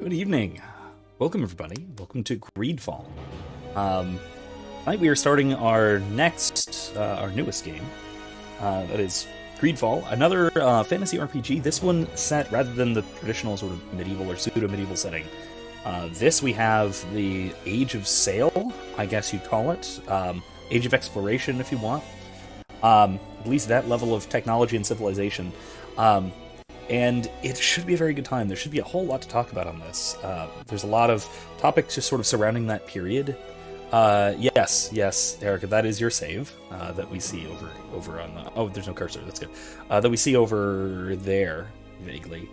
Good evening. Welcome, everybody. Welcome to Greedfall. Tonight we are starting our newest game. That is Greedfall, another fantasy RPG. This one set, rather than the traditional sort of medieval or pseudo-medieval setting, this we have the Age of Sail, I guess you'd call it. Age of Exploration, if you want. At least that level of technology and civilization. And it should be a very good time. There should be a whole lot to talk about on this. There's a lot of topics just sort of surrounding that period. Yes, Erica, that is your save that we see over on the... Oh, there's no cursor. That's good. That we see over there, vaguely.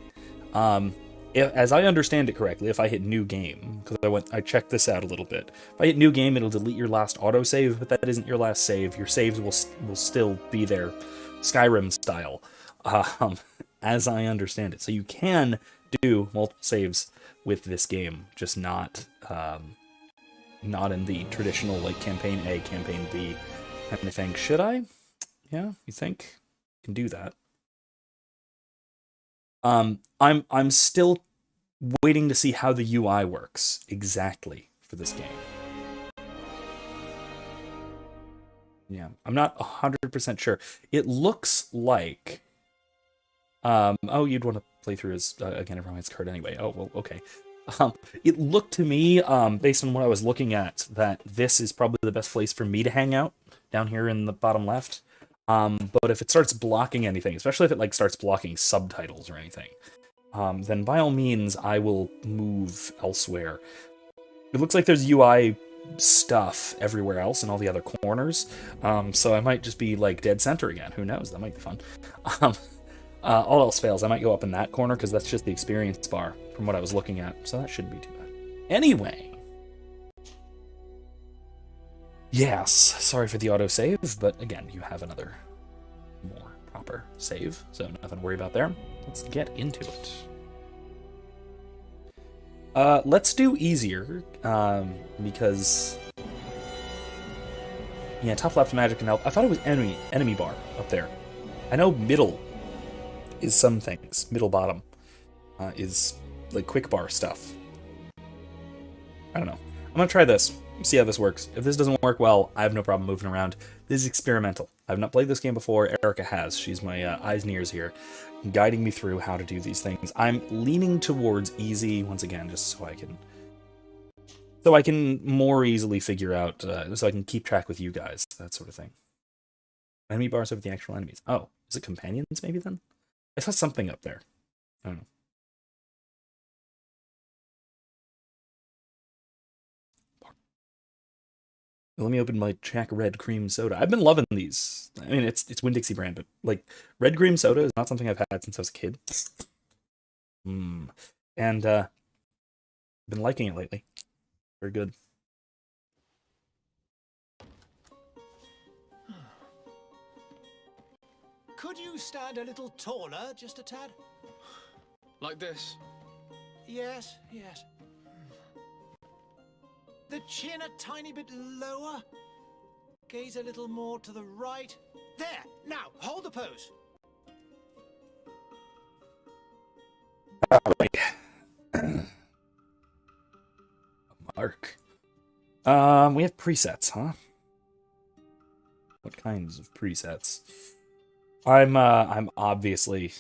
As I understand it correctly, if I hit New Game, because I checked this out a little bit. If I hit New Game, it'll delete your last autosave, but that isn't your last save. Your saves will still be there, Skyrim style. As I understand it. So you can do multiple saves with this game, just not in the traditional like campaign A, campaign B kind of thing. Should I? Yeah, you think? You can do that. I'm still waiting to see how the UI works exactly for this game. Yeah, I'm not 100% sure. It looks like oh, you'd want to play through as, again, everyone gets card anyway. Oh, well, okay. It looked to me, based on what I was looking at, that this is probably the best place for me to hang out, down here in the bottom left. But if it starts blocking anything, especially if it, like, starts blocking subtitles or anything, then by all means, I will move elsewhere. It looks like there's UI stuff everywhere else in all the other corners, so I might just be, like, dead center again. Who knows? That might be fun. All else fails, I might go up in that corner, because that's just the experience bar from what I was looking at, so that shouldn't be too bad. Anyway. Yes, sorry for the autosave, but again, you have another more proper save, so nothing to worry about there. Let's get into it. Let's do easier, because... Yeah, top left magic can help. I thought it was enemy bar up there. I know middle is some things. Middle bottom is like quick bar stuff. I don't know. I'm gonna try this, see how this works. If this doesn't work well, I have no problem moving around. This is experimental. I've not played this game before. Erica has. She's my eyes and ears here, guiding me through how to do these things. I'm leaning towards easy, once again, just so I can more easily figure out, so I can keep track with you guys, that sort of thing. Enemy bars over the actual enemies. Oh, is it companions maybe then? I saw something up there. I don't know. Let me open my Jack Red Cream Soda. I've been loving these. I mean, it's Winn-Dixie brand, but like Red Cream Soda is not something I've had since I was a kid. And been liking it lately. Very good. Could you stand a little taller, just a tad? Like this? Yes. The chin a tiny bit lower. Gaze a little more to the right. There! Now, hold the pose. Alright. Mark. We have presets, huh? What kinds of presets? I'm obviously...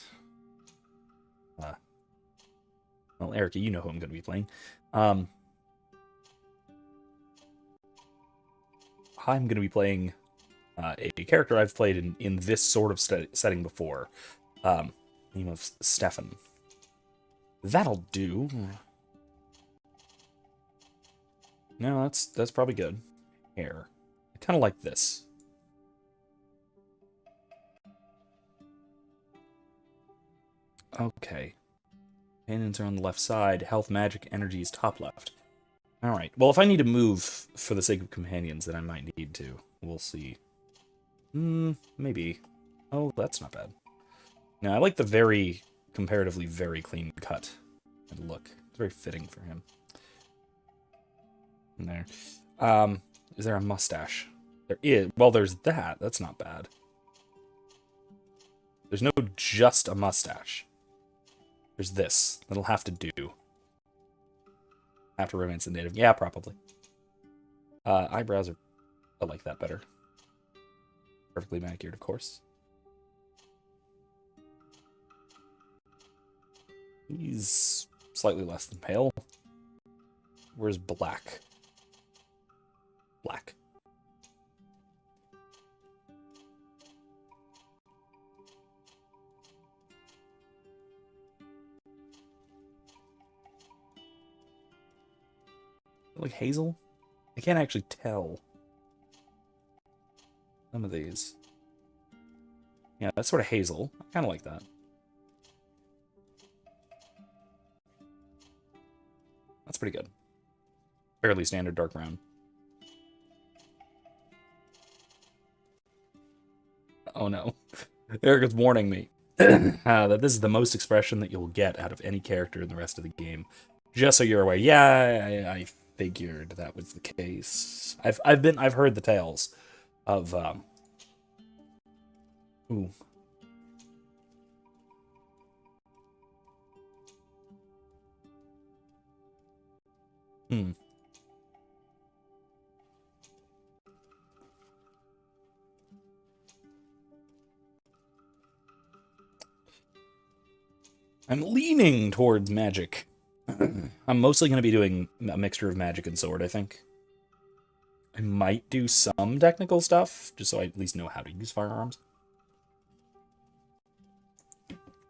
well, Erica, you know who I'm going to be playing. I'm going to be playing a character I've played in this sort of setting before. Name of Stefan. That'll do. No, that's probably good. Hair. I kind of like this. Okay. Companions are on the left side. Health, magic, energy is top left. Alright. Well, if I need to move for the sake of companions, then I might need to. We'll see. Maybe. Oh, that's not bad. Now, I like the comparatively very clean cut and look. It's very fitting for him. In there. Is there a mustache? There is. Well, there's that. That's not bad. There's no just a mustache. There's this. That'll have to do. After romance and native. Yeah, probably. Eyebrows are... I like that better. Perfectly manicured, of course. He's slightly less than pale. Where's black? Black. Like hazel? I can't actually tell. Some of these. Yeah, that's sort of hazel. I kind of like that. That's pretty good. Fairly standard dark brown. Oh no. Erica's warning me that this is the most expression that you'll get out of any character in the rest of the game. Just so you're aware. Yeah, I figured that was the case. I've heard the tales of ooh. I'm leaning towards magic. I'm mostly going to be doing a mixture of magic and sword, I think. I might do some technical stuff, just so I at least know how to use firearms.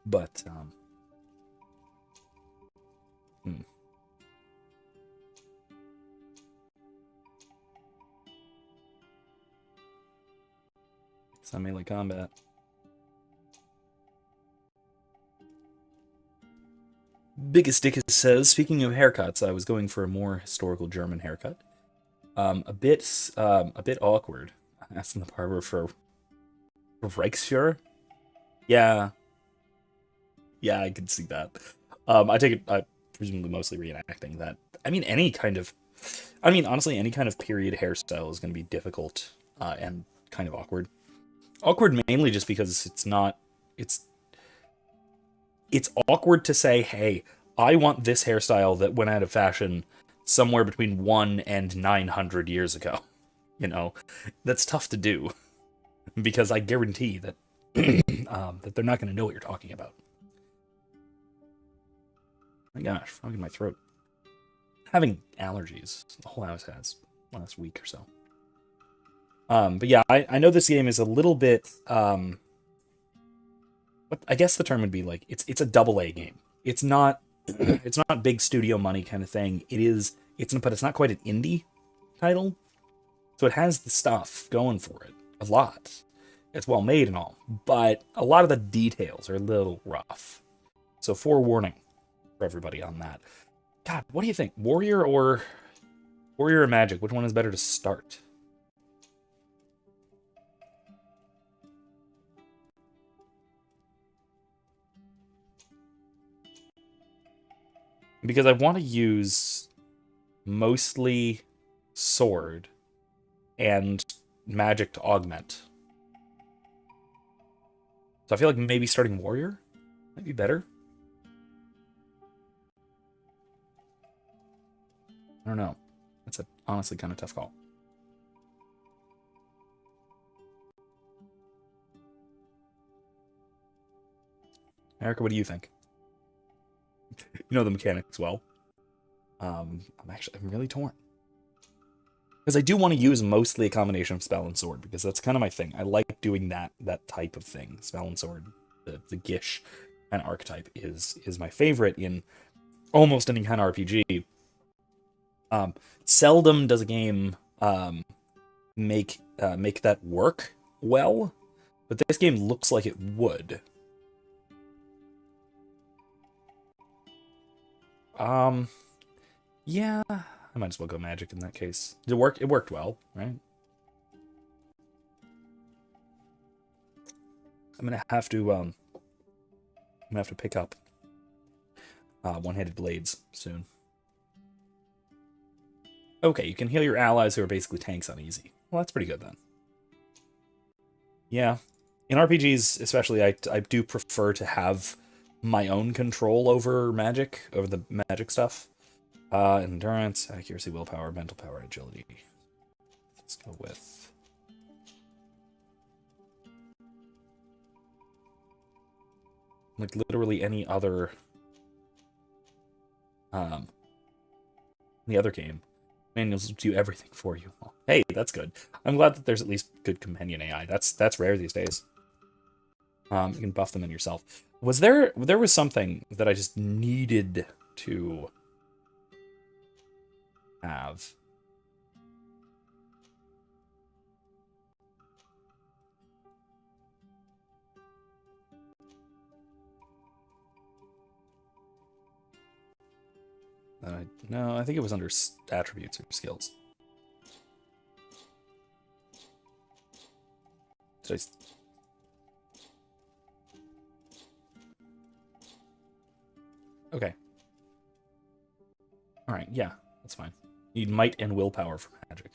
But, It's not melee combat. Biggest Dickus says, speaking of haircuts, I was going for a more historical German haircut. A bit awkward. Asking the barber for Reichsführer. Yeah, I can see that. I take it, I presumably mostly reenacting that. Honestly, any kind of period hairstyle is going to be difficult and kind of awkward. Awkward mainly just because it's awkward to say, hey, I want this hairstyle that went out of fashion somewhere between 1 and 900 years ago. You know, that's tough to do because I guarantee that that they're not going to know what you're talking about. My gosh, frog in my throat. Having allergies, the whole house has last week or so. But yeah, I know this game is a little bit, what I guess the term would be like, it's a AA game. It's not big studio money kind of thing. But it's not quite an indie title. So it has the stuff going for it. A lot. It's well made and all. But a lot of the details are a little rough. So forewarning for everybody on that. God, what do you think? Warrior or Magic? Which one is better to start? Because I want to use mostly sword and magic to augment. So I feel like maybe starting warrior might be better. I don't know. That's a honestly kind of tough call. Erica, what do you think? You know the mechanics well. I'm really torn. Because I do want to use mostly a combination of spell and sword, because that's kind of my thing. I like doing that type of thing. Spell and sword, the Gish kind of archetype is my favorite in almost any kind of RPG. Seldom does a game make that work well, but this game looks like it would. Yeah, I might as well go magic in that case. Did it work? It worked well, right? I'm gonna have to pick up one-handed blades soon. Okay, you can heal your allies who are basically tanks on easy. Well, that's pretty good then. Yeah, in RPGs especially, I do prefer to have my own control over magic, over the magic stuff. Endurance, accuracy, willpower, mental power, agility. Let's go with... like, literally any other... the other game. Manuals do everything for you. Well, hey, that's good. I'm glad that there's at least good companion AI. That's rare these days. You can buff them in yourself. There was something that I just needed to have. No, I think it was under attributes or skills. Did Okay. Alright, yeah, that's fine. You need might and willpower for magic.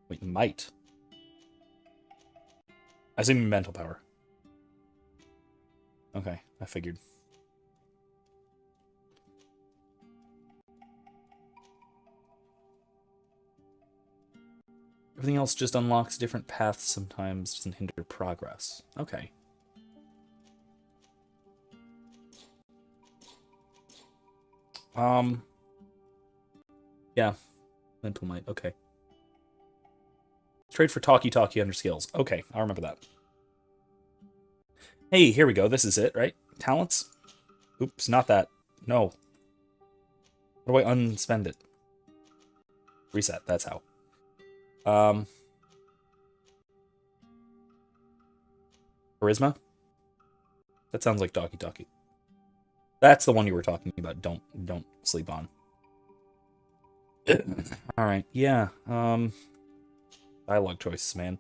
Wait, might? I assume mental power. Okay, I figured. Everything else just unlocks different paths sometimes, doesn't hinder progress. Okay. Yeah. Mental might, okay. Trade for talkie under skills. Okay, I'll remember that. Hey, here we go. This is it, right? Talents? Oops, not that. No. How do I unspend it? Reset, that's how. Charisma? That sounds like talkie. That's the one you were talking about. Don't sleep on. Alright, yeah. Dialogue choices, man.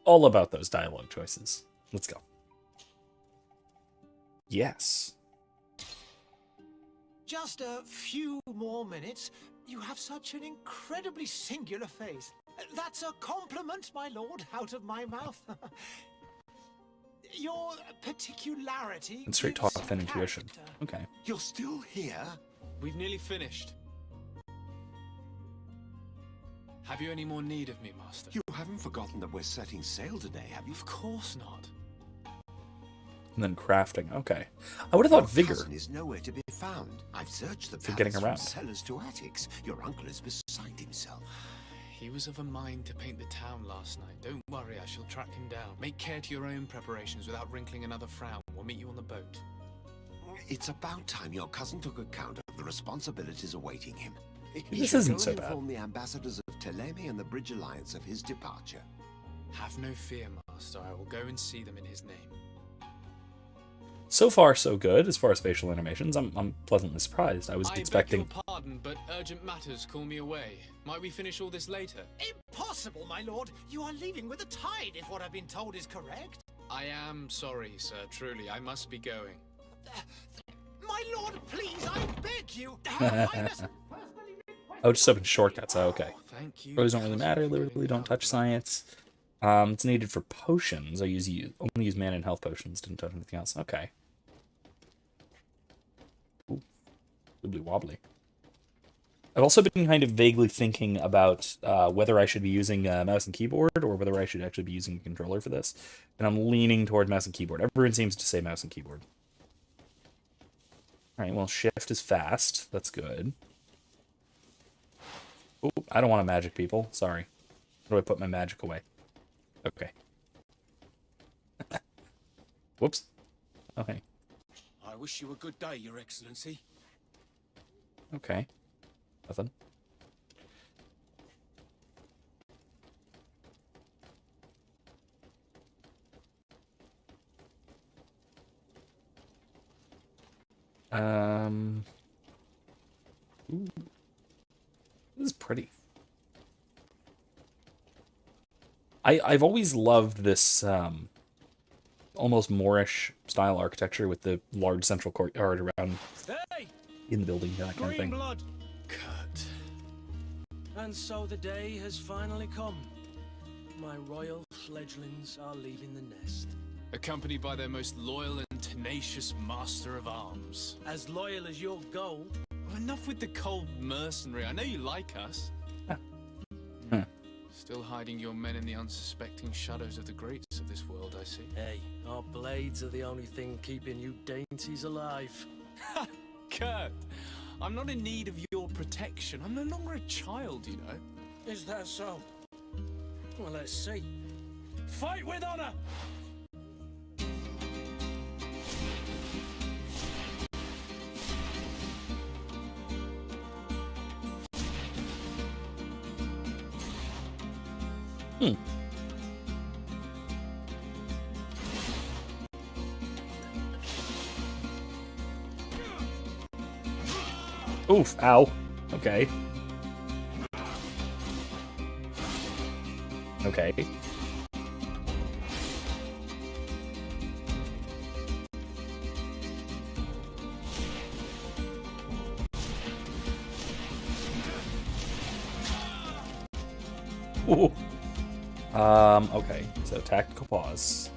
All about those dialogue choices. Let's go. Yes. Just a few more minutes. You have such an incredibly singular face. That's a compliment, my lord, out of my mouth. Your particularity. And straight talk and intuition. Okay. You're still here? We've nearly finished. Have you any more need of me, Master? You haven't forgotten that we're setting sail today, have you? Of course not. And then crafting. Okay. I would have thought vigor. Your cousin is nowhere to be found. I've searched the For getting palace around. from cellars to attics. Your uncle is beside himself. He was of a mind to paint the town last night. Don't worry, I shall track him down. Make care to your own preparations without wrinkling another frown. We'll meet you on the boat. It's about time your cousin took account of the responsibilities awaiting him. He This should isn't go so and bad. inform the ambassadors of Teleme and the Bridge Alliance of his departure. Have no fear, Master. I will go and see them in his name. So far, so good as far as facial animations. I'm pleasantly surprised. I was expecting. I beg your pardon, but urgent matters call me away. Might we finish all this later? Impossible, my lord. You are leaving with the tide, if what I've been told is correct. I am sorry, sir. Truly, I must be going. My lord, please, I beg you. Her Highness personally Oh, just open shortcuts. Oh, okay. Thank you. Those don't really matter. Literally don't touch science. It's needed for potions. I only use mana and health potions. Didn't touch anything else. Okay. Ooh. Wibbly wobbly. I've also been kind of vaguely thinking about whether I should be using mouse and keyboard or whether I should actually be using a controller for this. And I'm leaning toward mouse and keyboard. Everyone seems to say mouse and keyboard. Alright, well, shift is fast. That's good. Oh, I don't want to magic people. Sorry. Where do I put my magic away? Okay. Whoops. Okay. I wish you a good day, Your Excellency. Okay. Nothing. Ooh. This is pretty. I've always loved this almost Moorish style architecture with the large central courtyard around Hey! in the building, that kind of Green thing. blood! Cut. And so the day has finally come. My royal fledglings are leaving the nest. Accompanied by their most loyal and tenacious master of arms. As loyal as your gold, Enough with the cold mercenary. I know you like us. Still hiding your men in the unsuspecting shadows of the greats of this world, I see. Hey, our blades are the only thing keeping you dainties alive. Kurt, I'm not in need of your protection. I'm no longer a child, you know. Is that so? Well, let's see. Fight with honor! Oof, ow. Okay. Okay. Ooh. Okay, so tactical pause.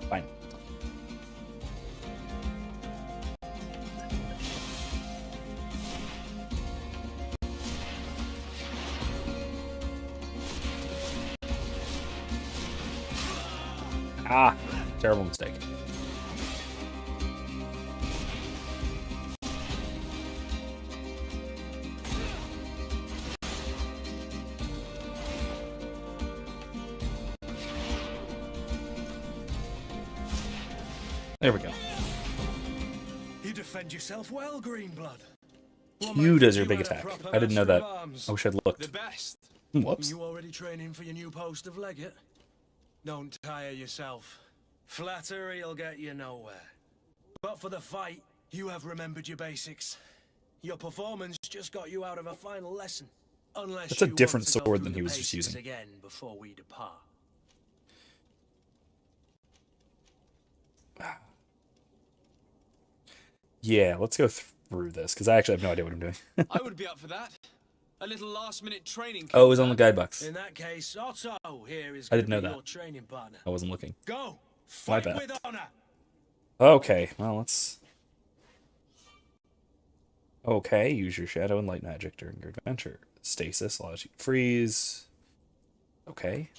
Fine. Ah, terrible mistake. There we go. You defend yourself well, Greenblood. You does your big attack. I didn't know that. I wish I'd The looked. best. Whoops. You already training for your new post of legate? Don't tire yourself. Flattery'll get you nowhere. But for the fight, you have remembered your basics. Your performance just got you out of a final lesson. Unless That's a you different want to go sword through than he the was just basics using. again before we depart. Yeah, let's go through this, because I actually have no idea what I'm doing. I would be up for that. A little last-minute training. Oh, it was on the guide box. In that case, Otto here is I going didn't to know be that. your training partner. I wasn't looking. Go! My Fight bad. with honor! Okay, well, let's... Okay, use your shadow and light magic during your adventure. Stasis allows you to freeze. Okay.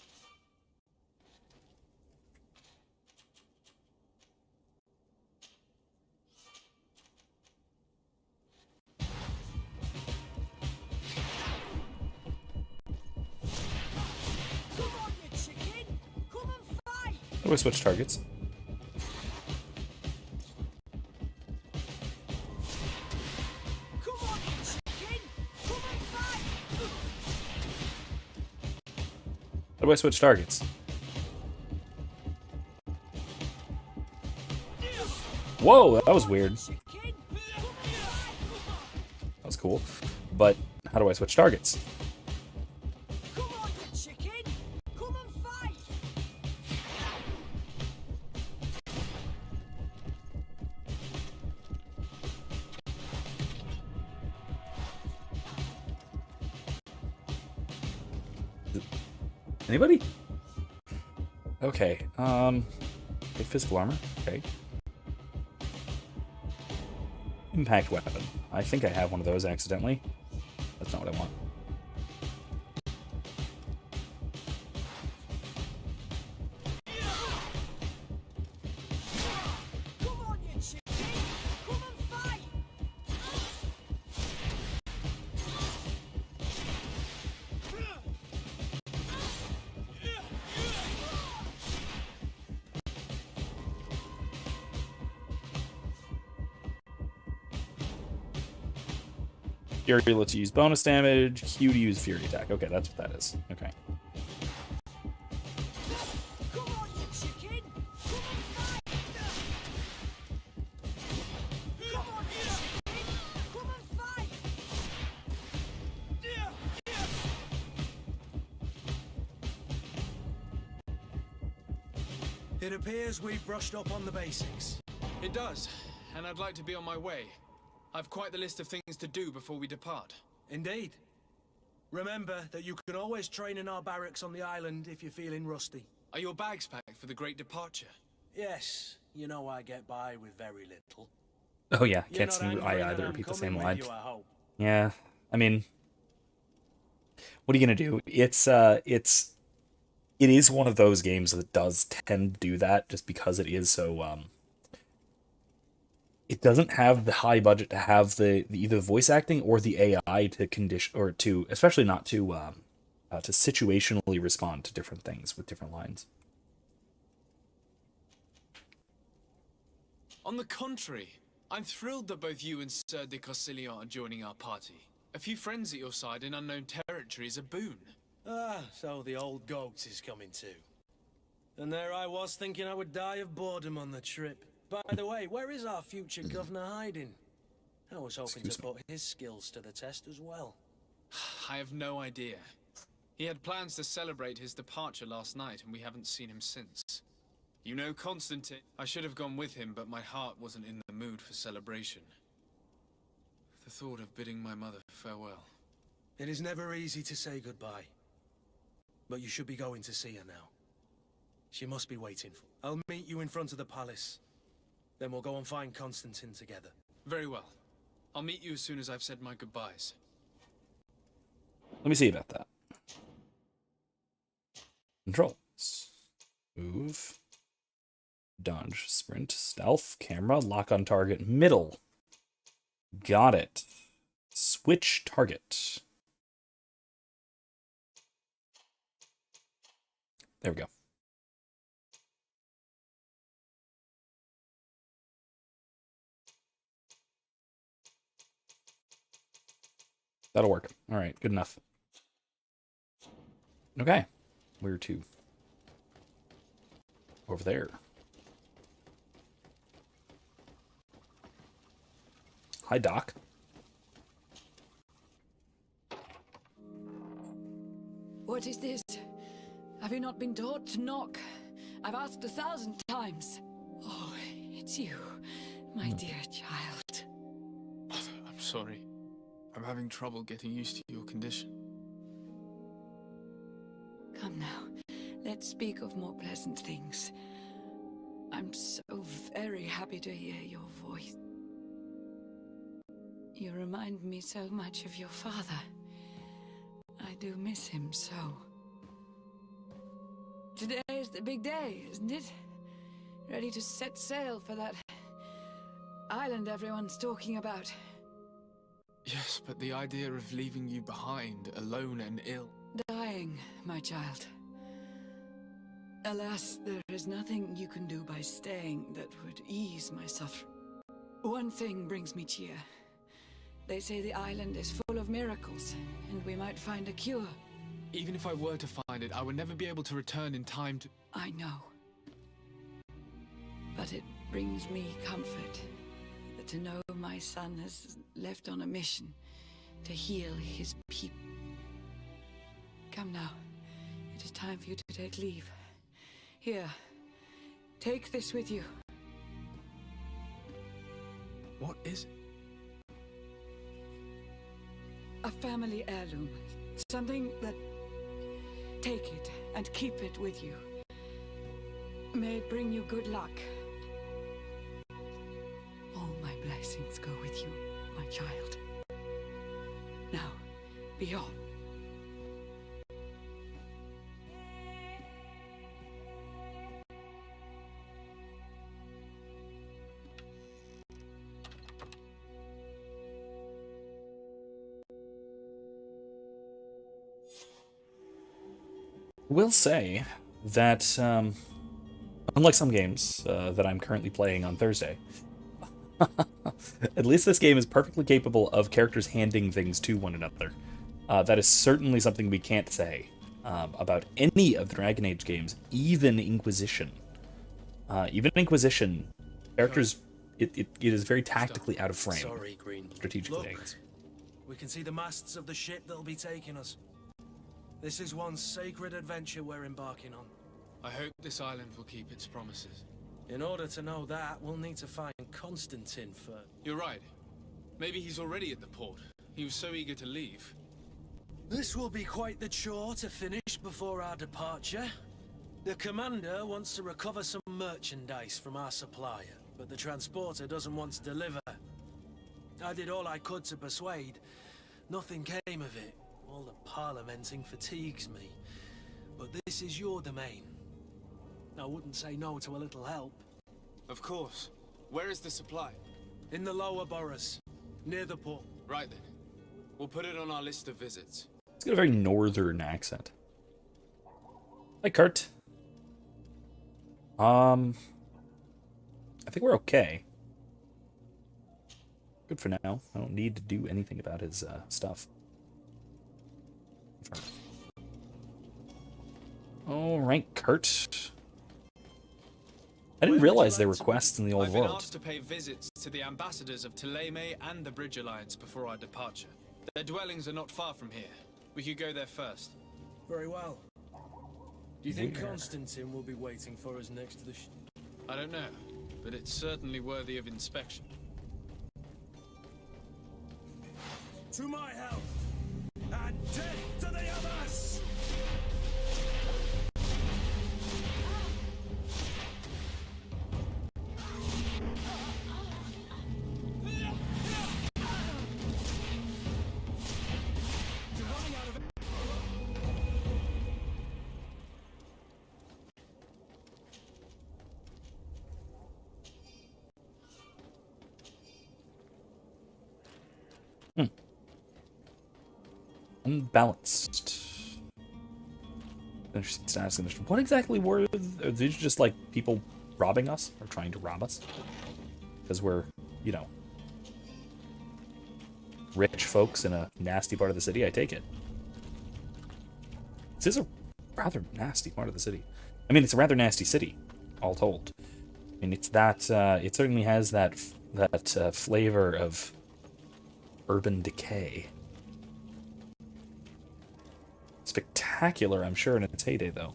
Come on, you chicken! Come and fight! How do I switch targets? Come on, you chicken! Come and fight! How do I switch targets? Whoa, that was weird. Chicken! Come and fight! That was cool. But how do I switch targets? Come on, you chicken! Come and fight! Anybody? Okay, okay, physical armor, okay. Impact weapon. I think I have one of those accidentally. That's not what I want. Come on, you chicken! Come and fight! Fury lets you use bonus damage, Q to use Fury attack. Okay, that's what that is. Okay. Come on, you chicken! Come and fight! Come on, you chicken! Come and fight! It appears we've brushed up on the basics. It does, and I'd like to be on my way. I've quite the list of things to do before we depart. Indeed. Remember that you can always train in our barracks on the island if you're feeling rusty. Are your bags packed for the great departure? Yes, you know I get by with very little. Oh yeah, You're can't not see angry I that either I'm repeat the coming same with line. you, I hope. Yeah, I mean, what are you gonna do? It is one of those games that does tend to do that, just because it is so it doesn't have the high budget to have the either the voice acting or the AI to condition, or to, especially not to situationally respond to different things with different lines. On the contrary, I'm thrilled that both you and Sir de Corsilion are joining our party. A few friends at your side in unknown territory is a boon. Ah, so the old goat is coming too. And there I was thinking I would die of boredom on the trip. By the way, where is our future governor hiding? I was hoping to put his skills to the test as well. I have no idea. He had plans to celebrate his departure last night, and we haven't seen him since. You know Constantine. I should have gone with him, but my heart wasn't in the mood for celebration. The thought of bidding my mother farewell. It is never easy to say goodbye. But you should be going to see her now. She must be waiting for. I'll meet you in front of the palace. Then we'll go and find Constantine together. Very well. I'll meet you as soon as I've said my goodbyes. Let me see about that. Controls. Move. Dodge. Sprint. Stealth. Camera. Lock on target. Middle. Got it. Switch target. There we go. That'll work. All right, good enough. Okay, where to? Over there. Hi, Doc. What is this? Have you not been taught to knock? I've asked 1,000 times. Oh, it's you, my dear child. I'm sorry. I'm having trouble getting used to your condition. Come now, let's speak of more pleasant things. I'm so very happy to hear your voice. You remind me so much of your father. I do miss him so. Today is the big day, isn't it? Ready to set sail for that island everyone's talking about. Yes, but the idea of leaving you behind, alone and ill... Dying, my child. Alas, there is nothing you can do by staying that would ease my suffering. One thing brings me cheer. They say the island is full of miracles, and we might find a cure. Even if I were to find it, I would never be able to return in time to... I know. But it brings me comfort to know my son has left on a mission to heal his people. Come now. It is time for you to take leave. Here, take this with you. What is it? A family heirloom. Something that... Take it and keep it with you. May it bring you good luck. All my blessings go with you, my child. Now, be off. Will say that, unlike some games that I'm currently playing on Thursday, at least this game is perfectly capable of characters handing things to one another. That is certainly something we can't say about any of the Dragon Age games, even Inquisition. Even Inquisition, characters, it is very tactically out of frame. Sorry, Green. Strategically. Look, we can see the masts of the ship that'll be taking us. This is one sacred adventure we're embarking on. I hope this island will keep its promises. In order to know that, we'll need to find Constantine first. You're right. Maybe he's already at the port. He was so eager to leave. This will be quite the chore to finish before our departure. The commander wants to recover some merchandise from our supplier, but the transporter doesn't want to deliver. I did all I could to persuade. Nothing came of it. All the parliamenting fatigues me. But this is your domain. I wouldn't say no to a little help. Of course. Where is the supply? In the lower boroughs, near the port. Right then. We'll put it on our list of visits. It's got a very northern accent. Hi, Kurt. I think we're okay. Good for now. I don't need to do anything about his stuff. All right, Kurt. I didn't realize there were quests in the old I've been world. asked to pay visits to the ambassadors of Thélème and the Bridge Alliance before our departure. Their dwellings are not far from here. We could go there first. Very well. Do you think Constantine will be waiting for us next to the I don't know, but it's certainly worthy of inspection. To my health, and death to the others! Unbalanced. Interesting status condition. What exactly were these? Just like people robbing us or trying to rob us? Because we're, you know, rich folks in a nasty part of the city. I take it. This is a rather nasty part of the city. I mean, it's a rather nasty city, all told. I mean, it's that. It certainly has that flavor of urban decay. Spectacular, I'm sure, in its heyday, though.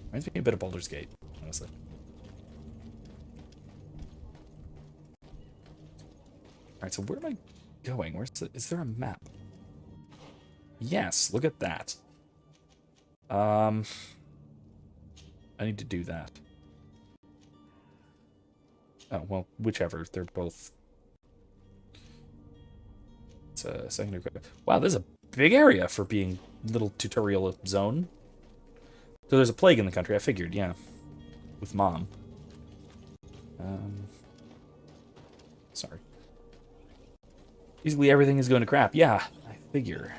Reminds me a bit of Baldur's Gate, honestly. Alright, so where am I going? Is there a map? Yes, look at that. I need to do that. Oh, well, whichever. They're both... It's a secondary... Wow, this is a big area for being little tutorial zone. So there's a plague in the country, I figured, yeah. With Mom. Sorry. Basically everything is going to crap. Yeah, I figure.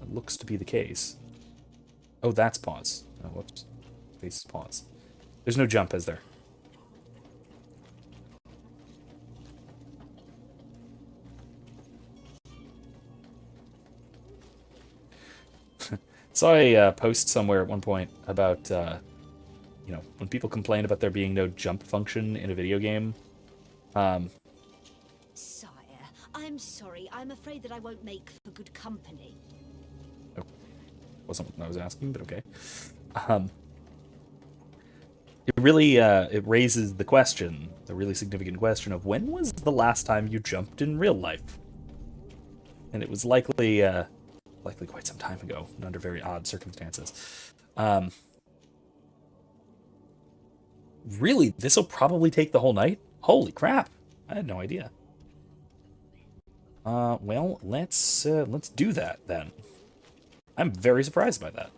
It looks to be the case. Oh, that's pause. Oh, whoops. Space is pause. There's no jump, is there? Saw a post somewhere at one point about, you know, when people complain about there being no jump function in a video game. Sire, I'm sorry. I'm afraid that I won't make for good company. Oh, wasn't what I was asking, but okay. It really it raises the question, the really significant question of when was the last time you jumped in real life? And it was likely quite some time ago, and under very odd circumstances. Really, this will probably take the whole night? Holy crap! I had no idea. Well, let's do that then. I'm very surprised by that.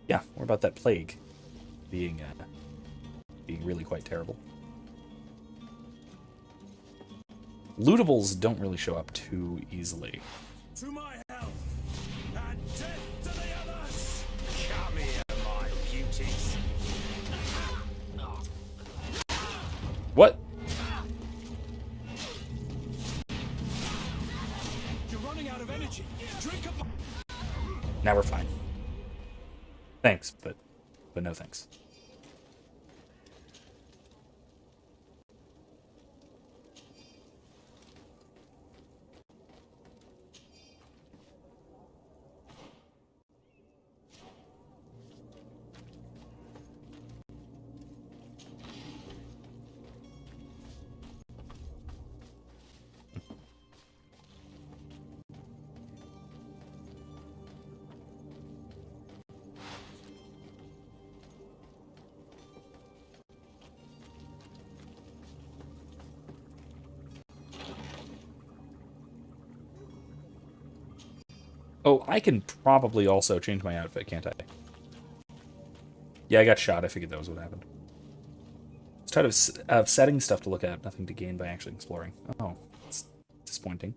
Yeah, more about that plague being really quite terrible. Lootables don't really show up too easily. To my health, and death to the others! Come here, my beauties. What? You're running out of energy. Drink up. Now we're fine. Thanks, but no thanks. Oh, I can probably also change my outfit, can't I? Yeah, I got shot. I figured that was what happened. It's tired of setting stuff to look at, nothing to gain by actually exploring. Oh, it's disappointing.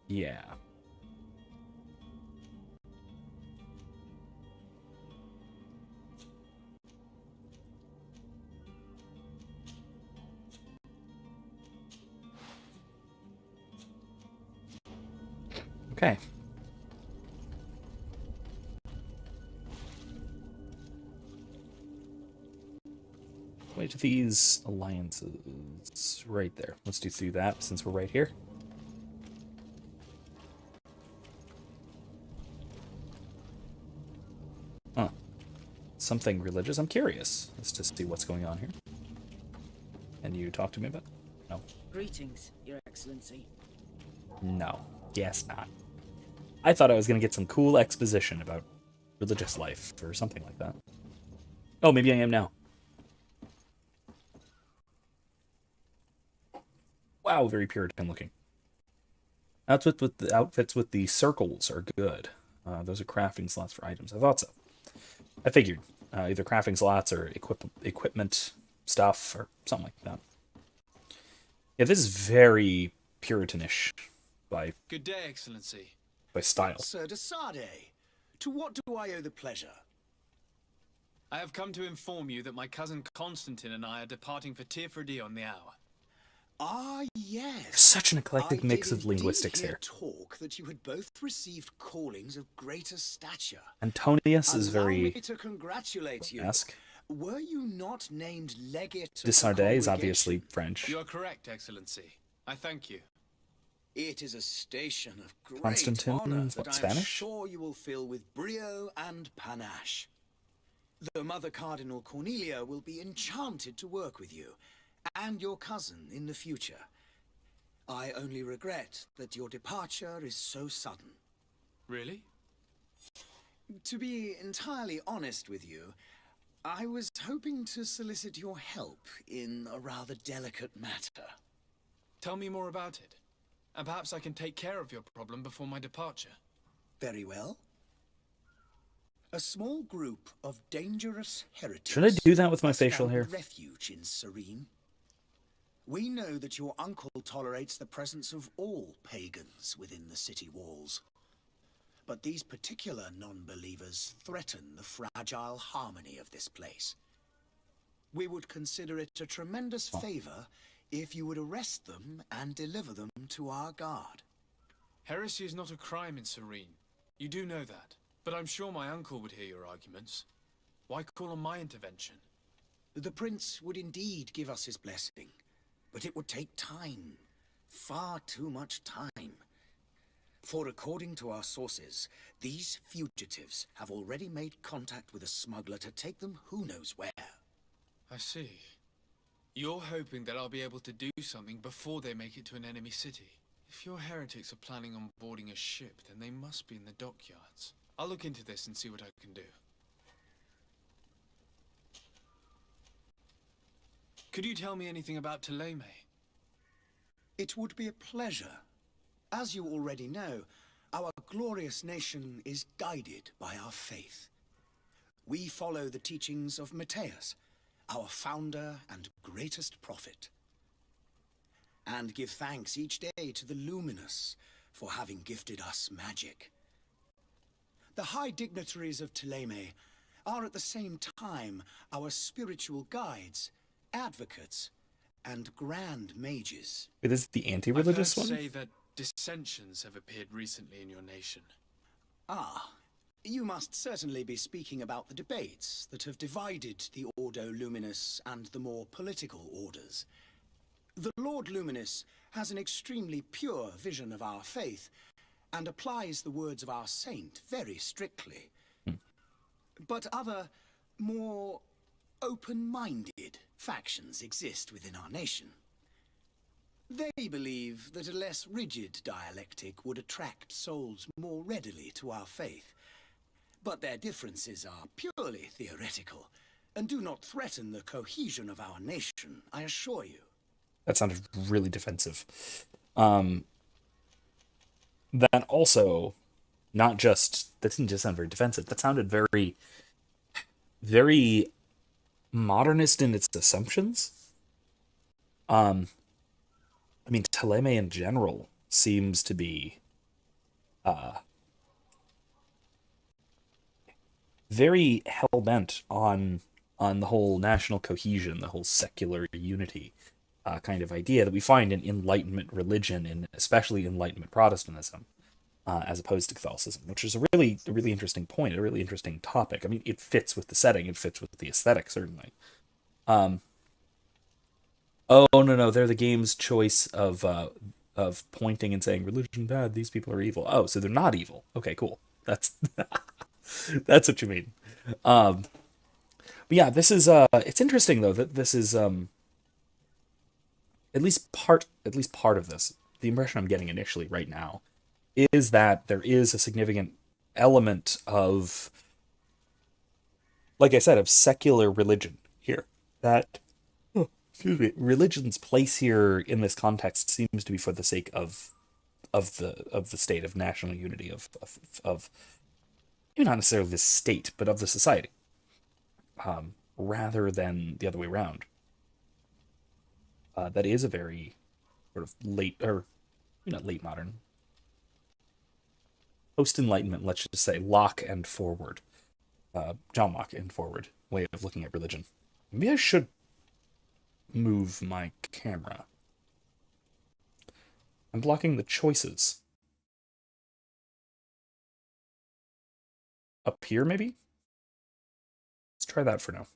Yeah. Okay. Wait, these alliances right there. Let's do that since we're right here. Huh. Something religious. I'm curious as to see what's going on here. Can you talk to me about it? No. Greetings, Your Excellency. No. Guess not. I thought I was going to get some cool exposition about religious life or something like that. Oh, maybe I am now. Wow, very Puritan looking. Outfits with the circles are good. Those are crafting slots for items. I thought so. I figured. Either crafting slots or equipment stuff or something like that. Yeah, this is very Puritanish by Good day, Excellency. by style. Sir de Sade, to what do I owe the pleasure? I have come to inform you that my cousin Constantine and I are departing for Tirfredi on the hour. Ah, yes. Such an eclectic I mix did of linguistics indeed here. Talk that you had both received callings of greater stature. Antonius is Allow me very to congratulate you. esque. Were you not named legate De of the Sardet is congregation? obviously French. You are correct, Excellency. I thank you. It is a station of great Constantine, honor what, that I'm Spanish? sure you will fill with brio and panache. The Mother Cardinal Cornelia will be enchanted to work with you, and your cousin in the future. I only regret that your departure is so sudden. Really? To be entirely honest with you, I was hoping to solicit your help in a rather delicate matter. Tell me more about it. And perhaps I can take care of your problem before my departure. Very well. A small group of dangerous heretics. Should I do that with my has facial found hair? refuge in Serene. We know that your uncle tolerates the presence of all pagans within the city walls. But these particular non-believers threaten the fragile harmony of this place. We would consider it a tremendous favor if you would arrest them and deliver them to our guard. Heresy is not a crime in Serene. You do know that. But I'm sure my uncle would hear your arguments. Why call on my intervention? The prince would indeed give us his blessing, but it would take time. Far too much time. For according to our sources, these fugitives have already made contact with a smuggler to take them who knows where. I see. You're hoping that I'll be able to do something before they make it to an enemy city. If your heretics are planning on boarding a ship, then they must be in the dockyards. I'll look into this and see what I can do. Could you tell me anything about Thélème? It would be a pleasure. As you already know, our glorious nation is guided by our faith. We follow the teachings of Matthias, our founder and greatest prophet, and give thanks each day to the Luminous for having gifted us magic. The high dignitaries of Thélème are at the same time our spiritual guides, advocates, and grand mages. Wait, this is the anti-religious I've heard one? say that dissensions have appeared recently in your nation. Ah, you must certainly be speaking about the debates that have divided the Ordo Luminous and the more political orders. The Lord Luminous has an extremely pure vision of our faith and applies the words of our saint very strictly. But other, more open-minded factions exist within our nation. They believe that a less rigid dialectic would attract souls more readily to our faith. But their differences are purely theoretical, and do not threaten the cohesion of our nation, I assure you. That sounded really defensive. That also, that didn't just sound very defensive. That sounded very, very modernist in its assumptions. I mean, Teleme in general seems to be very hell-bent on the whole national cohesion, the whole secular unity kind of idea that we find in Enlightenment religion, and especially Enlightenment Protestantism, as opposed to Catholicism, which is a really interesting point, a really interesting topic. I mean, it fits with the setting, it fits with the aesthetic, certainly. Oh, no, they're the game's choice of pointing and saying, religion bad, these people are evil. Oh, so they're not evil. Okay, cool. That's that's what you mean. But yeah, this is it's interesting though that this is at least part of this. The impression I'm getting initially right now is that there is a significant element of, like I said, of secular religion here. That religion's place here in this context seems to be for the sake of the state, of national unity, of maybe not necessarily the state, but of the society, rather than the other way around. That is a very sort of late, or not late modern, post-Enlightenment, let's just say, Locke and forward, John Locke and forward way of looking at religion. Maybe I should move my camera. I'm blocking the choices. Up here, maybe? Let's try that for now.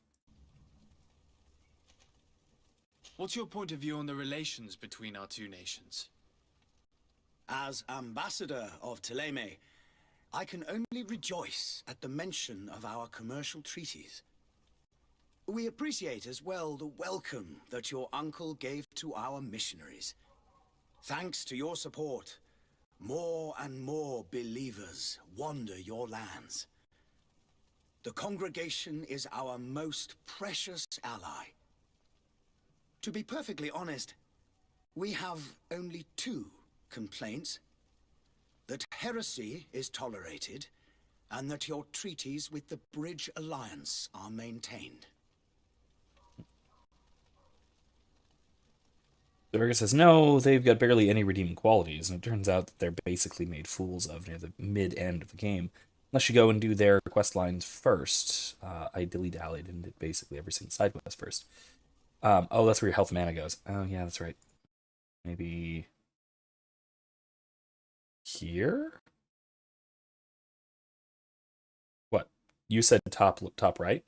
What's your point of view on the relations between our two nations? As ambassador of Teleme, I can only rejoice at the mention of our commercial treaties. We appreciate as well the welcome that your uncle gave to our missionaries. Thanks to your support, more and more believers wander your lands. The congregation is our most precious ally. To be perfectly honest, we have only two complaints: that heresy is tolerated, and that your treaties with the Bridge Alliance are maintained. The Virga says, no, they've got barely any redeeming qualities, and it turns out that they're basically made fools of near the mid-end of the game. Unless you go and do their quest lines first. I dilly-dallied and did basically every single side quest first. Oh, that's where your health mana goes. Oh, yeah, that's right. Maybe here? What? You said top right?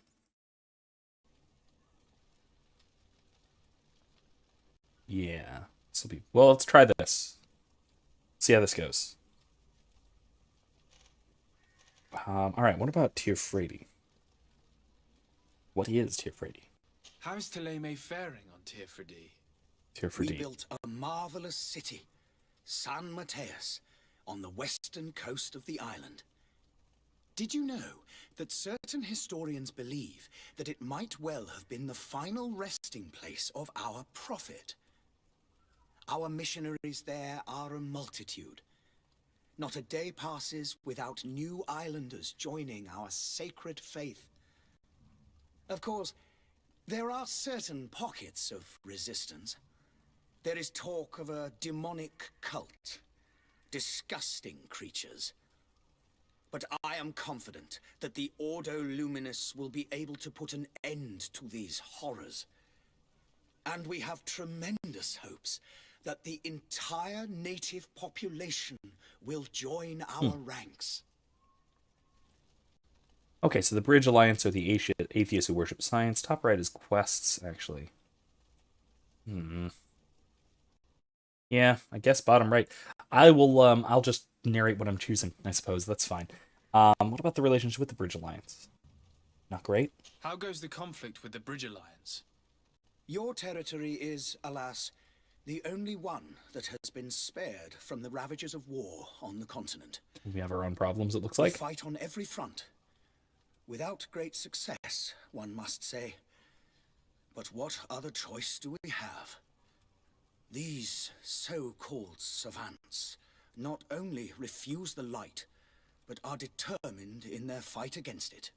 Yeah. This will be... Well, let's try this. See how this goes. Alright, what about Teofredi? What is Teofredi? How's Teleme faring on Teofredi? We built a marvelous city, San Mateus, on the western coast of the island. Did you know that certain historians believe that it might well have been the final resting place of our prophet? Our missionaries there are a multitude. Not a day passes without new islanders joining our sacred faith. Of course, there are certain pockets of resistance. There is talk of a demonic cult, disgusting creatures. But I am confident that the Ordo Luminous will be able to put an end to these horrors. And we have tremendous hopes that the entire native population will join our ranks. Okay, so the Bridge Alliance are the atheists who worship science. Top right is quests, actually. Yeah, I guess bottom right. I'll just narrate what I'm choosing, I suppose. That's fine. What about the relationship with the Bridge Alliance? Not great? How goes the conflict with the Bridge Alliance? Your territory is, alas, The only one that has been spared from the ravages of war on the continent. We have our own problems, it looks We like. fight on every front. Without great success, one must say. But what other choice do we have? These so-called savants not only refuse the light, but are determined in their fight against it.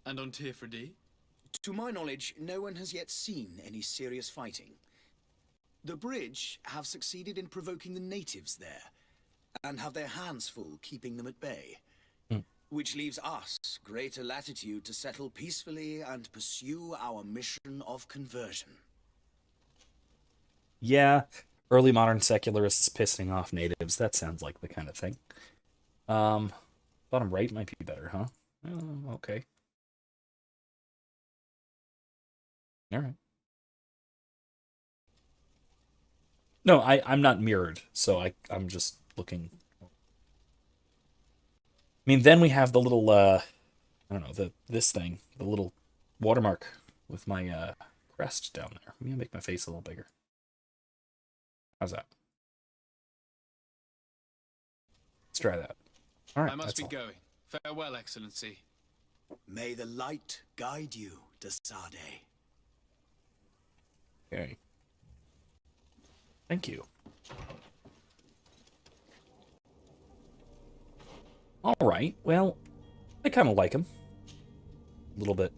And on Tifredi? To my knowledge, no one has yet seen any serious fighting. The bridge have succeeded in provoking the natives there, and have their hands full keeping them at bay. Which leaves us greater latitude to settle peacefully and pursue our mission of conversion. Yeah, early modern secularists pissing off natives. That sounds like the kind of thing. Bottom right might be better, huh? Okay. All right. No, I'm not mirrored, so I'm just looking. I mean, then we have the little, I don't know, this thing, the little watermark with my crest down there. Let me make my face a little bigger. How's that? Let's try that. All right, I must be all. going. Farewell, Excellency. May the light guide you, Desade. Okay. Thank you. All right, well, I kind of like him. A little bit.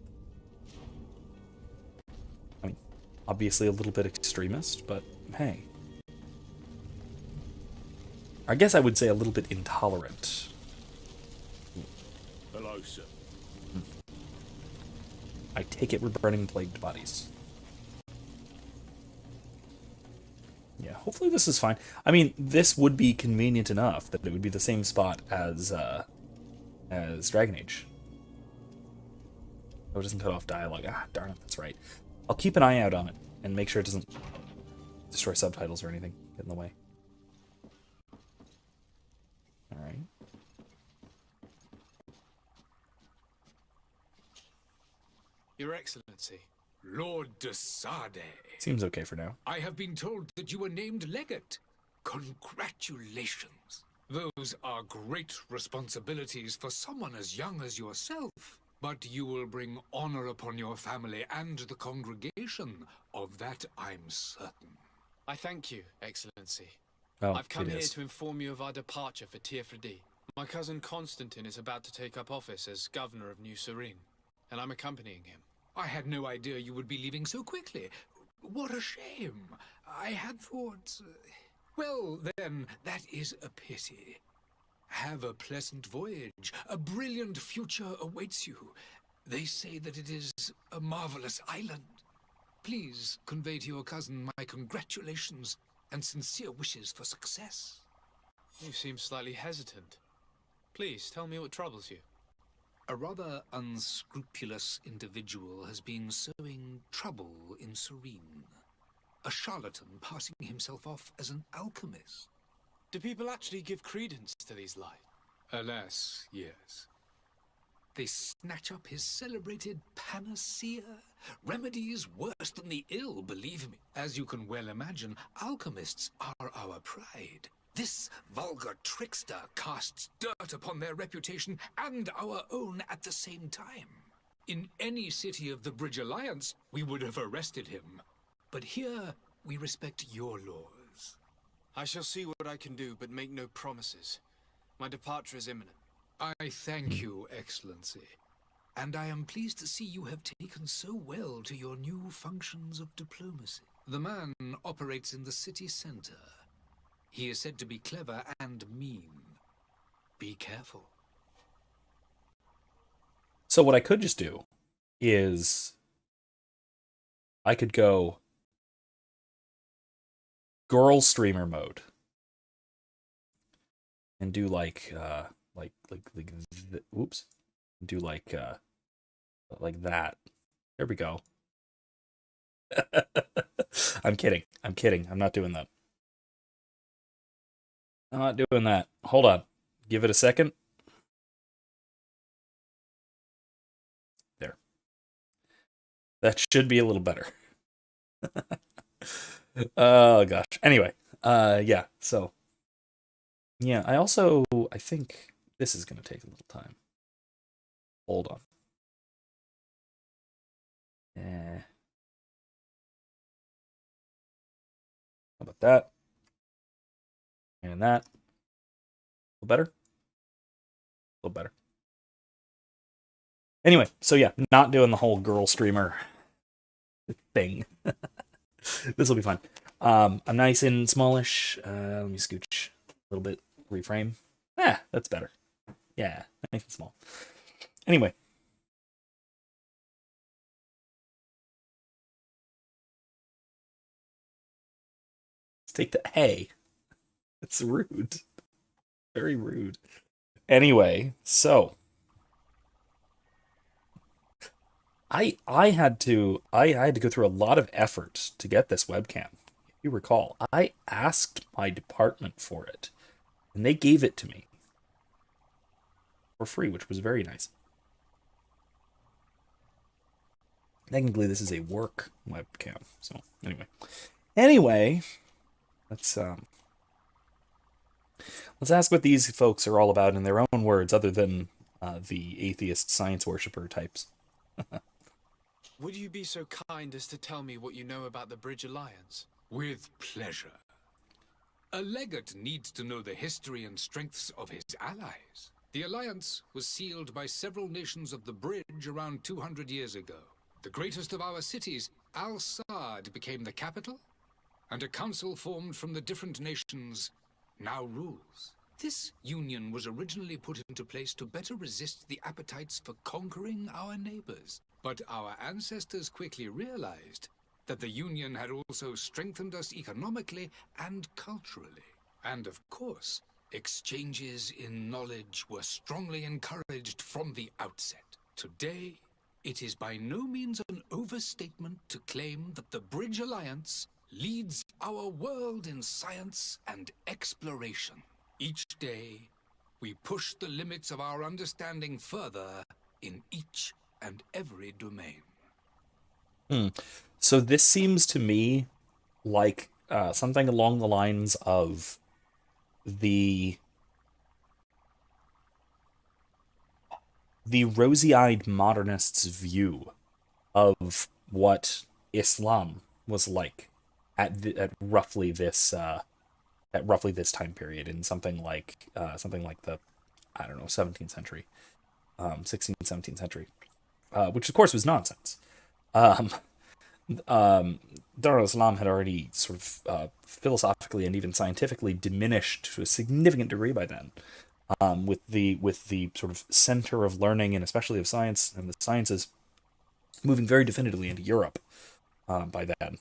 I mean, obviously a little bit extremist, but hey. I guess I would say a little bit intolerant. Hello, sir. I take it we're burning plagued bodies. Yeah, hopefully this is fine. I mean, this would be convenient enough that it would be the same spot as Dragon Age. Oh, it doesn't cut off dialogue. Ah, darn it, that's right. I'll keep an eye out on it and make sure it doesn't destroy subtitles or anything. Get in the way. Alright. Your Excellency. Lord Desade. Seems okay for now. I have been told that you were named legate. Congratulations. Those are great responsibilities for someone as young as yourself. But you will bring honor upon your family and the congregation. Of that I'm certain. I thank you, Excellency. Oh, I've come it here is. to inform you of our departure for Tifredi. My cousin Constantine is about to take up office as governor of New Serene, and I'm accompanying him. I had no idea you would be leaving so quickly. What a shame. I had thought... Well, then, that is a pity. Have a pleasant voyage. A brilliant future awaits you. They say that it is a marvelous island. Please convey to your cousin my congratulations and sincere wishes for success. You seem slightly hesitant. Please, tell me what troubles you. A rather unscrupulous individual has been sowing trouble in Serene. A charlatan passing himself off as an alchemist. Do people actually give credence to these lies? Alas, yes. They snatch up his celebrated panacea. Remedies worse than the ill, believe me. As you can well imagine, alchemists are our pride. This vulgar trickster casts dirt upon their reputation and our own at the same time. In any city of the Bridge Alliance, we would have arrested him. But here, we respect your laws. I shall see what I can do, but make no promises. My departure is imminent. I thank you, Excellency. And I am pleased to see you have taken so well to your new functions of diplomacy. The man operates in the city center. He is said to be clever and mean. Be careful. So what I could just do is I could go girl streamer mode and do oops, do like that. There we go. I'm kidding. I'm not doing that. I'm not doing that. Hold on. Give it a second. There. That should be a little better. Oh gosh. Anyway, yeah. So, yeah. I think this is gonna take a little time. Hold on. How about that? And that. A little better. A little better. Anyway, so yeah, not doing the whole girl streamer thing. This will be fun. I'm nice and smallish. Let me scooch a little bit. Reframe. That's better. Yeah, nice and small. Anyway. Let's take the... Hey. It's rude. Very rude. Anyway, so... I had to go through a lot of effort to get this webcam. If you recall, I asked my department for it, and they gave it to me for free, which was very nice. Technically, this is a work webcam. So anyway, let's ask what these folks are all about in their own words, other than the atheist science worshipper types. Would you be so kind as to tell me what you know about the Bridge Alliance? With pleasure. A legate needs to know the history and strengths of his allies. The alliance was sealed by several nations of the Bridge around 200 years ago. The greatest of our cities, Al-Saad, became the capital, and a council formed from the different nations now rules. This union was originally put into place to better resist the appetites for conquering our neighbors. But our ancestors quickly realized that the Union had also strengthened us economically and culturally. And of course, exchanges in knowledge were strongly encouraged from the outset. Today, it is by no means an overstatement to claim that the Bridge Alliance leads our world in science and exploration. Each day, we push the limits of our understanding further in each and every domain. So this seems to me like something along the lines of the rosy-eyed modernists' view of what Islam was like at roughly this time period, in something like the, I don't know, 17th century, 16th, 17th century. Which of course was nonsense. Dar al-Islam had already sort of philosophically and even scientifically diminished to a significant degree by then, with the sort of center of learning, and especially of science and the sciences, moving very definitively into Europe by then.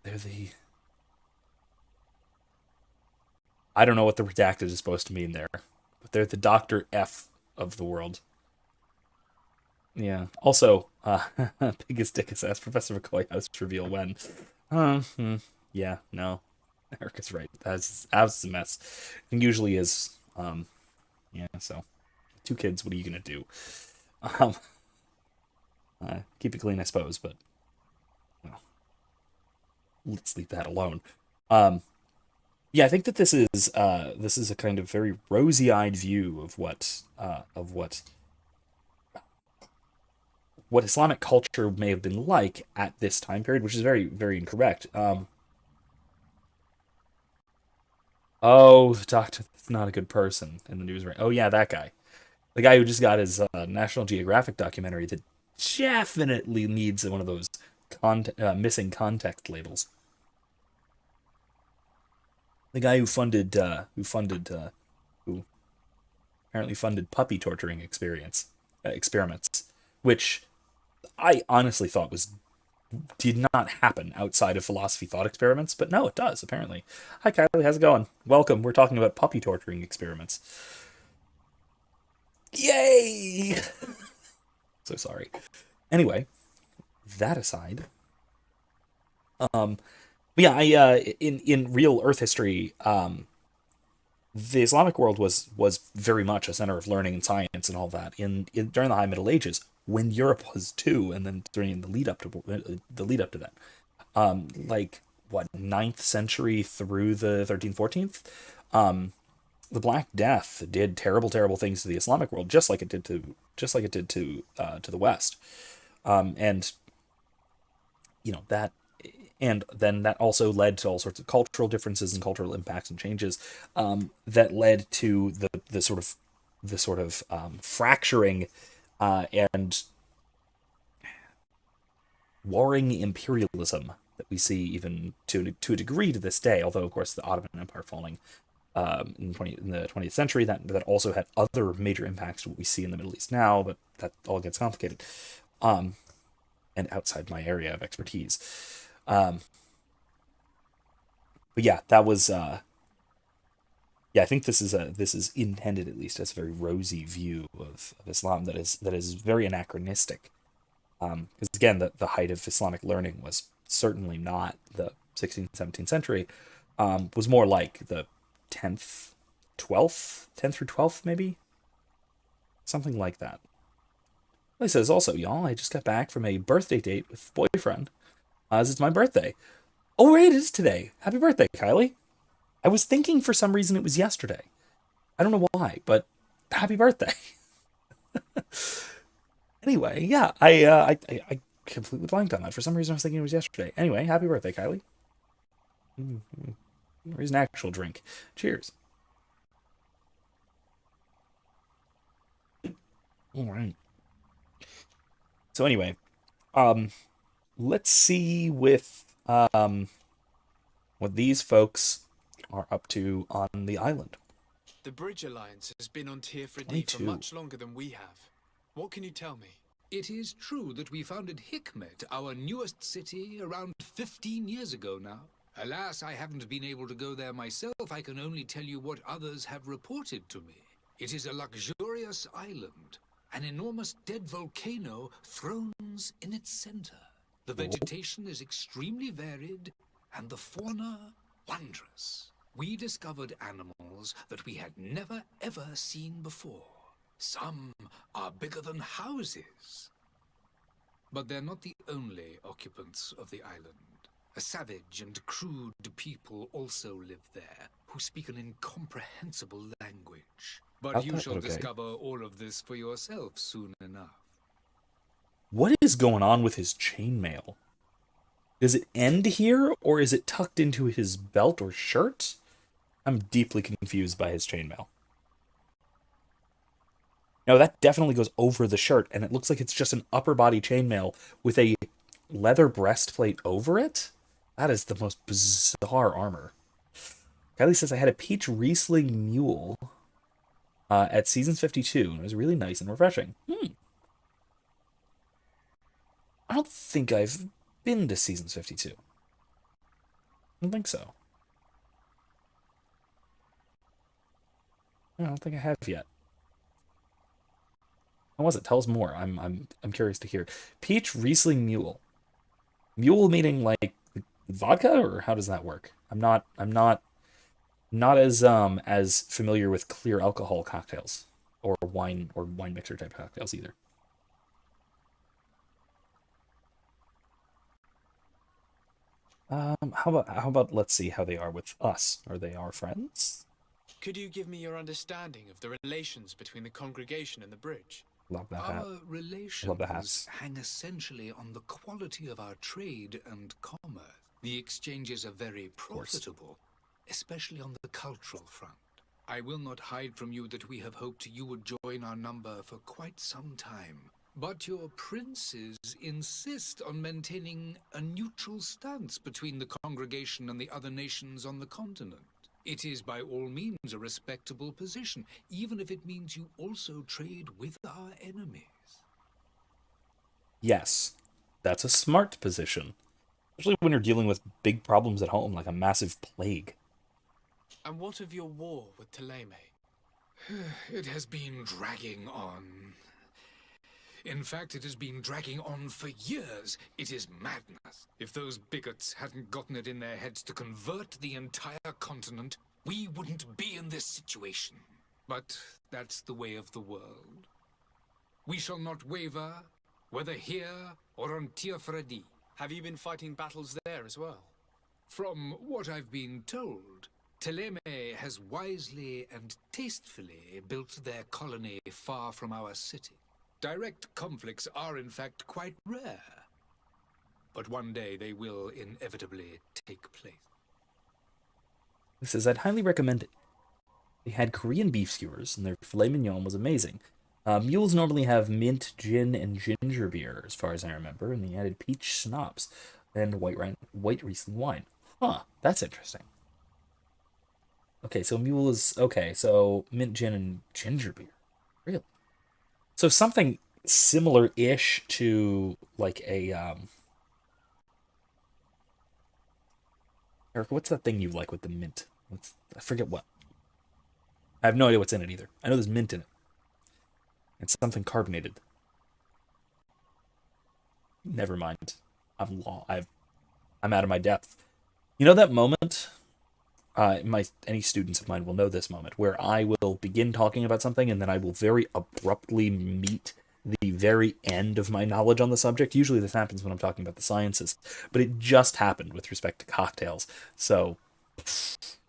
They're the... I don't know what the redacted is supposed to mean there, but they're the Dr. F of the world. Yeah. Also, biggest dick is asked Professor McCoy has to reveal when. Yeah, no. Erica's right. That's a mess. It usually is. Yeah, so 2 kids, what are you gonna do? Keep it clean, I suppose, but well, let's leave that alone. Yeah, I think that this is a kind of very rosy-eyed view of what Islamic culture may have been like at this time period, which is very, very incorrect. Oh, the doctor that's not a good person in the news, right? Oh yeah, that guy, the guy who just got his National Geographic documentary that definitely needs one of those missing context labels. The guy who apparently funded puppy torturing experiments, which I honestly thought did not happen outside of philosophy thought experiments, but no, it does, apparently. Hi, Kylie, how's it going? Welcome, we're talking about puppy torturing experiments. Yay! So sorry. Anyway, that aside, yeah, in real Earth history, the Islamic world was very much a center of learning and science and all that during the High Middle Ages. when Europe was too, and then during the lead up to that, like what, 9th century through the 13th, 14th, the Black Death did terrible, terrible things to the Islamic world, just like it did to the West, and that. And then that also led to all sorts of cultural differences and cultural impacts and changes, that led to the sort of fracturing and warring imperialism that we see even to a degree to this day. Although, of course, the Ottoman Empire falling in the 20th century, that also had other major impacts to what we see in the Middle East now. But that all gets complicated, and outside my area of expertise. But yeah, that was I think this is intended, at least, as a very rosy view of Islam that is very anachronistic. Because again, the height of Islamic learning was certainly not the 16th, 17th century. Was more like the 10th through 12th, maybe, something like that. He says also, y'all, I just got back from a birthday date with boyfriend. As it's my birthday. Oh, right, it is today. Happy birthday, Kylie. I was thinking for some reason it was yesterday. I don't know why, but happy birthday. Anyway, yeah, I completely blanked on that. For some reason I was thinking it was yesterday. Anyway, happy birthday, Kylie. Where's an actual drink? Cheers. All right. So anyway, let's see with what these folks are up to on the island. The Bridge Alliance has been on Tirfredi for much longer than we have. What can you tell me? It is true that we founded Hikmet, our newest city, around 15 years ago now. Alas, I haven't been able to go there myself. I can only tell you what others have reported to me. It is a luxurious island. An enormous dead volcano thrones in its center. The vegetation is extremely varied, and the fauna wondrous. We discovered animals that we had never ever seen before. Some are bigger than houses. But they're not the only occupants of the island. A savage and crude people also live there, who speak an incomprehensible language. But you shall discover all of this for yourself soon enough. What is going on with his chainmail? Does it end here, or is it tucked into his belt or shirt? I'm deeply confused by his chainmail. No, that definitely goes over the shirt, and it looks like it's just an upper body chainmail with a leather breastplate over it? That is the most bizarre armor. Kylie says, I had a peach Riesling mule at Seasons 52, and it was really nice and refreshing. I don't think I've been to Seasons 52. I don't think so. I don't think I have yet. What was it? Tell us more. I'm curious to hear. Peach Riesling mule. Mule meaning like vodka, or how does that work? I'm not as familiar with clear alcohol cocktails or wine mixer type cocktails either. How about let's see how they are with us. Are they our friends? Could you give me your understanding of the relations between the congregation and the bridge? Love that hat. Our relations Love the hats. hang essentially on the quality of our trade and commerce. The exchanges are very profitable, especially on the cultural front. I will not hide from you that we have hoped you would join our number for quite some time. But your princes insist on maintaining a neutral stance between the congregation and the other nations on the continent. It is by all means a respectable position, even if it means you also trade with our enemies. Yes, that's a smart position. Especially when you're dealing with big problems at home, like a massive plague. And what of your war with Ptolemy? It has been dragging on. In fact, it has been dragging on for years. It is madness. If those bigots hadn't gotten it in their heads to convert the entire continent, we wouldn't be in this situation. But that's the way of the world. We shall not waver, whether here or on Tiafredi. Have you been fighting battles there as well? From what I've been told, Teleme has wisely and tastefully built their colony far from our city. Direct conflicts are in fact quite rare. But one day they will inevitably take place. It says, I'd highly recommend it. They had Korean beef skewers, and their filet mignon was amazing. Mules normally have mint, gin, and ginger beer, as far as I remember, and they added peach schnapps and white Riesling wine. Huh, that's interesting. Okay, so mules... Okay, so mint, gin, and ginger beer. Really? So something similar-ish to, like, a... Erica, what's that thing you like with the mint? I forget what. I have no idea what's in it either. I know there's mint in it. It's something carbonated. Never mind. I'm out of my depth. You know that moment? Any students of mine will know this moment where I will begin talking about something and then I will very abruptly meet the very end of my knowledge on the subject. Usually this happens when I'm talking about the sciences, but it just happened with respect to cocktails. So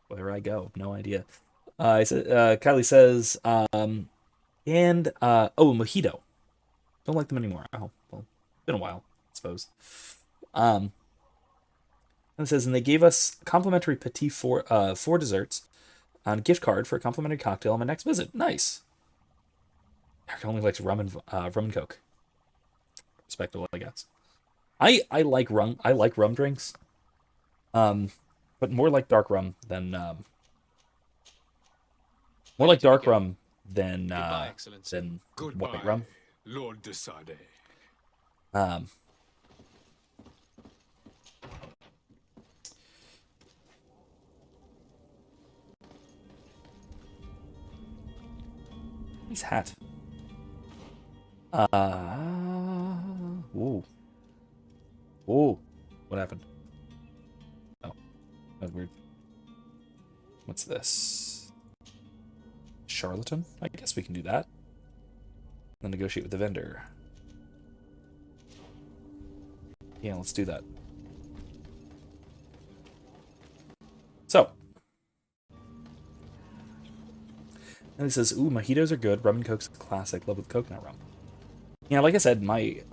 where I go, no idea. Kylie says, mojito. Don't like them anymore. Oh, well, been a while, I suppose. And it says, and they gave us complimentary petit four desserts on a gift card for a complimentary cocktail on my next visit. Nice. Eric only likes rum and coke. Respectable, I guess. I like rum. I like rum drinks. But more like dark rum than Goodbye, Excellency. than Goodbye, white rum. Lord de Sade. Nice hat. Ooh. Ooh. What happened? Oh. That's weird. What's this? Charlatan? I guess we can do that. Then negotiate with the vendor. Yeah, let's do that. So. And it says, ooh, mojitos are good. Rum and Coke's a classic. Love with coconut rum. Yeah, like I said, my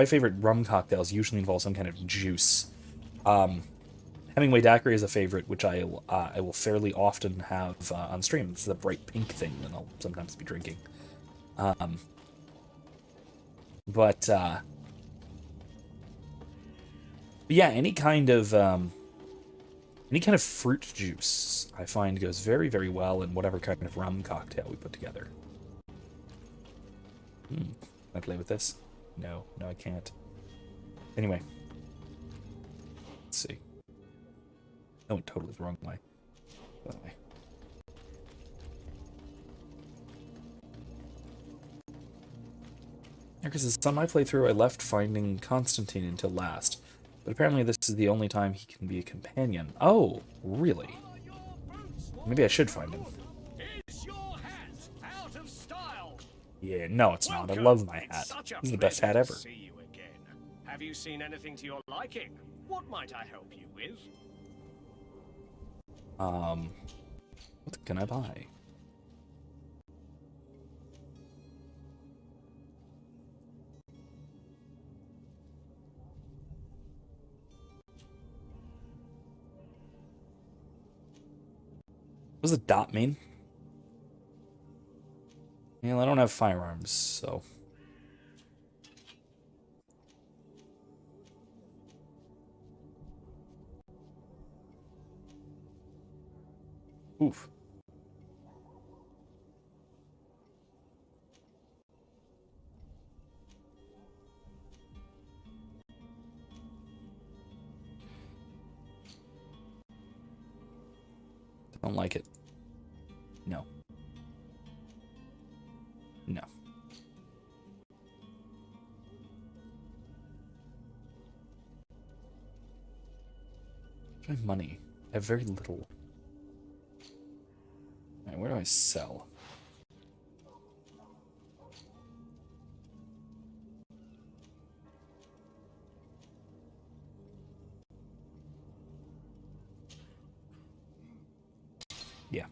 favorite rum cocktails usually involve some kind of juice. Hemingway Daiquiri is a favorite, which I will fairly often have on stream. It's the bright pink thing that I'll sometimes be drinking. But yeah, any kind of fruit juice I find goes very, very well in whatever kind of rum cocktail we put together. Can I play with this? No, I can't. Anyway. Let's see. I went totally the wrong way. By the way. Erica says, on my playthrough, I left finding Constantine until last. But apparently this is the only time he can be a companion. Oh, really? Maybe I should find him. Is your hat out of style? Yeah, no, it's not. I love my hat. It's the best hat ever. See you again. Have you seen anything to your liking? What might I help you with? What can I buy? What does the dot mean? Well, I don't have firearms, so... Oof. Don't like it. No. No. I have money. I have very little. Alright, where do I sell? Yeah.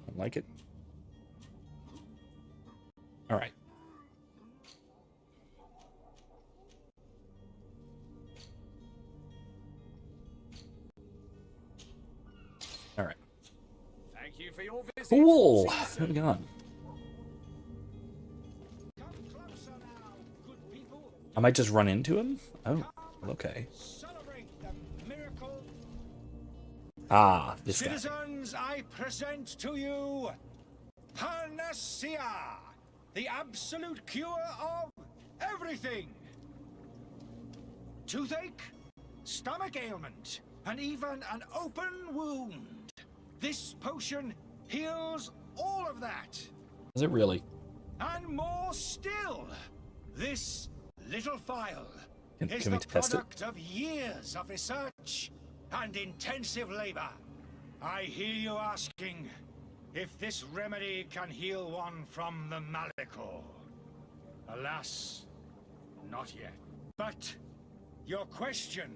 I like it. All right. All right. Thank you for your visit. Cool. See you soon. Moving on. Come closer now, good people. I might just run into him. Oh, okay. Celebrate the miracle. Ah, this guy. Citizens, I present to you Panacea, the absolute cure of everything. Toothache, stomach ailment, and even an open wound. This potion heals all of that. Is it really? And more still. This little phial is Can we the test it? product of years of research and intensive labor. I hear you asking if this remedy can heal one from the Malachor. Alas, not yet. But your question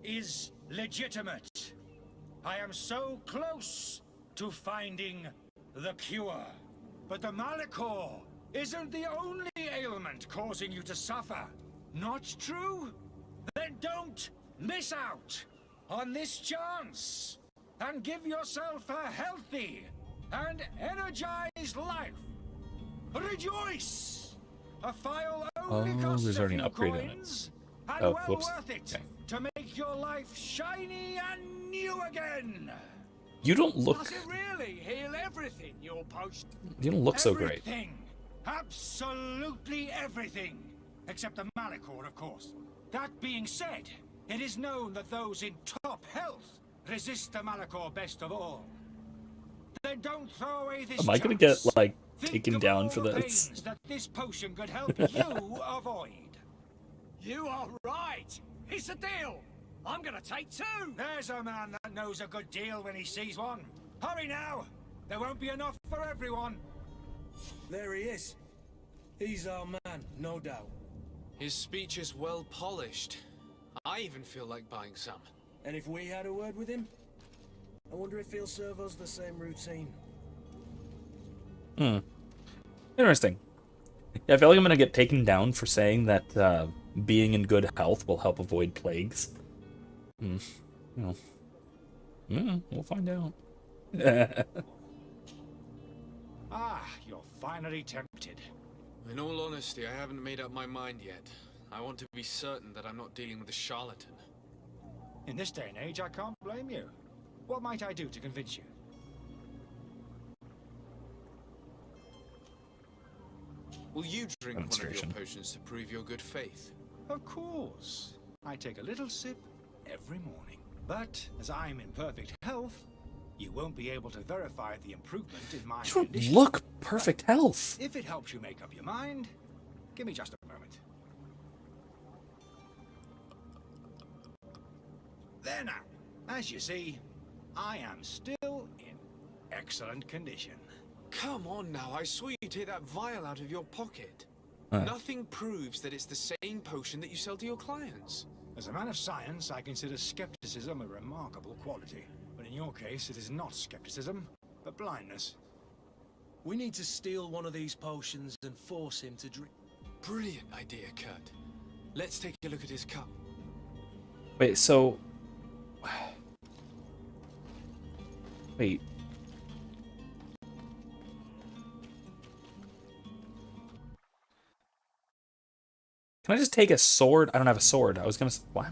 is legitimate. I am so close to finding the cure. But the Malachor isn't the only ailment causing you to suffer. Not true? Then don't miss out on this chance and give yourself a healthy and energized life. Rejoice! A file only costs there's a already an few upgrade on it. coins, and Oh, well whoops. worth it Okay. to make your life shiny and new again. You don't look. Does it really heal everything, your potion? You don't look so great. Everything. Absolutely everything. Except the Malachor, of course. That being said, it is known that those in top health resist the Malachor best of all. Then don't throw away this Am I gonna chance. get like Think taken of down all for the this? pains that this potion could help you avoid. You are right. It's a deal. I'm gonna take two. There's a man that knows a good deal when he sees one. Hurry now. There won't be enough for everyone. There he is. He's our man, no doubt. His speech is well polished. I even feel like buying some. And if we had a word with him, I wonder if he'll serve us the same routine. Interesting. Yeah, I feel like I'm gonna get taken down for saying that being in good health will help avoid plagues. Well, we'll find out. Ah, you're finally tempted. In all honesty, I haven't made up my mind yet. I want to be certain that I'm not dealing with a charlatan. In this day and age, I can't blame you. What might I do to convince you? Will you drink one of your Demonstration. potions to prove your good faith? Of course. I take a little sip every morning. But as I'm in perfect health, you won't be able to verify the improvement in my You don't condition. look perfect health. If it helps you make up your mind, give me just a moment. There now. As you see, I am still in excellent condition. Come on now, I swear you take that vial out of your pocket. Huh. Nothing proves that it's the same potion that you sell to your clients. As a man of science, I consider skepticism a remarkable quality. But in your case, it is not skepticism, but blindness. We need to steal one of these potions and force him to drink. Brilliant idea, Kurt. Let's take a look at his cup. Wait, so... Wait. Can I just take a sword? I don't have a sword. I was gonna... Why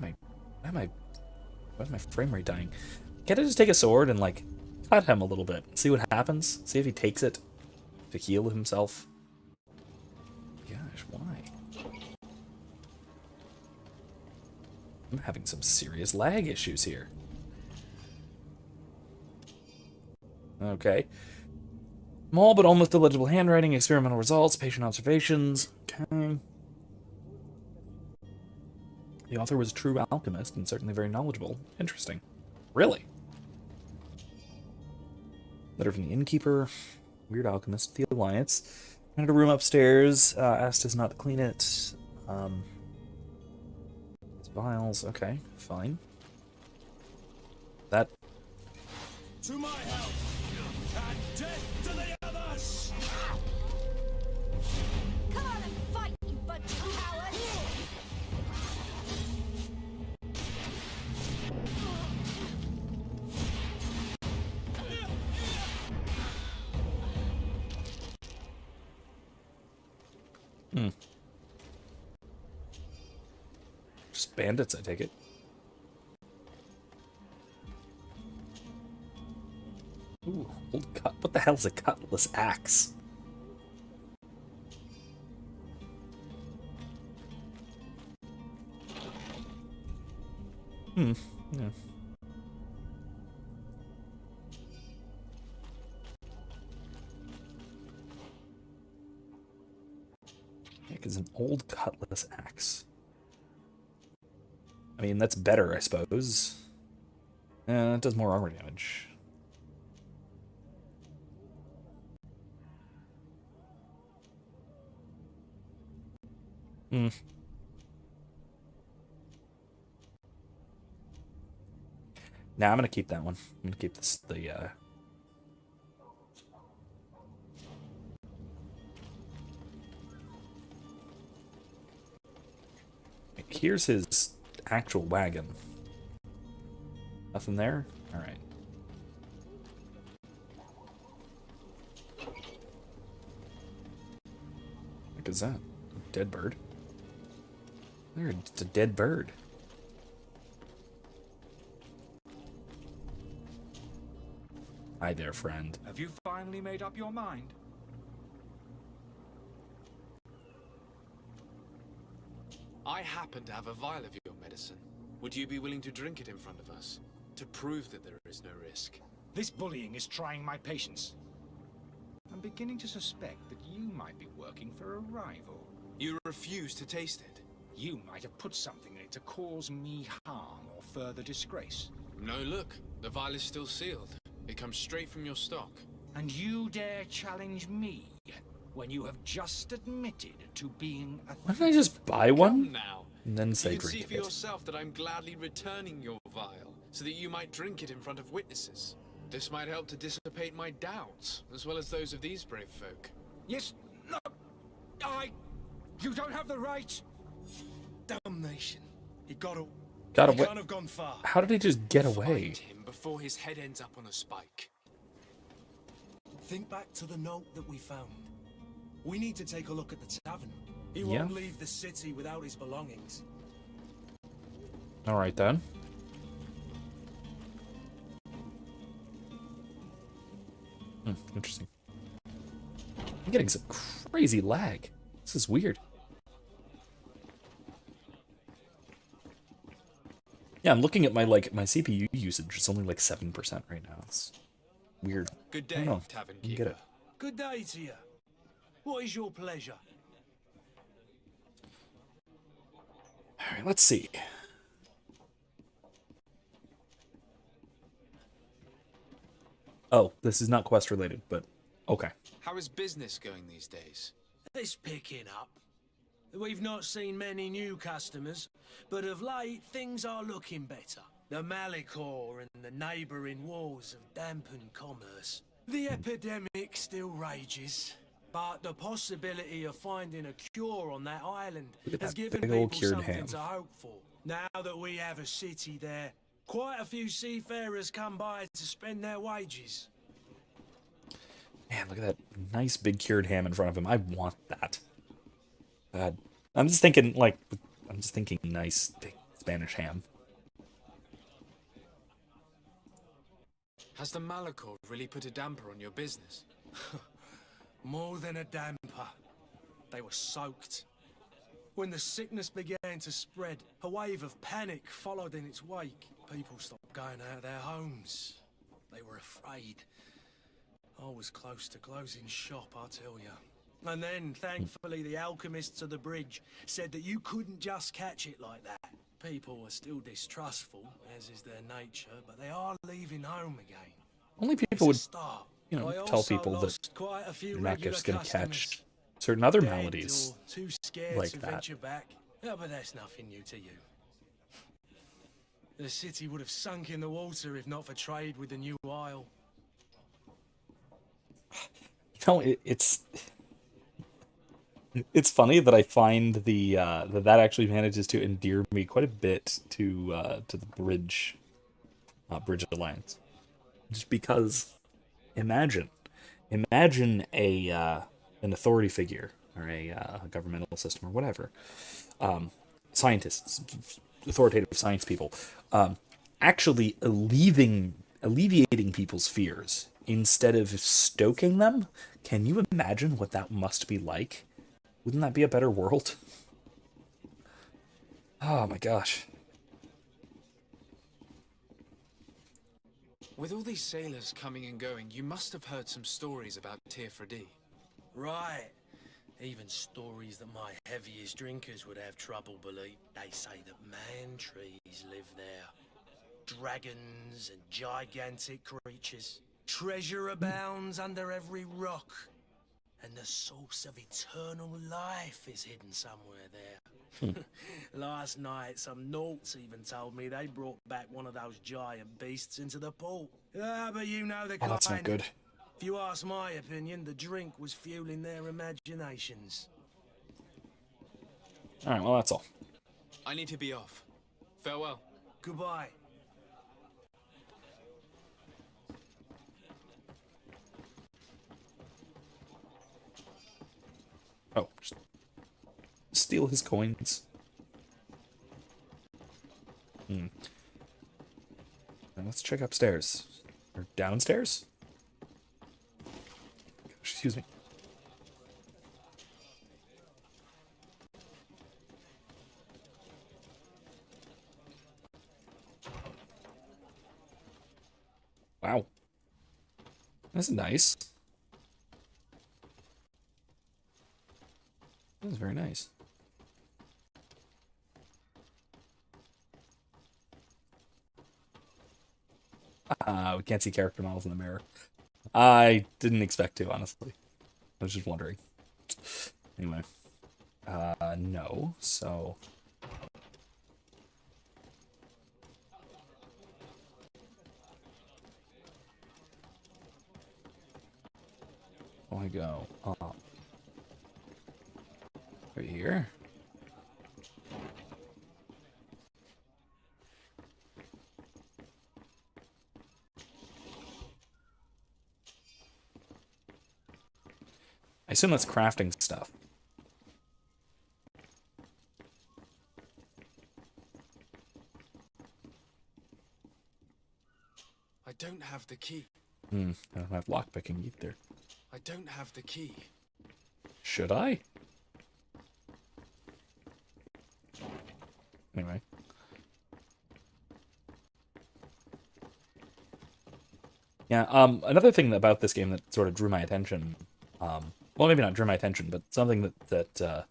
is my frame rate dying? Can't I just take a sword and, like, cut him a little bit? See what happens? See if he takes it to heal himself? Gosh, why? I'm having some serious lag issues here. Okay. Small but almost illegible handwriting, experimental results, patient observations. Okay. The author was a true alchemist and certainly very knowledgeable. Interesting. Really? Letter from the innkeeper. Weird alchemist. The Alliance. Rented a room upstairs. Asked us not to clean it. It's vials. Okay, fine. That. To my help, and death to the others! Come on and fight, you bunch of cowards! Just bandits, I take it. Ooh, old cut. What the hell's a cutlass axe? Yeah. Because an old cutlass axe. I mean, that's better, I suppose. It does more armor damage. Nah, I'm gonna keep that one. I'm gonna keep this, Here's his actual wagon. Nothing there? Alright. What is that? A dead bird? It's a dead bird. Hi there, friend. Have you finally made up your mind? I happen to have a vial of your medicine. Would you be willing to drink it in front of us? To prove that there is no risk? This bullying is trying my patience. I'm beginning to suspect that you might be working for a rival. You refuse to taste it? You might have put something in it to cause me harm or further disgrace. No, look. The vial is still sealed. It comes straight from your stock. And you dare challenge me when you have just admitted to being a... Why don't I just buy one? Now. And then say you can see drink for it. yourself that I'm gladly returning your vial, so that you might drink it in front of witnesses. This might help to dissipate my doubts, as well as those of these brave folk. Yes, no, you don't have the right. Damnation. He got away. Got He away. can't have gone far. How did he just get away? Find him before his head ends up on a spike. Think back to the note that we found. We need to take a look at the tavern. He Yeah. won't leave the city without his belongings. Alright then. Interesting. I'm getting some crazy lag. This is weird. Yeah, I'm looking at my my CPU usage. It's only like 7% right now. It's weird. Good I don't day, know. tavern You keeper. get it. Good day to you. What is your pleasure? Alright, let's see. Oh, this is not quest related, but okay. How is business going these days? It's picking up. We've not seen many new customers, but of late things are looking better. The Malicor and the neighbouring wars have dampened commerce. The epidemic still rages, but the possibility of finding a cure on that island Look at has that given big people old cured something ham. to hope for. Now that we have a city there, quite a few seafarers come by to spend their wages. Man, look at that nice big cured ham in front of him. I want that. I'm just thinking nice big Spanish ham. Has the Malicor really put a damper on your business? More than a damper. They were soaked. When the sickness began to spread, a wave of panic followed in its wake. People stopped going out of their homes. They were afraid. I was close to closing shop, I tell you. And then, thankfully, the alchemists of the bridge said that you couldn't just catch it like that. People are still distrustful, as is their nature, but they are leaving home again. Only people would, Start. you know, I tell also people that lost quite a few you're not regular just gonna customers. catch certain other Dead maladies or too scared like to that. venture back. Oh, but that's nothing new to you. The city would have sunk in the water if not for trade with the New Isle. No, it's funny that I find the that actually manages to endear me quite a bit to the Bridge Alliance, just because imagine a an authority figure or a governmental system or whatever, scientists, authoritative science people, actually alleviating people's fears instead of stoking them. Can you imagine what that must be like? Wouldn't that be a better world? Oh my gosh. With all these sailors coming and going, you must have heard some stories about Tirfredi. Right. Even stories that my heaviest drinkers would have trouble believe. They say that man trees live there. Dragons and gigantic creatures. Treasure abounds under every rock. And the source of eternal life is hidden somewhere there. Last night, some Nauts even told me they brought back one of those giant beasts into the port. Ah, but you know the kind. That's not good. If you ask my opinion, the drink was fueling their imaginations. Alright, well that's all. I need to be off. Farewell. Goodbye. Oh, just steal his coins. Now let's check upstairs. Or downstairs? Excuse me. Wow. That's nice. That's very nice. We can't see character models in the mirror. I didn't expect to, honestly. I was just wondering. Anyway. No, so... I go up. Right here. I assume that's crafting stuff. I don't have the key. I don't have lockpicking either. I don't have the key. Should I? Anyway. Yeah, another thing about this game that sort of drew my attention, well, maybe not drew my attention, but something that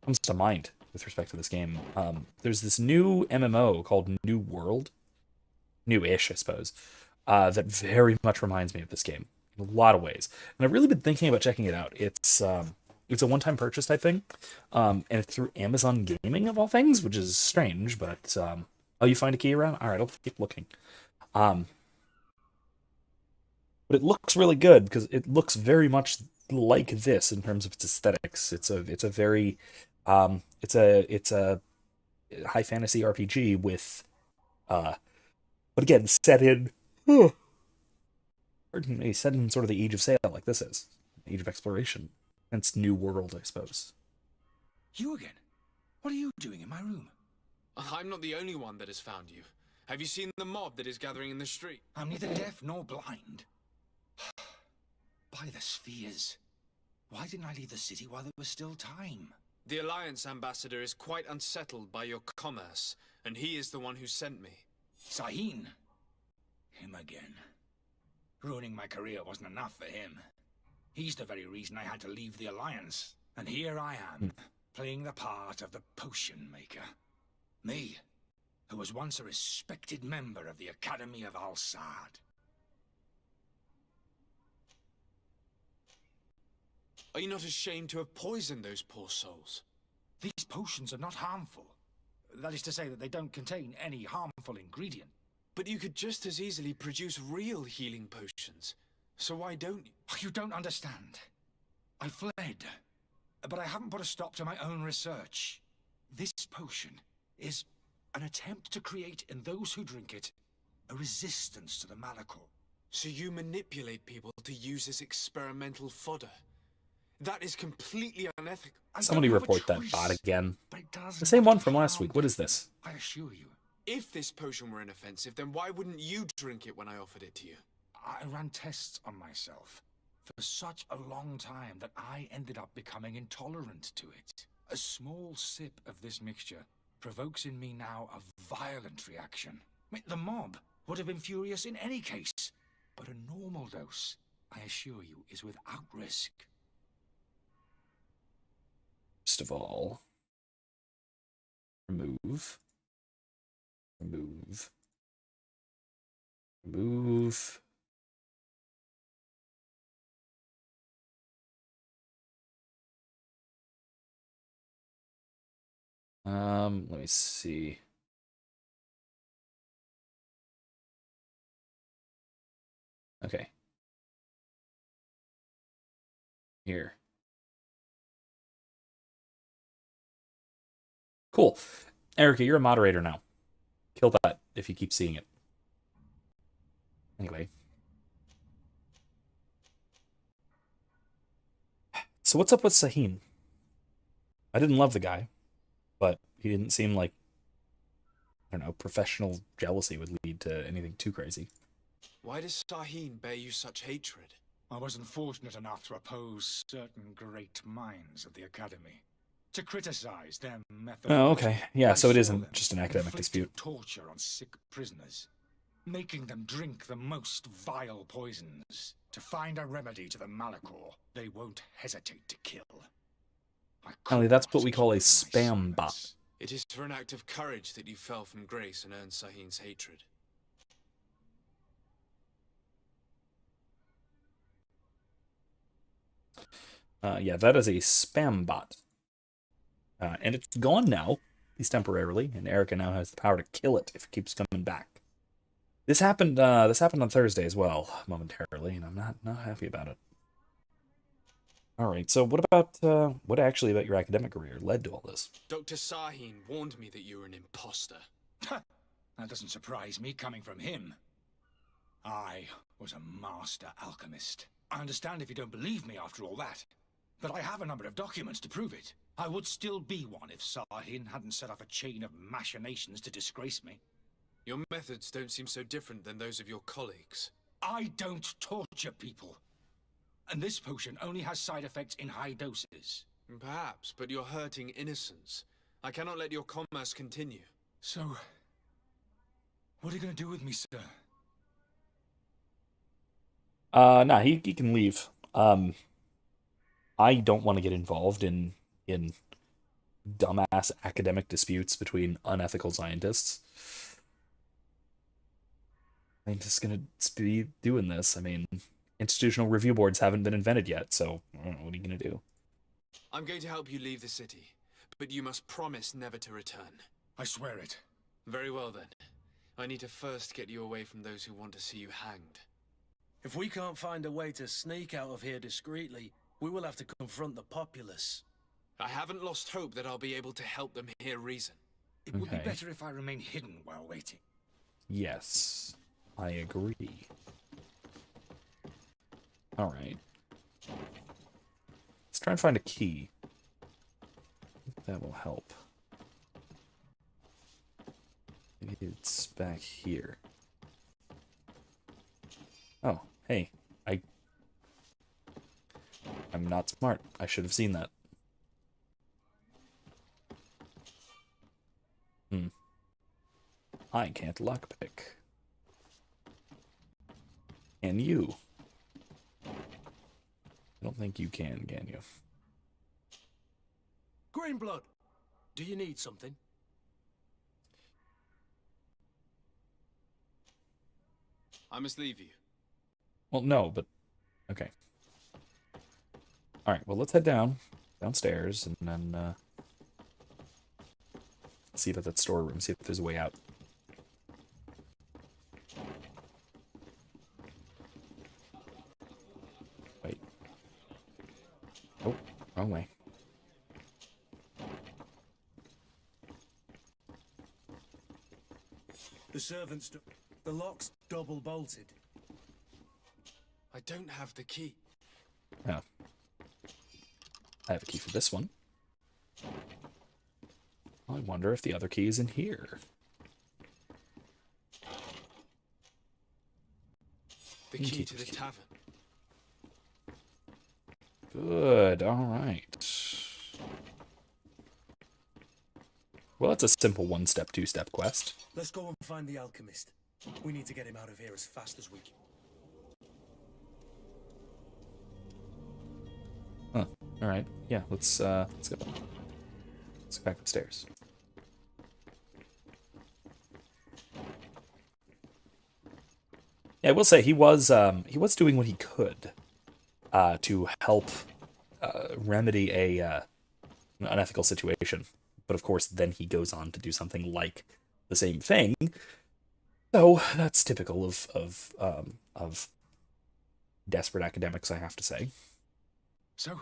comes to mind with respect to this game. There's this new MMO called New World, new-ish, I suppose, that very much reminds me of this game in a lot of ways. And I've really been thinking about checking it out. It's a one-time purchase type thing, and it's through Amazon Gaming of all things, which is strange. But oh, you find a key around? All right, I'll keep looking. But it looks really good because it looks very much like this in terms of its aesthetics. It's a very it's a high fantasy RPG with but again set in pardon me, set in sort of the Age of Sail like this is. Age of Exploration. Hence New World, I suppose. You again? What are you doing in my room? I'm not the only one that has found you. Have you seen the mob that is gathering in the street? I'm neither deaf nor blind. By the spheres. Why didn't I leave the city while there was still time? The Alliance ambassador is quite unsettled by your commerce, and he is the one who sent me. Sahin? Him again. Ruining my career wasn't enough for him. He's the very reason I had to leave the Alliance. And here I am, playing the part of the potion maker. Me, who was once a respected member of the Academy of Al-Sad. Are you not ashamed to have poisoned those poor souls? These potions are not harmful. That is to say that they don't contain any harmful ingredient. But you could just as easily produce real healing potions. So why don't you? You don't understand. I fled, but I haven't put a stop to my own research. This potion is an attempt to create in those who drink it a resistance to the Malachor. So you manipulate people to use as experimental fodder. That is completely unethical. Somebody report that bot again. The same one from last week. What is this? I assure you. If this potion were inoffensive, then why wouldn't you drink it when I offered it to you? I ran tests on myself for such a long time that I ended up becoming intolerant to it. A small sip of this mixture provokes in me now a violent reaction. I mean, the mob would have been furious in any case, but a normal dose, I assure you, is without risk. First of all, remove. Let me see. Okay. Here. Cool. Erica, you're a moderator now. Kill that if you keep seeing it. Anyway. So what's up with Sahin? I didn't love the guy, but he didn't seem like, I don't know, professional jealousy would lead to anything too crazy. Why does Sahin bear you such hatred? I wasn't fortunate enough to oppose certain great minds of the Academy. To criticize their methods. Oh, okay. Yeah, so it isn't just an academic dispute. Torture on sick prisoners, making them drink the most vile poisons. To find a remedy to the Malachor, they won't hesitate to kill. Ellie, that's what we call a spam bot. It is for an act of courage that you fell from grace and earned Sahin's hatred. Yeah, that is a spam bot. And it's gone now, at least temporarily, and Erica now has the power to kill it if it keeps coming back. This happened on Thursday as well, momentarily, and I'm not happy about it. Alright, so what actually about your academic career led to all this? Dr. Sahin warned me that you were an imposter. That doesn't surprise me coming from him. I was a master alchemist. I understand if you don't believe me after all that, but I have a number of documents to prove it. I would still be one if Sahin hadn't set up a chain of machinations to disgrace me. Your methods don't seem so different than those of your colleagues. I don't torture people. And this potion only has side effects in high doses. Perhaps, but you're hurting innocents. I cannot let your commerce continue. So, what are you going to do with me, sir? Nah, he can leave. I don't want to get involved in dumbass academic disputes between unethical scientists. I'm just gonna be doing this. I mean, institutional review boards haven't been invented yet, so I don't know, what are you gonna do? I'm going to help you leave the city, but you must promise never to return. I swear it. Very well then. I need to first get you away from those who want to see you hanged. If we can't find a way to sneak out of here discreetly, we will have to confront the populace. I haven't lost hope that I'll be able to help them hear reason. It would be better if I remain hidden while waiting. Yes, I agree. Alright. Let's try and find a key. That will help. Maybe it's back here. Oh, hey. I'm not smart. I should have seen that. I can't lockpick. Can you? I don't think you can you? Greenblood, do you need something? I must leave you. Well, no, but... Okay. Alright, well, let's head downstairs, and then, see about that storeroom, see if there's a way out. Wait. Oh, wrong way. The servants... The lock's double bolted. I don't have the key. Oh. I have a key for this one. I wonder if the other key is in here. The key to the tavern. Good, alright. Well, it's a simple one-step, two-step quest. Let's go and find the alchemist. We need to get him out of here as fast as we can. Huh. Alright. Yeah, let's go. Let's go back upstairs. Yeah, I will say he was doing what he could to help remedy a an unethical situation. But of course, then he goes on to do something like the same thing. So that's typical of desperate academics, I have to say. So,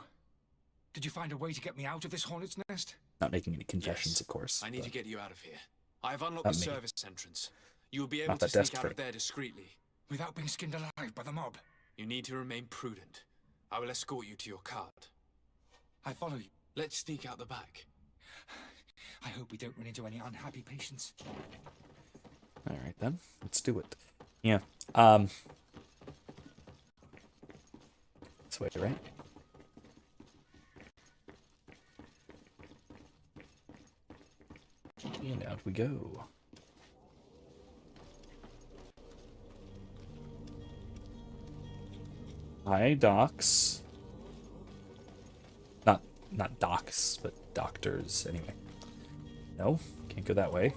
did you find a way to get me out of this hornet's nest? Not making any confessions, Yes. of course. I need to get you out of here. I have unlocked Not the me. service entrance. You will be able Not to that sneak out desperate. of there discreetly. Without being skinned alive by the mob? You need to remain prudent. I will escort you to your cart. I follow you. Let's sneak out the back. I hope we don't run into any unhappy patients. Alright then, let's do it. Yeah. This way, right? And out we go. Hi, docs. Not docs, but doctors, anyway. No, can't go that way.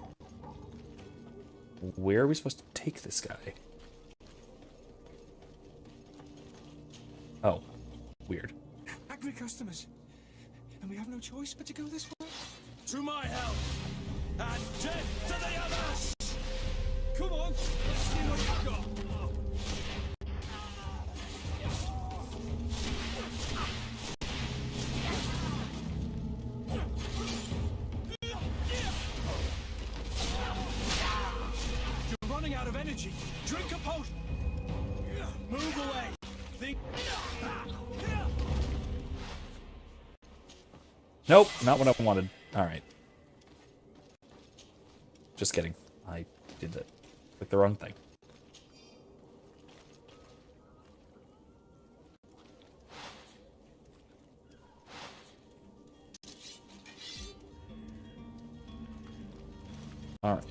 Where are we supposed to take this guy? Oh, weird. Angry customers. And we have no choice but to go this way. To my help! And death to the others! Come on, let's see what you've got. You're running out of energy. Drink a potion. Move away. Think. Nope, not what I wanted. Alright. Just kidding. I did that. Clicked the wrong thing. Alright.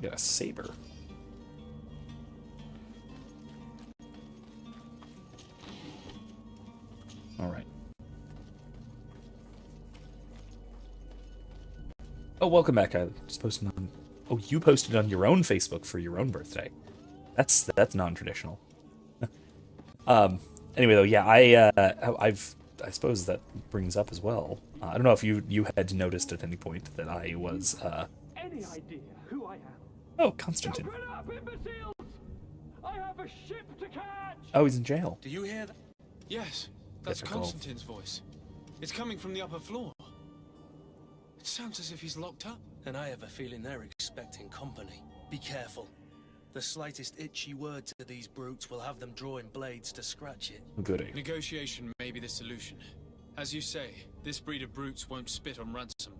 Got a saber. Alright. Oh, welcome back. I just posted on... Oh, you posted on your own Facebook for your own birthday. That's non-traditional. Anyway, though, yeah, I suppose that brings up as well. I don't know if you had noticed at any point that I was... Any idea who I am? Oh, Constantine. Open up, imbeciles! I have a ship to catch! Oh, he's in jail. Do you hear that? Yes, that's Difficult. Constantine's voice. It's coming from the upper floor. It sounds as if he's locked up. And I have a feeling they're expecting company. Be careful. The slightest itchy word to these brutes will have them drawing blades to scratch it. Goody. Negotiation may be the solution. As you say, this breed of brutes won't spit on ransom.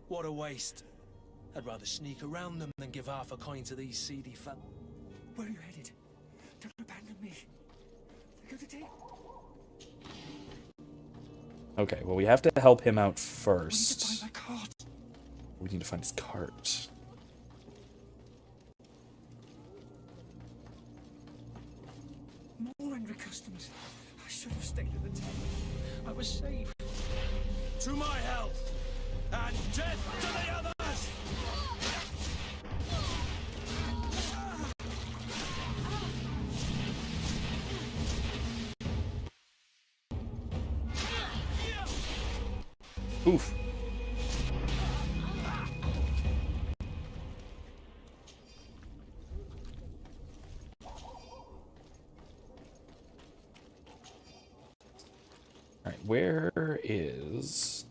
What a waste. I'd rather sneak around them than give half a coin to these seedy fat. Where are you headed? Don't abandon me. Think of the day. Okay, well, we have to help him out first. We need to find my cart. We need to find his cart. More angry customers. I should have stayed at the table. I was safe. To my health! And death to the others! Oof. Alright, where is...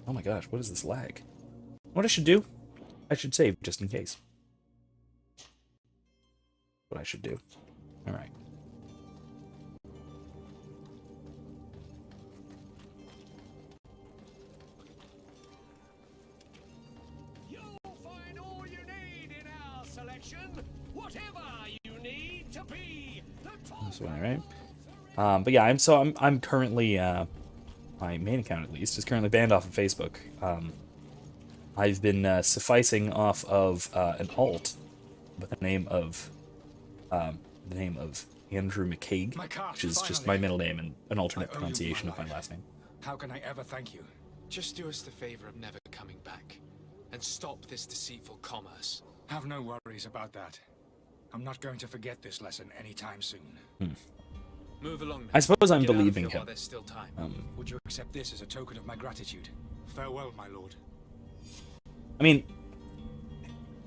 Oh my gosh, what is this lag? What I should do? I should save just in case. What I should do. Alright. You'll find all you need in our selection. Whatever you need to be. This way, right? But yeah, I'm currently my main account at least is currently banned off of Facebook. I've been sufficing off of an alt with the name of Andrew McCaig, which is just my middle name and an alternate pronunciation of my last name. How can I ever thank you? Just do us the favor of never coming back, and stop this deceitful commerce. Have no worries about that. I'm not going to forget this lesson anytime soon. Move along now. I suppose I'm Get out of believing here him. while there's still time. Would you accept this as a token of my gratitude? Farewell, my lord. I mean,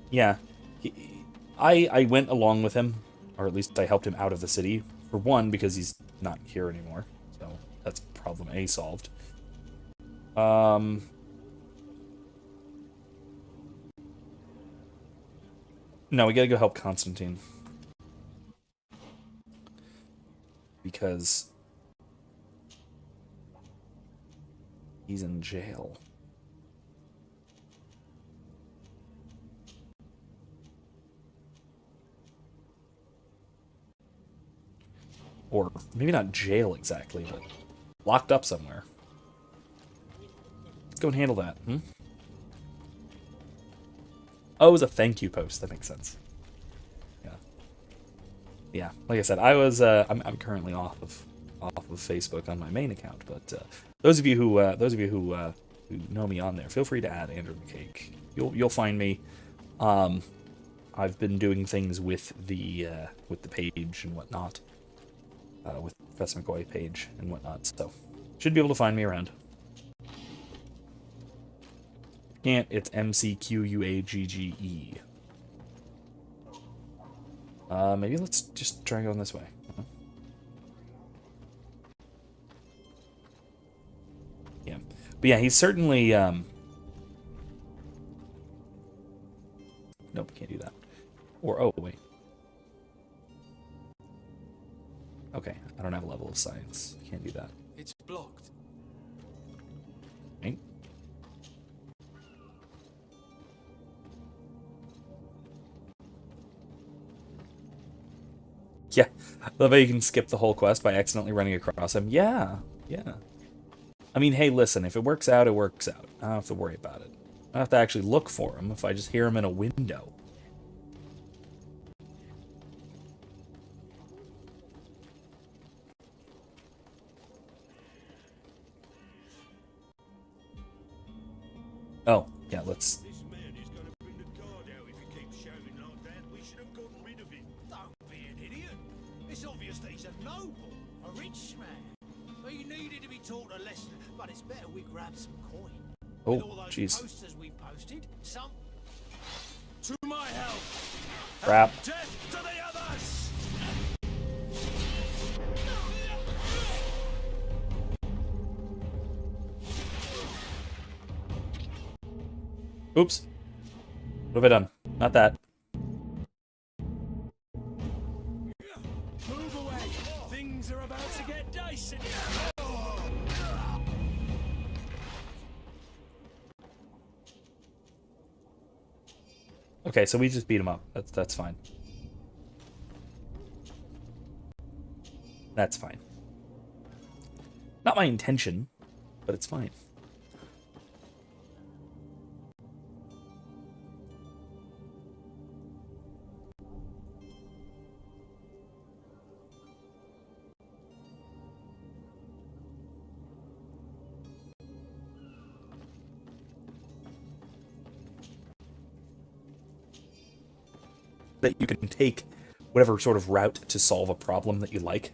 yeah, I went along with him, or at least I helped him out of the city. For one, because he's not here anymore, so that's problem A solved. No, we gotta go help Constantine. Because he's in jail. Or maybe not jail exactly, but locked up somewhere. Let's go and handle that. Oh, it was a thank you post. That makes sense. Yeah. Yeah. Like I said, I'm currently off of Facebook on my main account, but those of you who know me on there, feel free to add Andrew McCaig. You'll find me. I've been doing things with the page and whatnot, with Professor McCoy page and whatnot. So should be able to find me around. Can't, it's MCQUAGGE. Maybe let's just try going this way. Yeah. But yeah, he's certainly, nope, can't do that. Or, oh, wait. Okay, I don't have a level of science. Can't do that. It's blocked. Right? Yeah, I love how you can skip the whole quest by accidentally running across him. Yeah, yeah. I mean, hey, listen, if it works out, it works out. I don't have to worry about it. I don't have to actually look for him if I just hear him in a window. Oh, yeah, let's... This man is going to bring the guard out if he keeps shouting like that. We should have gotten rid of him. Don't be an idiot. It's obvious that he's a noble, a rich man. He needed to be taught a lesson, but it's better we grab some coin. Oh, With all those jeez. posters we posted, some... To my help! Crap. Death to the others! Oops. What have I done? Not that. Move away! Things are about to get dicey! Okay, so we just beat him up. That's fine. That's fine. Not my intention, but it's fine. That you can take whatever sort of route to solve a problem that you like.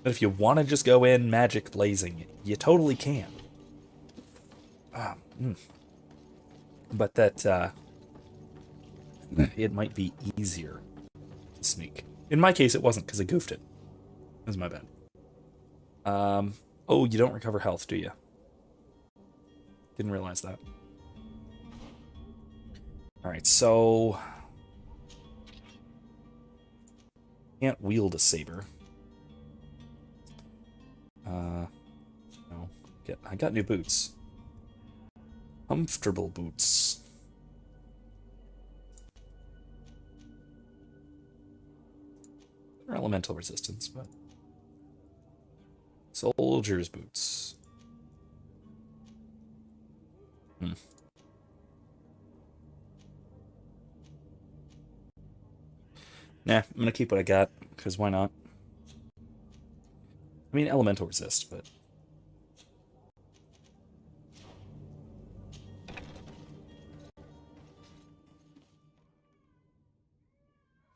But if you want to just go in magic blazing, you totally can. But that, it might be easier to sneak. In my case, it wasn't, because I goofed it. That was my bad. Oh, you don't recover health, do you? Didn't realize that. Alright, so... Can't wield a saber. No. I got new boots. Comfortable boots. They're elemental resistance, but... Soldier's boots. Nah, I'm gonna keep what I got, because why not? I mean, elemental resist, but...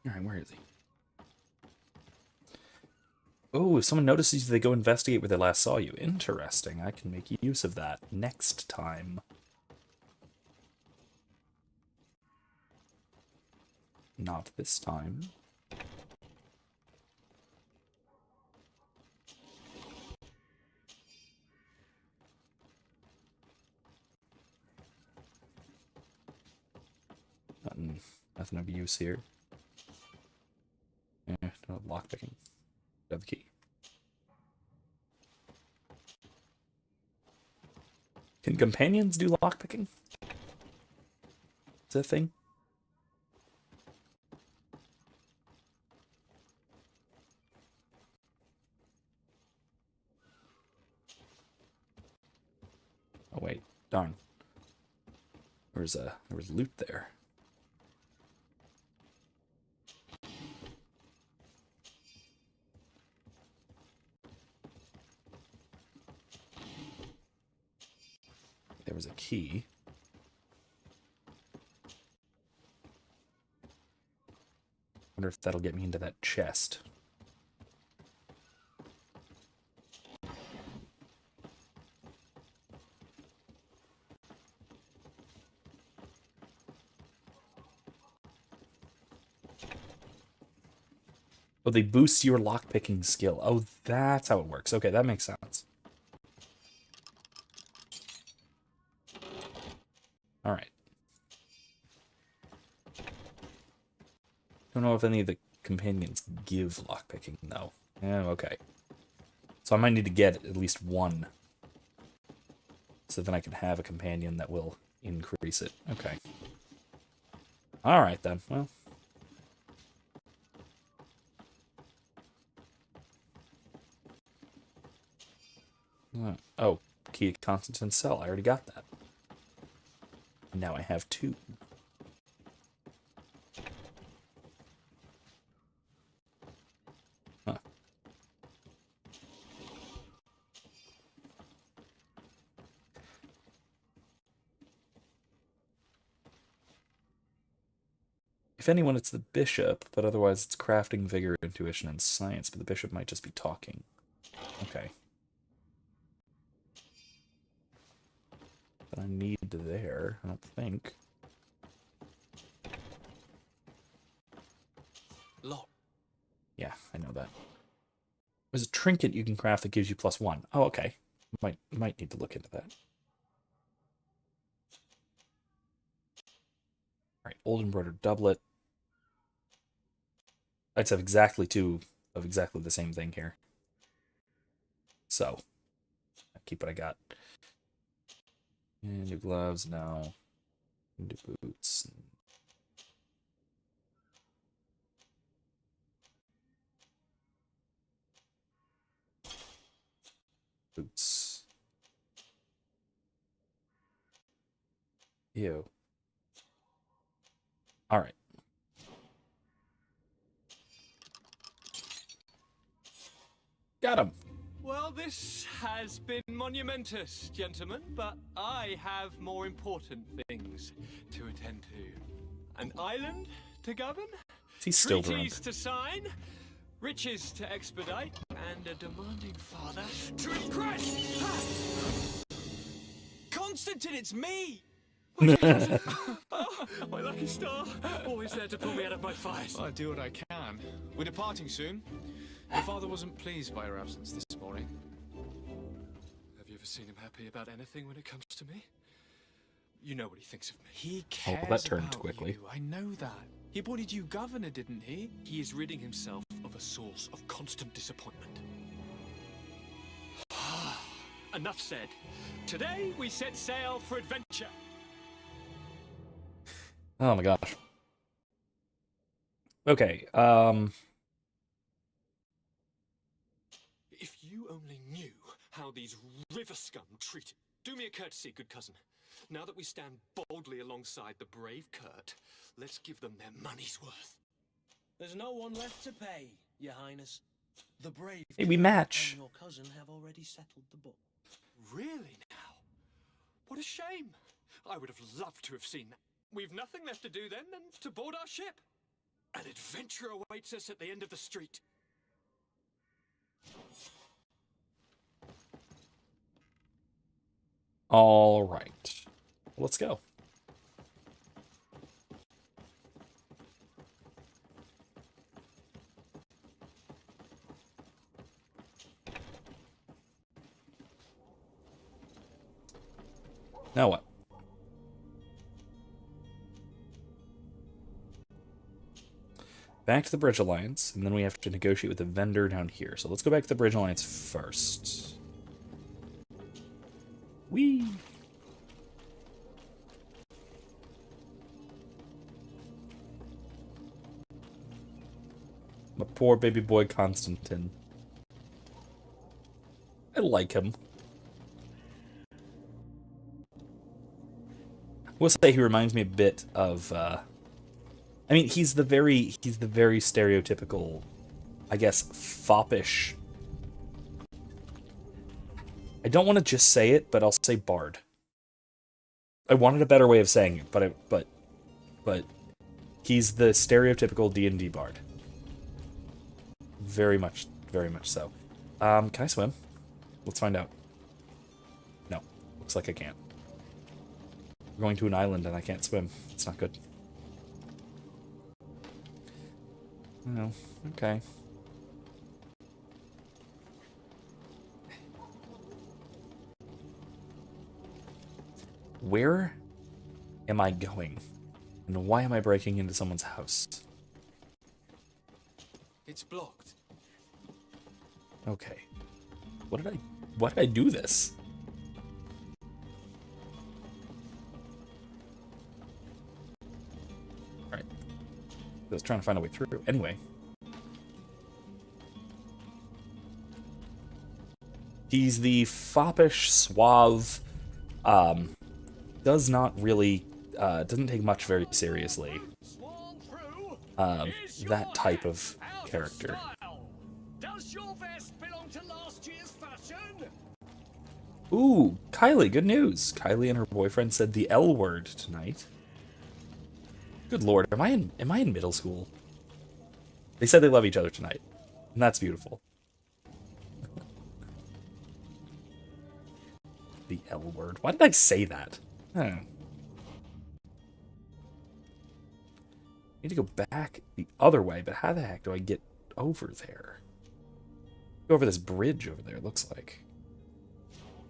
Alright, where is he? Oh, if someone notices you, they go investigate where they last saw you. Interesting. I can make use of that next time. Not this time. Nothing of use here. Don't have lockpicking. Don't have the key. Can companions do lockpicking? Is that a thing? Oh wait, darn. There was loot there. There was a key. Wonder if that'll get me into that chest. Oh, they boost your lockpicking skill. Oh, that's how it works. Okay, that makes sense. Alright. Don't know if any of the companions give lockpicking, though. Yeah, okay. So I might need to get at least one. So then I can have a companion that will increase it. Okay. Alright then, well. Oh, key to Constantine's cell. I already got that. Now I have two. Huh. If anyone, it's the bishop, but otherwise it's crafting, vigor, intuition, and science, but the bishop might just be talking. Okay. But I need there, I don't think. Lock. Yeah, I know that. There's a trinket you can craft that gives you +1. Oh, okay. Might need to look into that. Alright, old embroidered doublet. I'd have exactly two of exactly the same thing here. So, I keep what I got. And new gloves now. New boots. Boots. Ew. Alright. Got him. Well, this has been monumentous, gentlemen, but I have more important things to attend to. An island to govern? Is he still treaties drunk? to sign? Riches to expedite, and a demanding father to impress! Constantine, it's me! Oh, my lucky star! Always there to pull me out of my fires. I'll do what I can. We're departing soon. Your father wasn't pleased by your absence this morning. Have you ever seen him happy about anything when it comes to me? You know what he thinks of me. He cares that turned about quickly. you. I know that. He appointed you governor, didn't he? He is ridding himself of a source of constant disappointment. Enough said. Today we set sail for adventure. Oh my gosh. Okay, If you only knew how these river scum treated. Do me a courtesy, good cousin. Now that we stand boldly alongside the brave Kurt, let's give them their money's worth. There's no one left to pay, Your Highness. The brave hey, we match. and your cousin have already settled the book. Really now? What a shame. I would have loved to have seen that. We've nothing left to do then than to board our ship. An adventure awaits us at the end of the street. All right. Let's go. Now what? Back to the Bridge Alliance, and then we have to negotiate with the vendor down here. So let's go back to the Bridge Alliance first. Whee! My poor baby boy Constantine. I like him. I will say he reminds me a bit of I mean, he's the very stereotypical, I guess, foppish. I don't want to just say it, but I'll say bard. I wanted a better way of saying it, but he's the stereotypical D&D bard. Very much so. Can I swim? Let's find out. No, looks like I can't. We're going to an island and I can't swim. It's not good. Oh, okay. Where am I going? And why am I breaking into someone's house? It's blocked. Okay. Why did I do this? Alright. I was trying to find a way through. Anyway. He's the foppish, suave, does not really, doesn't take much very seriously. That type of character. Does your vest belong to last year's fashion? Ooh, Kylie, good news. Kylie and her boyfriend said the L word tonight. Good lord, am I in middle school? They said they love each other tonight, and that's beautiful. The L word. Why did I say that? I need to go back the other way, but how the heck do I get over there? Go over this bridge over there, it looks like.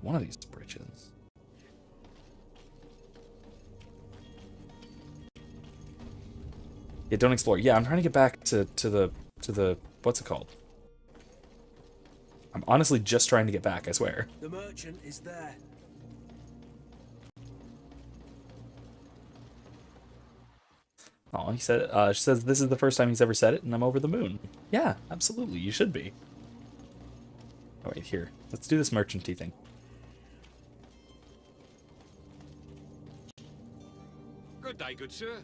One of these bridges. Yeah, don't explore. Yeah, I'm trying to get back to the what's it called? I'm honestly just trying to get back, I swear. The merchant is there. Oh, he said. She says this is the first time he's ever said it, and I'm over the moon. Yeah, absolutely, you should be. Oh wait, here. Let's do this merchanty thing. Good day, good sir.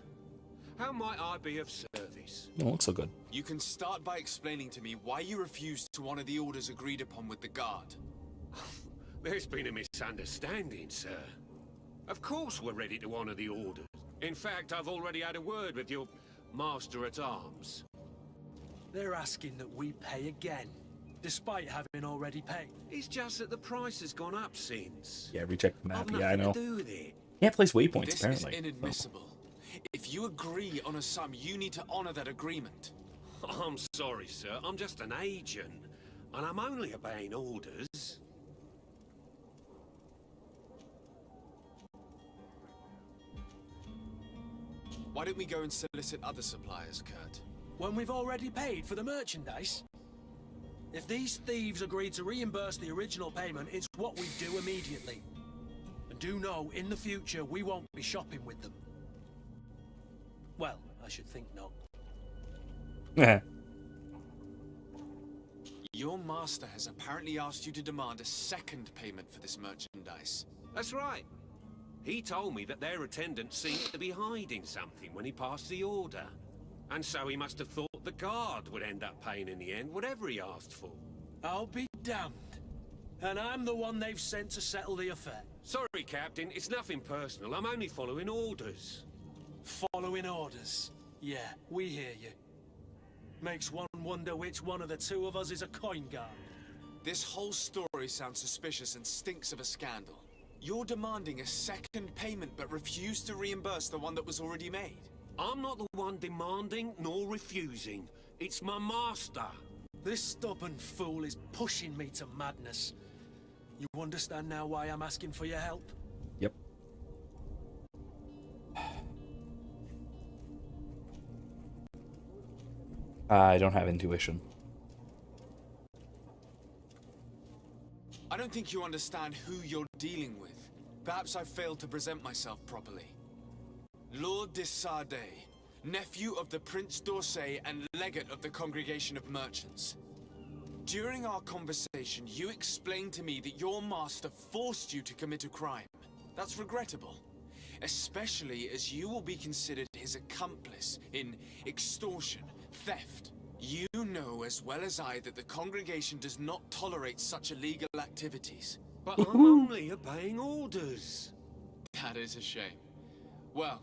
How might I be of service? It don't look so good. You can start by explaining to me why you refused to honor the orders agreed upon with the guard. There's been a misunderstanding, sir. Of course we're ready to honor the orders. In fact, I've already had a word with your master-at-arms. They're asking that we pay again, despite having already paid. It's just that the price has gone up since. Yeah, recheck the map. I've Yeah, I nothing know. to do with it. Can't place waypoints, This apparently. is inadmissible. If you agree on a sum, you need to honor that agreement. I'm sorry, sir. I'm just an agent. And I'm only obeying orders. Why don't we go and solicit other suppliers, Kurt? When we've already paid for the merchandise? If these thieves agree to reimburse the original payment, it's what we do immediately. And do know, in the future, we won't be shopping with them. Well, I should think not. Your master has apparently asked you to demand a second payment for this merchandise. That's right. He told me that their attendant seemed to be hiding something when he passed the order. And so he must have thought the guard would end up paying in the end, whatever he asked for. I'll be damned. And I'm the one they've sent to settle the affair. Sorry, Captain. It's nothing personal. I'm only following orders. Following orders? Yeah, we hear you. Makes one wonder which one of the two of us is a coin guard. This whole story sounds suspicious and stinks of a scandal. You're demanding a second payment but refuse to reimburse the one that was already made. I'm not the one demanding nor refusing. It's my master. This stubborn fool is pushing me to madness. You understand now why I'm asking for your help? Yep. I don't have intuition. I don't think you understand who you're dealing with. Perhaps I failed to present myself properly. Lord de Sardet, nephew of the Prince d'Orsay and legate of the Congregation of Merchants. During our conversation, you explained to me that your master forced you to commit a crime. That's regrettable, especially as you will be considered his accomplice in extortion, theft. You know as well as I that the congregation does not tolerate such illegal activities. But I'm only obeying orders. That is a shame. Well,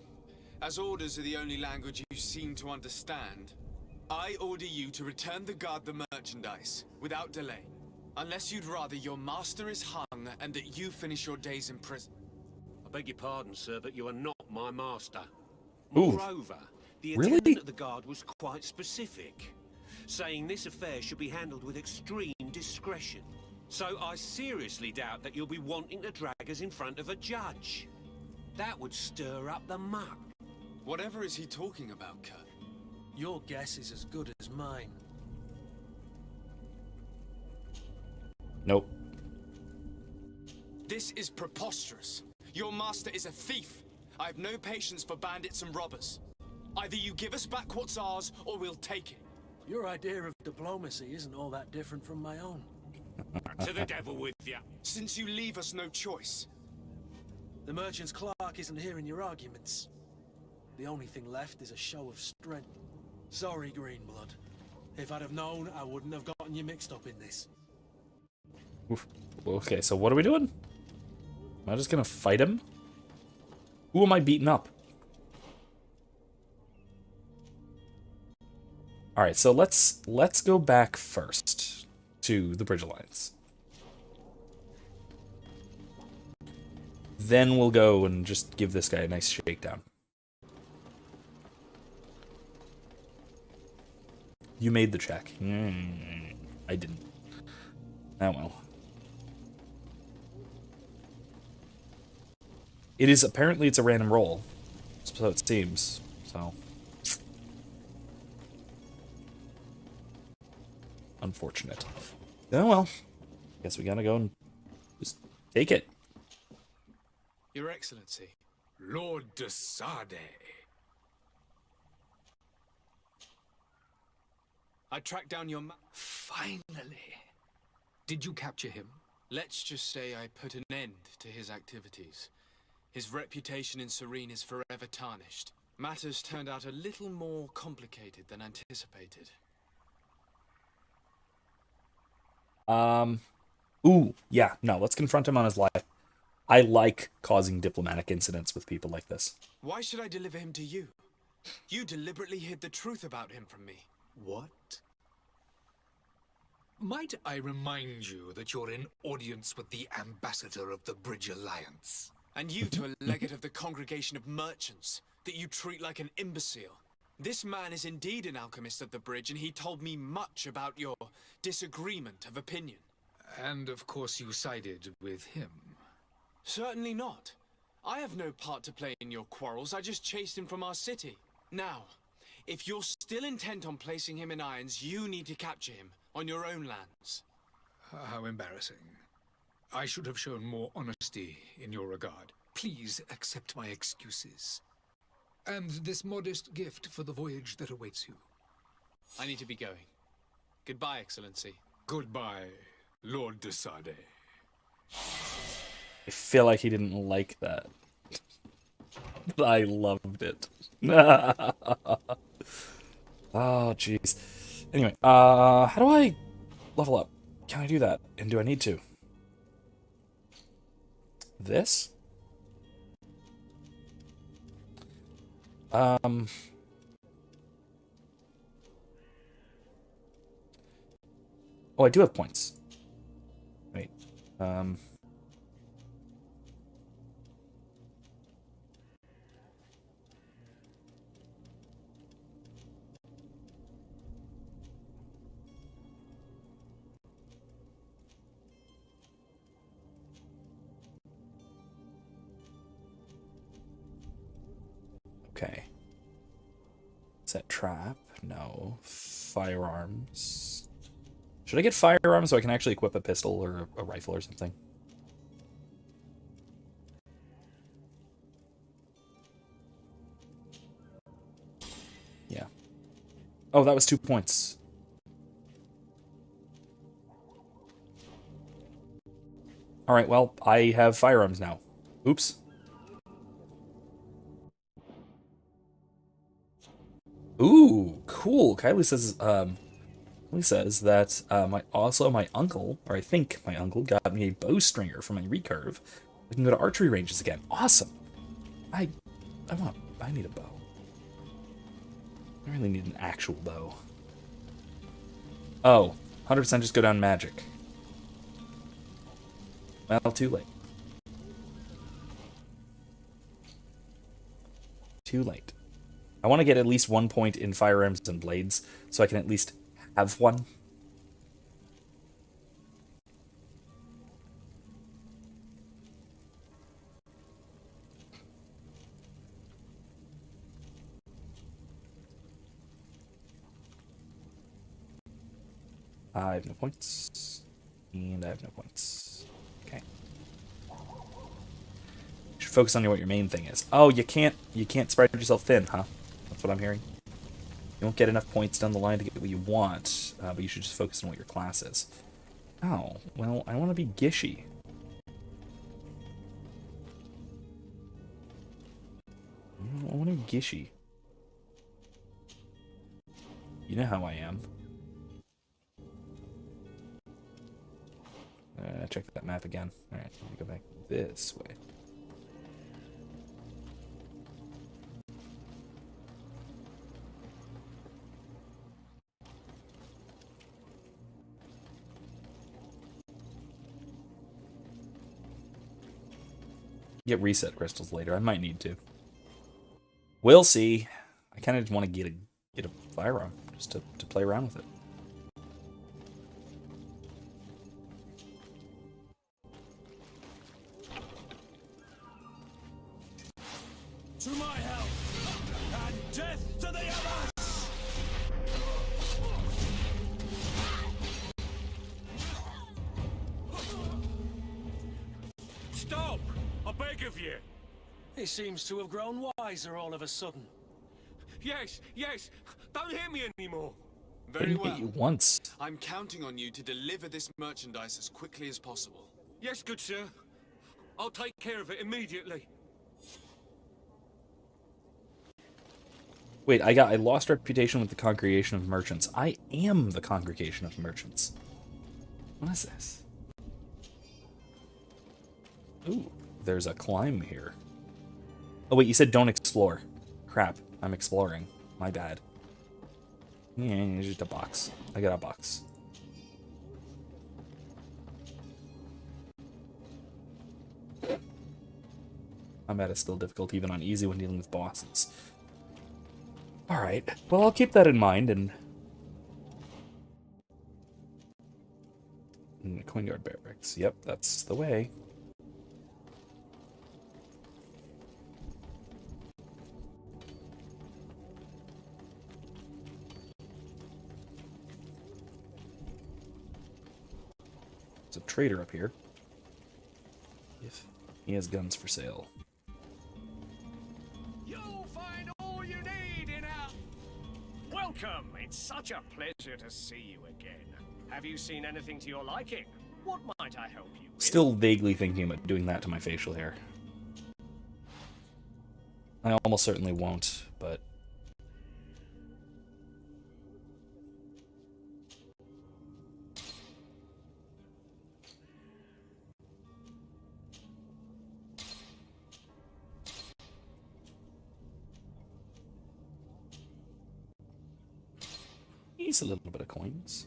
as orders are the only language you seem to understand, I order you to return the guard the merchandise, without delay. Unless you'd rather your master is hung and that you finish your days in prison. I beg your pardon, sir, but you are not my master. Ooh. Moreover, the Really? attendant of the guard was quite specific, saying this affair should be handled with extreme discretion. So I seriously doubt that you'll be wanting to drag us in front of a judge. That would stir up the muck. Whatever is he talking about, Kurt? Your guess is as good as mine. Nope. This is preposterous. Your master is a thief. I have no patience for bandits and robbers. Either you give us back what's ours, or we'll take it. Your idea of diplomacy isn't all that different from my own. To the devil with you. Since you leave us no choice. The merchant's clerk isn't hearing your arguments. The only thing left is a show of strength. Sorry, Greenblood. If I'd have known, I wouldn't have gotten you mixed up in this. Oof. Okay, so what are we doing? Am I just gonna fight him? Who am I beating up? Alright, so let's go back first to the Bridge Alliance. Then we'll go and just give this guy a nice shakedown. You made the check. I didn't. Oh well. It is apparently it's a random roll, so it seems. So unfortunate. Oh well. Guess we gotta go and just take it. Your Excellency. Lord de Sardet. I tracked down your Finally. Did you capture him? Let's just say I put an end to his activities. His reputation in Serene is forever tarnished. Matters turned out a little more complicated than anticipated. Ooh, yeah, no, let's confront him on his life. I like causing diplomatic incidents with people like this. Why should I deliver him to you? You deliberately hid the truth about him from me. What? Might I remind you that you're in audience with the ambassador of the Bridge Alliance? And you to a legate of the Congregation of Merchants, that you treat like an imbecile. This man is indeed an alchemist of the bridge, and he told me much about your disagreement of opinion. And of course you sided with him. Certainly not. I have no part to play in your quarrels. I just chased him from our city. Now, if you're still intent on placing him in irons, you need to capture him on your own lands. How embarrassing. I should have shown more honesty in your regard. Please accept my excuses. And this modest gift for the voyage that awaits you. I need to be going. Goodbye, Excellency. Goodbye, Lord de Sade. I feel like he didn't like that. But I loved it. Oh, jeez. Anyway, how do I level up? Can I do that? And do I need to? This? Oh, I do have points. Wait. Okay. Set trap? No. Firearms. Should I get firearms so I can actually equip a pistol or a rifle or something? Yeah. Oh, that was 2 points. Alright, well, I have firearms now. Oops. Ooh, cool. Kylie says, that my uncle, or I think my uncle, got me a bowstringer for my recurve. I can go to archery ranges again. Awesome. I need a bow. I really need an actual bow. Oh, 100% just go down magic. Well, too late. Too late. I want to get at least 1 point in firearms and blades, so I can at least have one. I have no points. And I have no points. Okay. You should focus on what your main thing is. Oh, you can't spread yourself thin, huh? That's what I'm hearing. You won't get enough points down the line to get what you want, but you should just focus on what your class is. Oh, well, I want to be Gishy. I want to be Gishy. You know how I am. Check that map again. Alright, let me go back this way. Get reset crystals later. I might need to. We'll see. I kind of just want to get a firearm just to play around with it. To my help, and death to the others! Stop! I beg of you! He seems to have grown wiser all of a sudden. Yes, yes! Don't hit me anymore! Very well. Hit you once. I'm counting on you to deliver this merchandise as quickly as possible. Yes, good sir. I'll take care of it immediately. Wait, I lost reputation with the Congregation of Merchants. I am the Congregation of Merchants. What is this? Ooh, there's a climb here. Oh wait, you said don't explore. Crap, I'm exploring. My bad. Yeah, it's just a box. I got a box. Combat is still difficult even on easy when dealing with bosses. Alright, well I'll keep that in mind and... Coinyard Barracks, yep, that's the way. There's a trader up here. If he has guns for sale. You'll find all you need in our... Welcome! It's such a pleasure to see you again. Have you seen anything to your liking? What might I help you with? Still vaguely thinking about doing that to my facial hair. I almost certainly won't, but... He's a little bit of coins.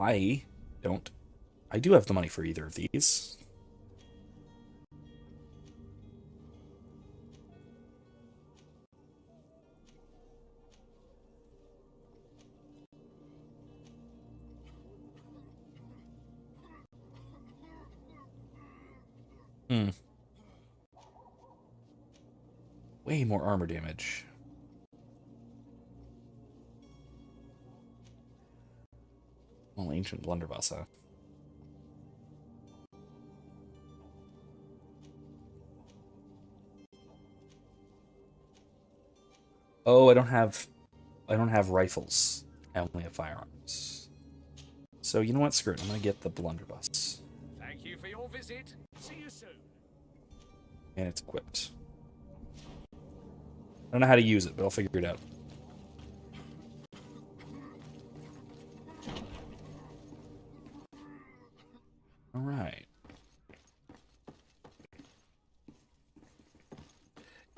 I do have the money for either of these. Way more armor damage. Well, ancient blunderbuss, huh? Oh, I don't have rifles. I only have firearms. So you know what? Screw it. I'm gonna get the blunderbuss. Thank you for your visit. See you soon. And it's equipped. I don't know how to use it, but I'll figure it out. Alright.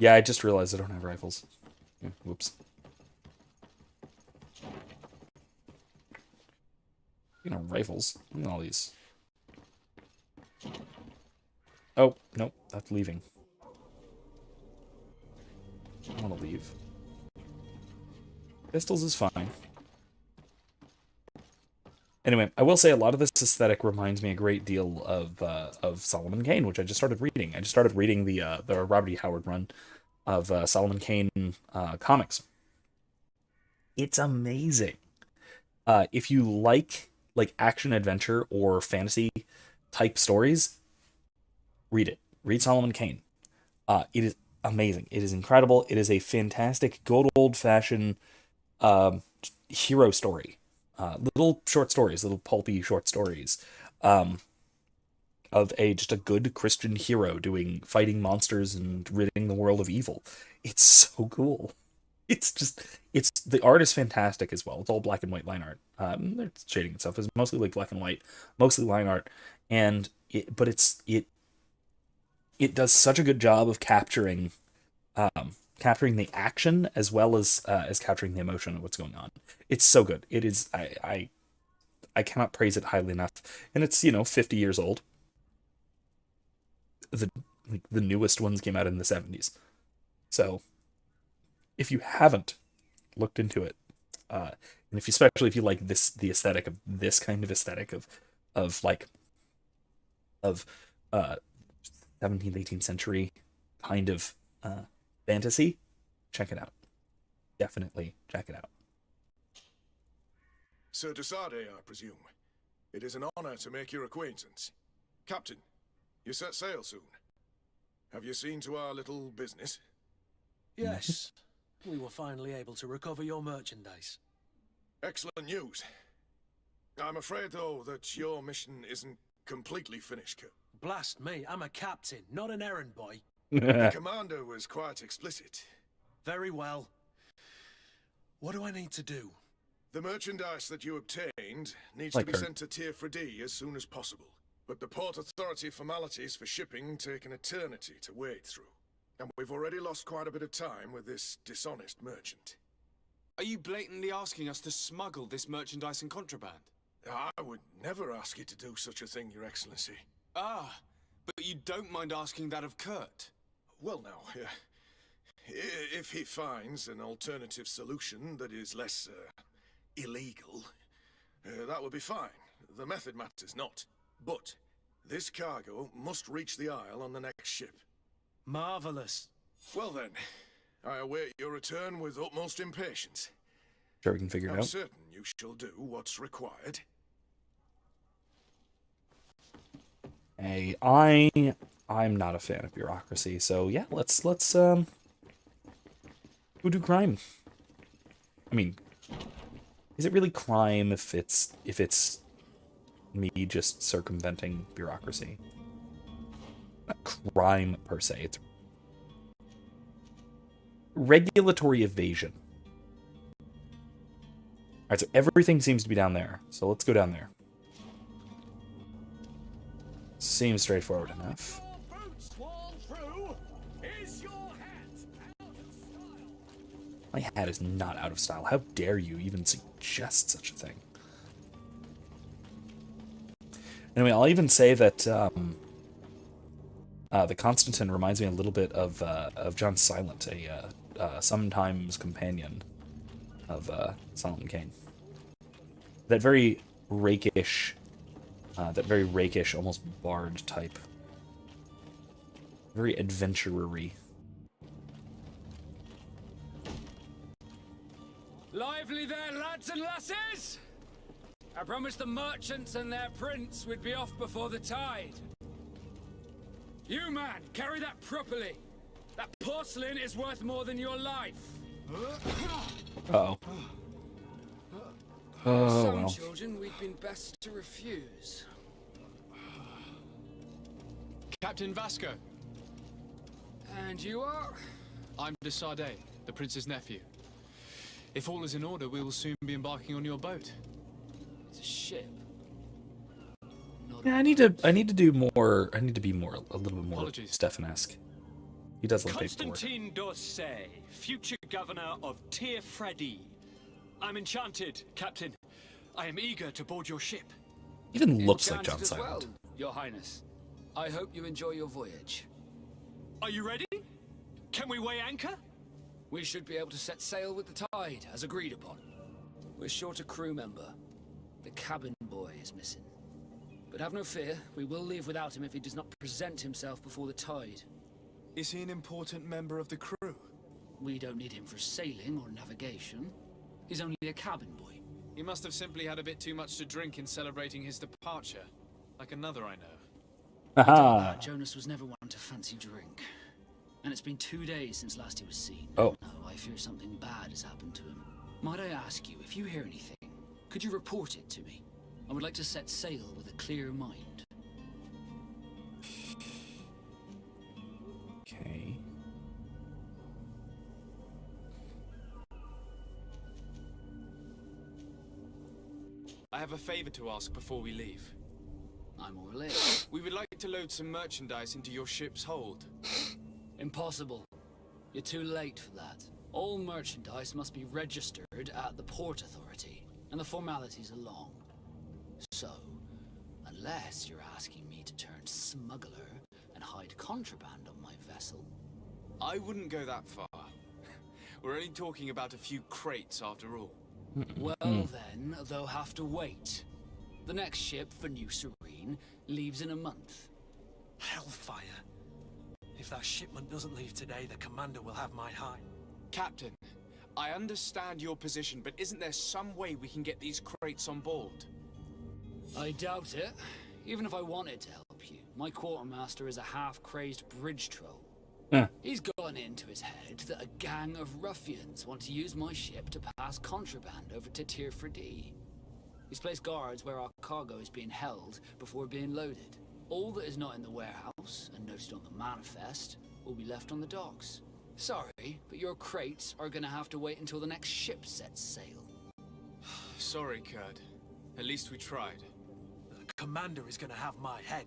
Yeah, I just realized I don't have rifles. Yeah, whoops. You know, rifles. Look at all these. Oh, nope, that's leaving. I want to leave. Pistols is fine. Anyway, I will say a lot of this aesthetic reminds me a great deal of Solomon Kane, which I just started reading. I just started reading the Robert E. Howard run of Solomon Kane comics. It's amazing. If you like action adventure or fantasy type stories, read it. Read Solomon Kane. It is amazing. It is incredible. It is a fantastic, good old-fashioned hero story. Little short stories, little pulpy short stories of just a good Christian hero fighting monsters and ridding the world of evil. It's so cool. The art is fantastic as well. It's all black and white line art. It's shading and stuff. It's mostly like black and white, mostly line art, and it does such a good job of capturing the action as well as capturing the emotion of what's going on. It's so good. It is. I cannot praise it highly enough. And it's 50 years old. The newest ones came out in the 70s. So if you haven't looked into it, and especially if you like the aesthetic of this kind of aesthetic of 17th, 18th century kind of fantasy, check it out. Definitely check it out. Sir Desade, I presume. It is an honor to make your acquaintance. Captain, you set sail soon. Have you seen to our little business? Yes. We were finally able to recover your merchandise. Excellent news. I'm afraid, though, that your mission isn't completely finished, Kurt. Blast me, I'm a captain, not an errand boy. The commander was quite explicit. Very well. What do I need to do? The merchandise that you obtained needs Like to be her. sent to Tier 4D as soon as possible. But the Port Authority formalities for shipping take an eternity to wade through. And we've already lost quite a bit of time with this dishonest merchant. Are you blatantly asking us to smuggle this merchandise and contraband? I would never ask you to do such a thing, Your Excellency. Ah, but you don't mind asking that of Kurt? Well, now, if he finds an alternative solution that is less illegal, that would be fine. The method matters not. But this cargo must reach the Isle on the next ship. Marvelous. Well then, I await your return with utmost impatience. Sure, we can figure it I'm out. certain you shall do what's required. Hey, I'm not a fan of bureaucracy, so yeah, let's go do crime. I mean, is it really crime if it's me just circumventing bureaucracy? Not crime per se, it's regulatory evasion. Alright, so everything seems to be down there, so let's go down there. Seems straightforward enough. My hat is not out of style. How dare you even suggest such a thing? Anyway, I'll even say that the Constantine reminds me a little bit of John Silent, a sometimes companion of Silent and Kane. That very rakish, almost bard type. Very adventurer-y. Lively there, lads and lasses! I promised the merchants and their prince we'd be off before the tide. You, man, carry that properly. That porcelain is worth more than your life. Uh-oh. Oh, Some well. children we'd been best to refuse. Captain Vasco. And you are? I'm de Sade, the prince's nephew. If all is in order, we will soon be embarking on your boat. It's a ship. Yeah, I need to do more. I need to be a little bit more Apologies. Stefan-esque. He does like paperwork. Constantine d'Orsay, future governor of Tier 4D. I'm enchanted, Captain. I am eager to board your ship. Even looks like Enchanted John as well, Silent. Your Highness. I hope you enjoy your voyage. Are you ready? Can we weigh anchor? We should be able to set sail with the tide, as agreed upon. We're short a crew member. The cabin boy is missing. But have no fear, we will leave without him if he does not present himself before the tide. Is he an important member of the crew? We don't need him for sailing or navigation. He's only a cabin boy. He must have simply had a bit too much to drink in celebrating his departure. Like another I know. Aha! Jonas was never one to fancy drink. And it's been 2 days since last he was seen. Oh. No, I fear something bad has happened to him. Might I ask you, if you hear anything, could you report it to me? I would like to set sail with a clear mind. Okay. I have a favor to ask before we leave. I'm all ears. We would like to load some merchandise into your ship's hold. Impossible. You're too late for that. All merchandise must be registered at the Port Authority, and the formalities are long. So, unless you're asking me to turn smuggler and hide contraband on my vessel. I wouldn't go that far. We're only talking about a few crates after all. Well then, they'll have to wait. The next ship for New Serene leaves in a month. Hellfire. If that shipment doesn't leave today, the commander will have my hide. Captain, I understand your position, but isn't there some way we can get these crates on board? I doubt it. Even if I wanted to help you, my quartermaster is a half-crazed bridge troll. Yeah. He's gotten into his head that a gang of ruffians want to use my ship to pass contraband over to Tier 4D. He's placed guards where our cargo is being held before being loaded. All that is not in the warehouse and noted on the manifest will be left on the docks. Sorry, but your crates are gonna have to wait until the next ship sets sail. Sorry, Kurd. At least we tried. The commander is gonna have my head.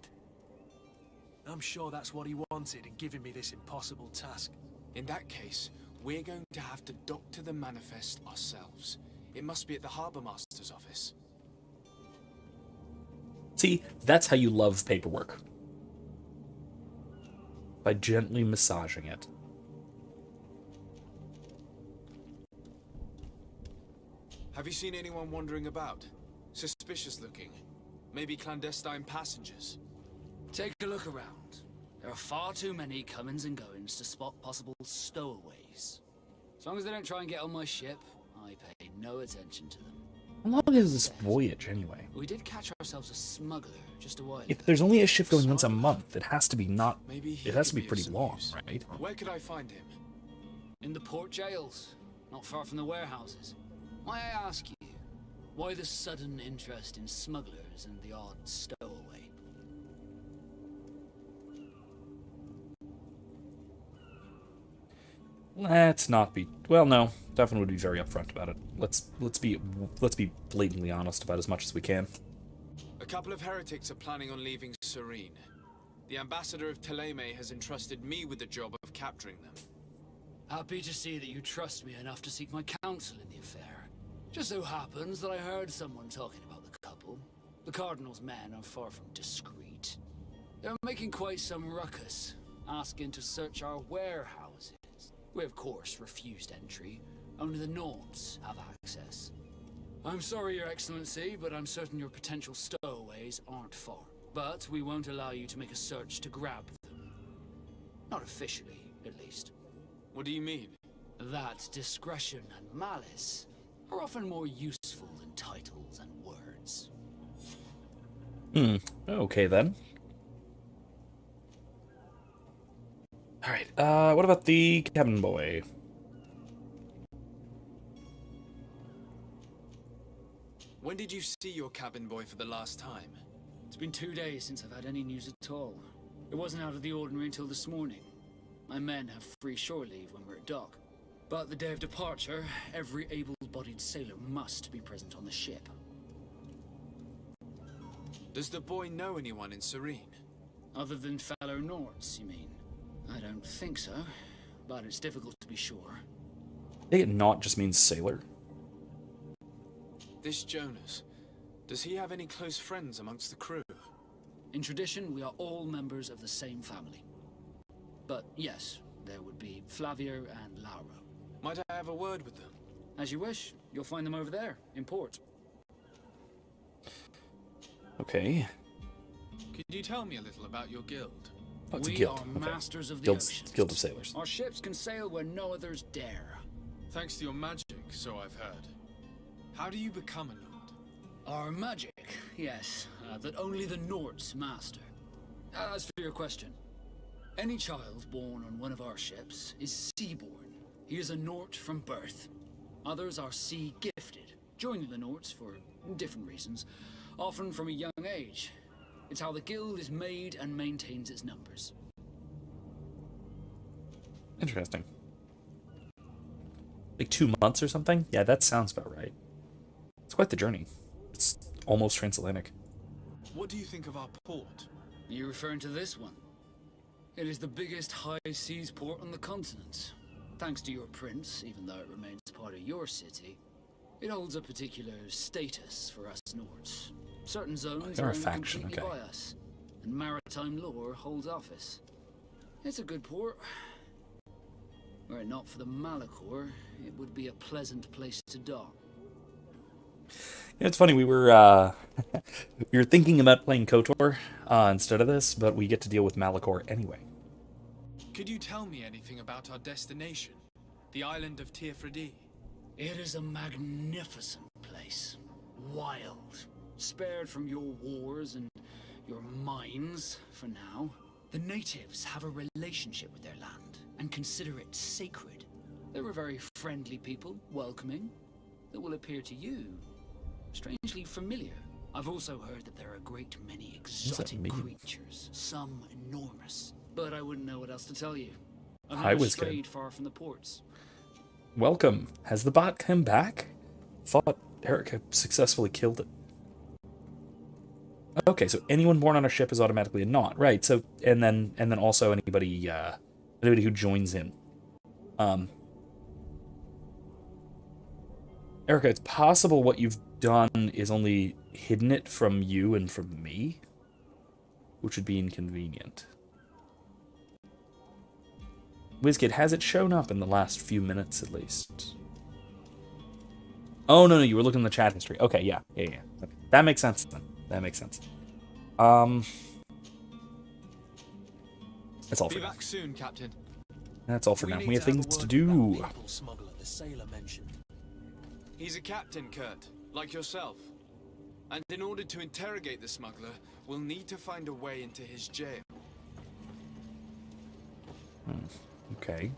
I'm sure that's what he wanted in giving me this impossible task. In that case, we're going to have to doctor the manifest ourselves. It must be at the Harbour Master's office. See, that's how you love paperwork. By gently massaging it. Have you seen anyone wandering about? Suspicious looking. Maybe clandestine passengers. Take a look around. There are far too many comings and goings to spot possible stowaways. As long as they don't try and get on my ship, I pay no attention to them. How long is this voyage, anyway? We did catch ourselves a smuggler just a while ago. If there's only a ship going once a month, it has to be It has to be pretty long, right? Where could I find him? In the port jails, not far from the warehouses. May I ask you, why the sudden interest in smugglers and the odd stowaway? Let's not be. Well, no, definitely would be very upfront about it. Let's be blatantly honest about as much as we can. A couple of heretics are planning on leaving Serene. The ambassador of Teleme has entrusted me with the job of capturing them. Happy to see that you trust me enough to seek my counsel in the affair. Just so happens that I heard someone talking about the couple. The Cardinal's men are far from discreet. They're making quite some ruckus, asking to search our warehouses. We, of course, refused entry. Only the Nords have access. I'm sorry, Your Excellency, but I'm certain your potential stowaways aren't far. But we won't allow you to make a search to grab them. Not officially, at least. What do you mean? That discretion and malice are often more useful than titles and words. Okay then. Alright, what about the cabin boy? When did you see your cabin boy for the last time? It's been 2 days since I've had any news at all. It wasn't out of the ordinary until this morning. My men have free shore leave when we're at dock. But the day of departure, every able-bodied sailor must be present on the ship. Does the boy know anyone in Serene? Other than fellow Nords, you mean? I don't think so, but it's difficult to be sure. I think it not just means sailor. This Jonas, does he have any close friends amongst the crew? In tradition, we are all members of the same family. But yes, there would be Flavio and Lauro. Might I have a word with them? As you wish. You'll find them over there, in port. Okay. Could you tell me a little about your guild? Oh, it's a We guild. are Okay. masters of the Guild oceans. of Sailors. Our ships can sail where no others dare. Thanks to your magic, so I've heard. How do you become a Nord? Our magic, yes, that only the Nords master. As for your question, any child born on one of our ships is seaborn. He is a Nord from birth. Others are sea-gifted, joining the Nords for different reasons, often from a young age. It's how the guild is made and maintains its numbers. Interesting. Like 2 months or something? Yeah, that sounds about right. It's quite the journey. It's almost transatlantic. What do you think of our port? You're referring to this one? It is the biggest high seas port on the continent. Thanks to your prince, even though it remains part of your city, it holds a particular status for us Nords. Certain zones You're are a owned faction, completely okay. by us, and maritime law holds office. It's a good port. Were it not for the Malachor, it would be a pleasant place to dock. Yeah, it's funny, we were we were thinking about playing KOTOR instead of this, but we get to deal with Malachor anyway. Could you tell me anything about our destination? The island of Teofredi? It is a magnificent place. Wild. Spared from your wars and your mines, for now. The natives have a relationship with their land and consider it sacred. They're a very friendly people, welcoming, that will appear to you strangely familiar. I've also heard that there are a great many exotic creatures, some enormous. But I wouldn't know what else to tell you. I've Hi, never Wizkid. strayed far from the ports. Welcome. Has the bot come back? Thought Erica successfully killed it. Okay, so anyone born on a ship is automatically a knot, right? So and then also anybody who joins in. Erica, it's possible what you've done is only hidden it from you and from me, which would be inconvenient. WizKid, has it shown up in the last few minutes at least? Oh, no, you were looking in the chat history. Okay, yeah. Okay. That makes sense then. That makes sense. That's all for now. Be back soon, Captain. That's all for now. We have things to do. He's a captain, Kurt, like yourself. And in order to interrogate the smuggler, we'll need to find a way into his jail. Okay.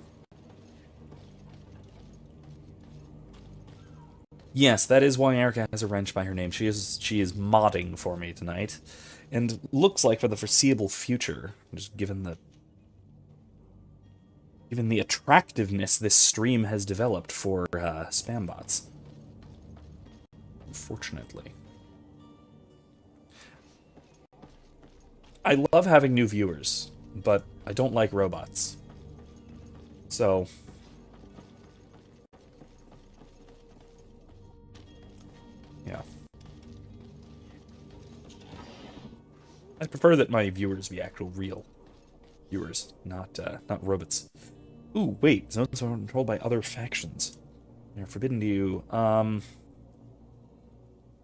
Yes, that is why Erica has a wrench by her name. She is modding for me tonight, and looks like for the foreseeable future, just given the attractiveness this stream has developed for spam bots. Unfortunately, I love having new viewers, but I don't like robots. So. Yeah. I prefer that my viewers be actual real viewers, not robots. Ooh, wait, zones are controlled by other factions. They're forbidden to you.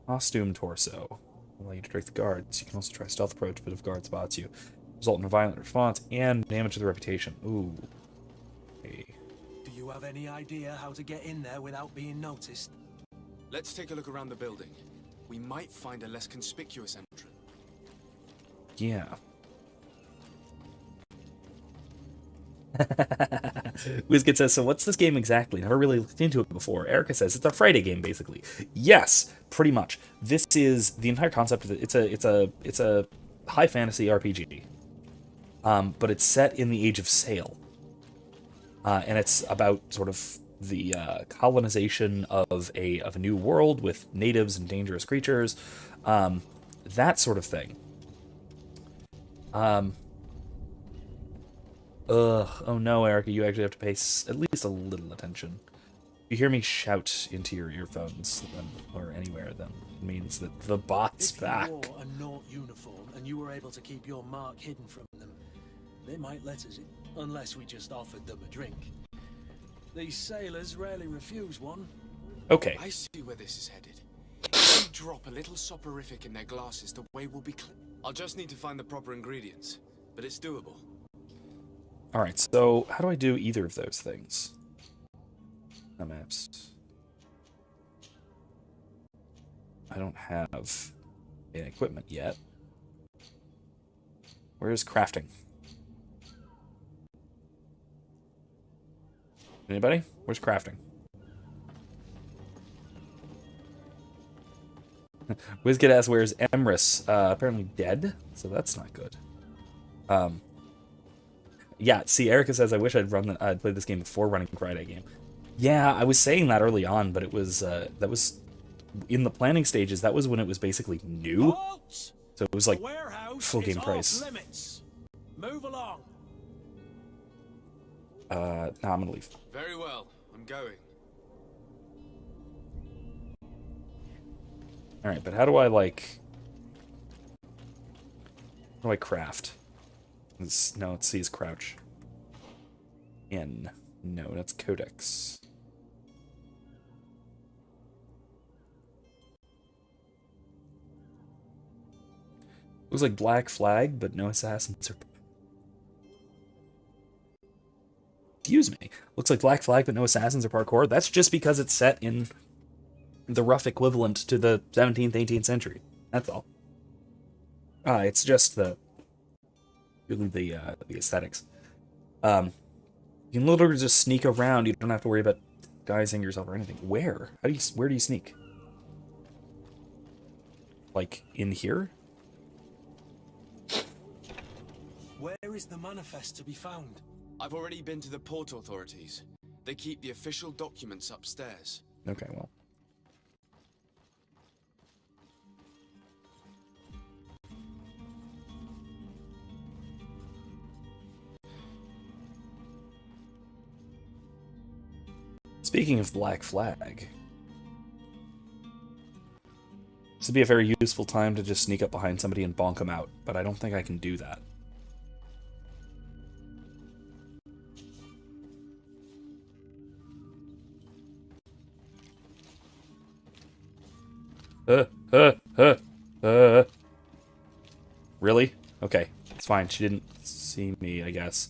Costume torso. Allow you to trick the guards. You can also try stealth approach, but if guard spots you, result in a violent response and damage to the reputation. Ooh. Okay. Do you have any idea how to get in there without being noticed? Let's take a look around the building. We might find a less conspicuous entrance. Yeah. WizKid says, so what's this game exactly? Never really looked into it before. Erica says, it's a Friday game, basically. Yes, pretty much. This is the entire concept of it. It's a high fantasy RPG. But it's set in the Age of Sail. And it's about sort of the colonization of a new world with natives and dangerous creatures. That sort of thing. Oh no, Erica, you actually have to pay at least a little attention. If you hear me shout into your earphones or anywhere, then it means that the bot's back. If you wore a Naught uniform and you were able to keep your mark hidden from them, they might let us in, unless we just offered them a drink. These sailors rarely refuse one. Okay. I see where this is headed. If we drop a little soporific in their glasses, the way will be clear. I'll just need to find the proper ingredients, but it's doable. Alright, so how do I do either of those things? No maps. I don't have any equipment yet. Where's crafting? Anybody? Where's crafting? WizKid asks, where's Emrys? Apparently dead, so that's not good. Yeah, see, Erica says, I wish I'd played this game before running Friday game. Yeah, I was saying that early on, but it was, that was, in the planning stages, that was when it was basically new. So it was like, full game price. Move along. Nah, I'm gonna leave. Very well, I'm going. Alright, but how do I, like... How do I craft? No, it's C is crouch. N. No, that's codex. Looks like Black Flag, but no assassins are... Excuse me. Looks like Black Flag, but no assassins or parkour. That's just because it's set in the rough equivalent to the 17th, 18th century. That's all. It's just the aesthetics. You can literally just sneak around. You don't have to worry about disguising yourself or anything. Where? Where do you sneak? Like in here? Where is the manifest to be found? I've already been to the port authorities. They keep the official documents upstairs. Okay, well. Speaking of Black Flag, this would be a very useful time to just sneak up behind somebody and bonk them out, but I don't think I can do that. Really? Okay, it's fine. She didn't see me, I guess.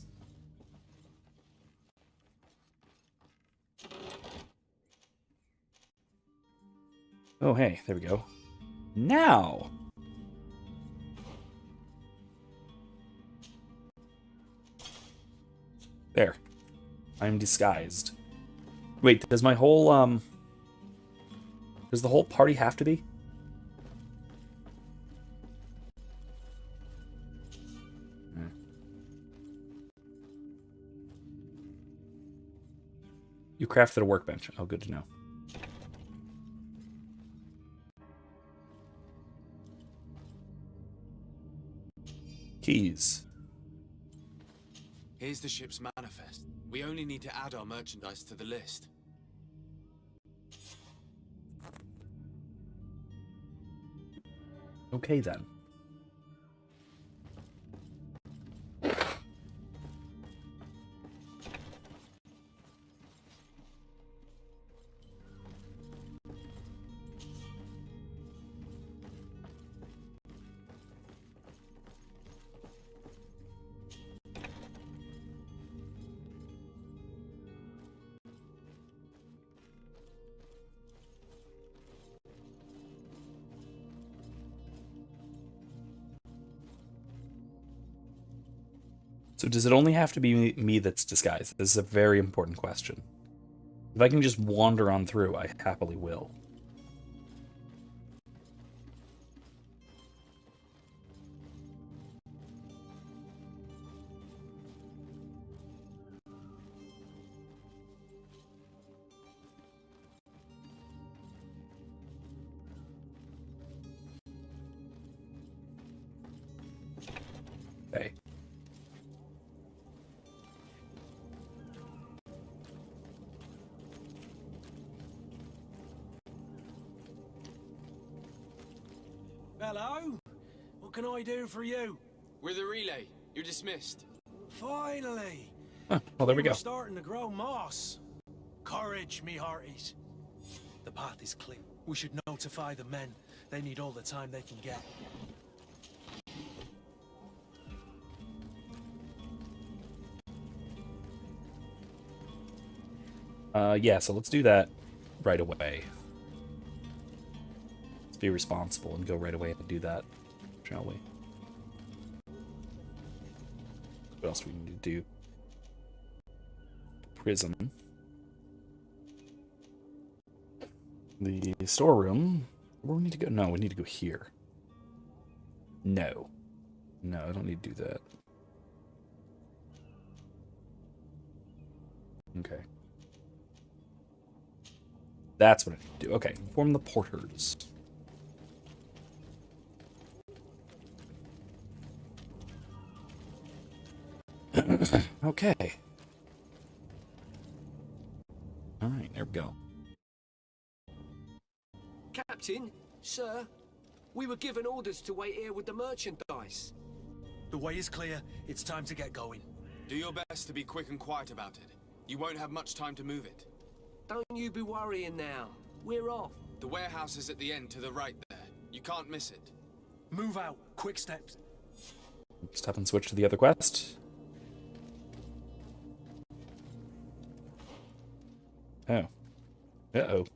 Oh, hey, there we go. Now! There. I'm disguised. Wait, does my whole, does the whole party have to be? You crafted a workbench. Oh, good to know. Keys. Here's the ship's manifest. We only need to add our merchandise to the list. Okay, then. So does it only have to be me that's disguised? This is a very important question. If I can just wander on through, I happily will. Okay. Hello? What can I do for you? We're the relay. You're dismissed. Finally! Huh, well, there we go. We're starting to grow moss. Courage, me hearties. The path is clear. We should notify the men. They need all the time they can get. Yeah, so let's do that right away. Let's be responsible and go right away and do that, shall we? What else do we need to do? Prison. The storeroom. Where do we need to go? No, we need to go here. No. No, I don't need to do that. Okay. That's what I need to do. Okay, inform the porters. Okay. Alright, there we go. Captain, sir, we were given orders to wait here with the merchandise. The way is clear. It's time to get going. Do your best to be quick and quiet about it. You won't have much time to move it. Don't you be worrying now. We're off. The warehouse is at the end to the right there. You can't miss it. Move out. Quick steps. Stop and switch to the other quest. Oh. Uh-oh.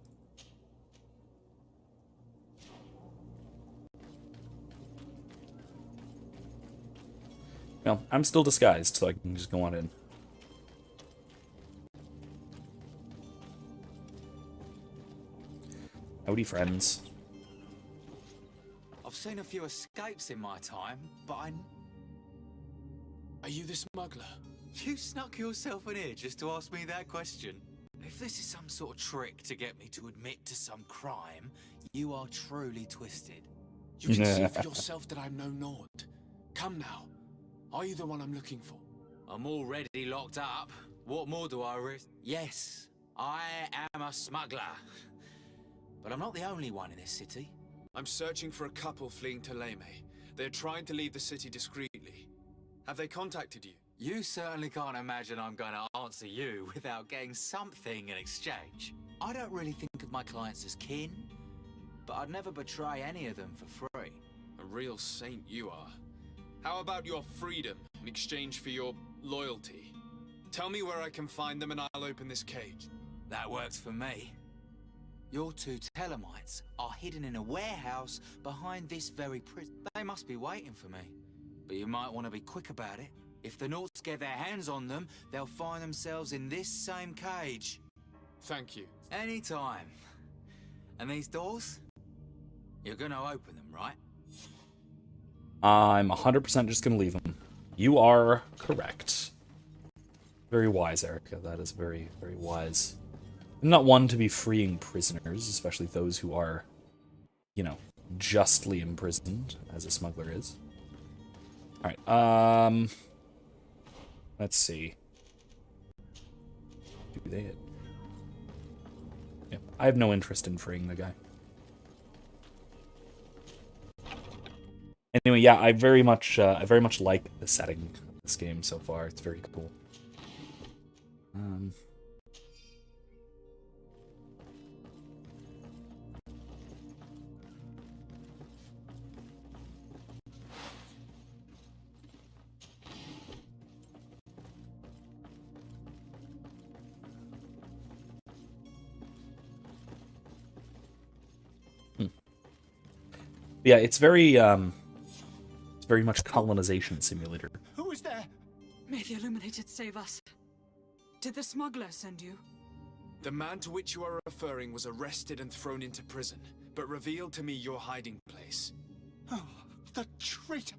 Well, I'm still disguised, so I can just go on in. Howdy, friends. I've seen a few escapes in my time, but Are you the smuggler? You snuck yourself in here just to ask me that question. If this is some sort of trick to get me to admit to some crime, you are truly twisted. You can see for yourself that I'm no naught. Come now. Are you the one I'm looking for? I'm already locked up. What more do I risk? Yes, I am a smuggler. But I'm not the only one in this city. I'm searching for a couple fleeing to Leme. They're trying to leave the city discreetly. Have they contacted you? You certainly can't imagine I'm going to answer you without getting something in exchange. I don't really think of my clients as kin, but I'd never betray any of them for free. A real saint you are. How about your freedom in exchange for your loyalty? Tell me where I can find them and I'll open this cage. That works for me. Your two Telemites are hidden in a warehouse behind this very prison. They must be waiting for me. But you might want to be quick about it. If the Nauts get their hands on them, they'll find themselves in this same cage. Thank you. Anytime. And these doors? You're gonna open them, right? I'm 100% just going to leave them. You are correct. Very wise, Erica. That is very, very wise. I'm not one to be freeing prisoners, especially those who are, you know, justly imprisoned, as a smuggler is. Alright, let's see. Do they... Yeah, I have no interest in freeing the guy. Anyway, yeah, I very much like the setting of this game so far. It's very cool. Yeah, it's very much colonization simulator. Who is there? May the Illuminated save us. Did the smuggler send you? The man to which you are referring was arrested and thrown into prison, but revealed to me your hiding place. Oh, the traitor!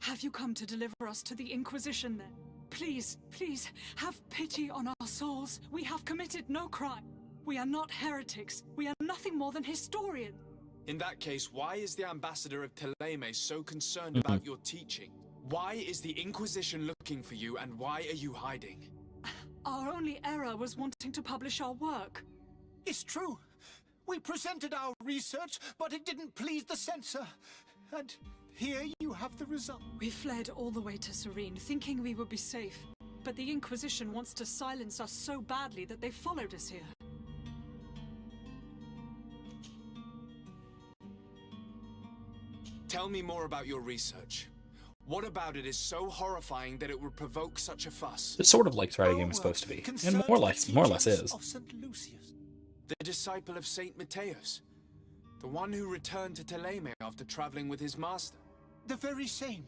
Have you come to deliver us to the Inquisition then? Please, please, have pity on our souls. We have committed no crime. We are not heretics. We are nothing more than historians. In that case, why is the ambassador of Teleme so concerned about your teaching? Why is the Inquisition looking for you, and why are you hiding? Our only error was wanting to publish our work. It's true. We presented our research, but it didn't please the censor. And here you have the result. We fled all the way to Serene, thinking we would be safe. But the Inquisition wants to silence us so badly that they followed us here. Tell me more about your research. What about it is so horrifying that it would provoke such a fuss? It's sort of like Friday Game is supposed to be, and more or less is. The disciple of Saint Matthias, the one who returned to Teleme after traveling with his master. The very same.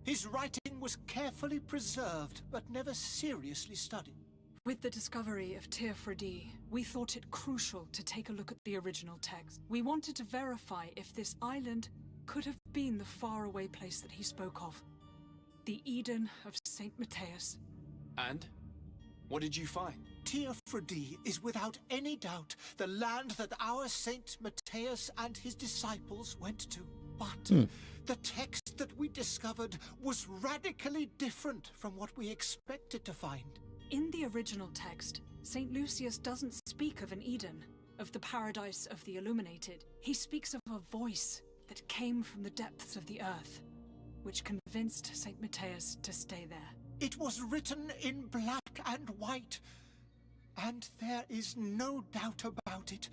His writing was carefully preserved, but never seriously studied. With the discovery of Teofredi, we thought it crucial to take a look at the original text. We wanted to verify if this island could have been the faraway place that he spoke of. The Eden of Saint Matthias. And? What did you find? Teofredi is without any doubt the land that our Saint Matthias and his disciples went to. But the text that we discovered was radically different from what we expected to find. In the original text, Saint Lucius doesn't speak of an Eden, of the paradise of the Illuminated. He speaks of a voice that came from the depths of the earth, which convinced Saint Matthias to stay there. It was written in black and white, and there is no doubt about it.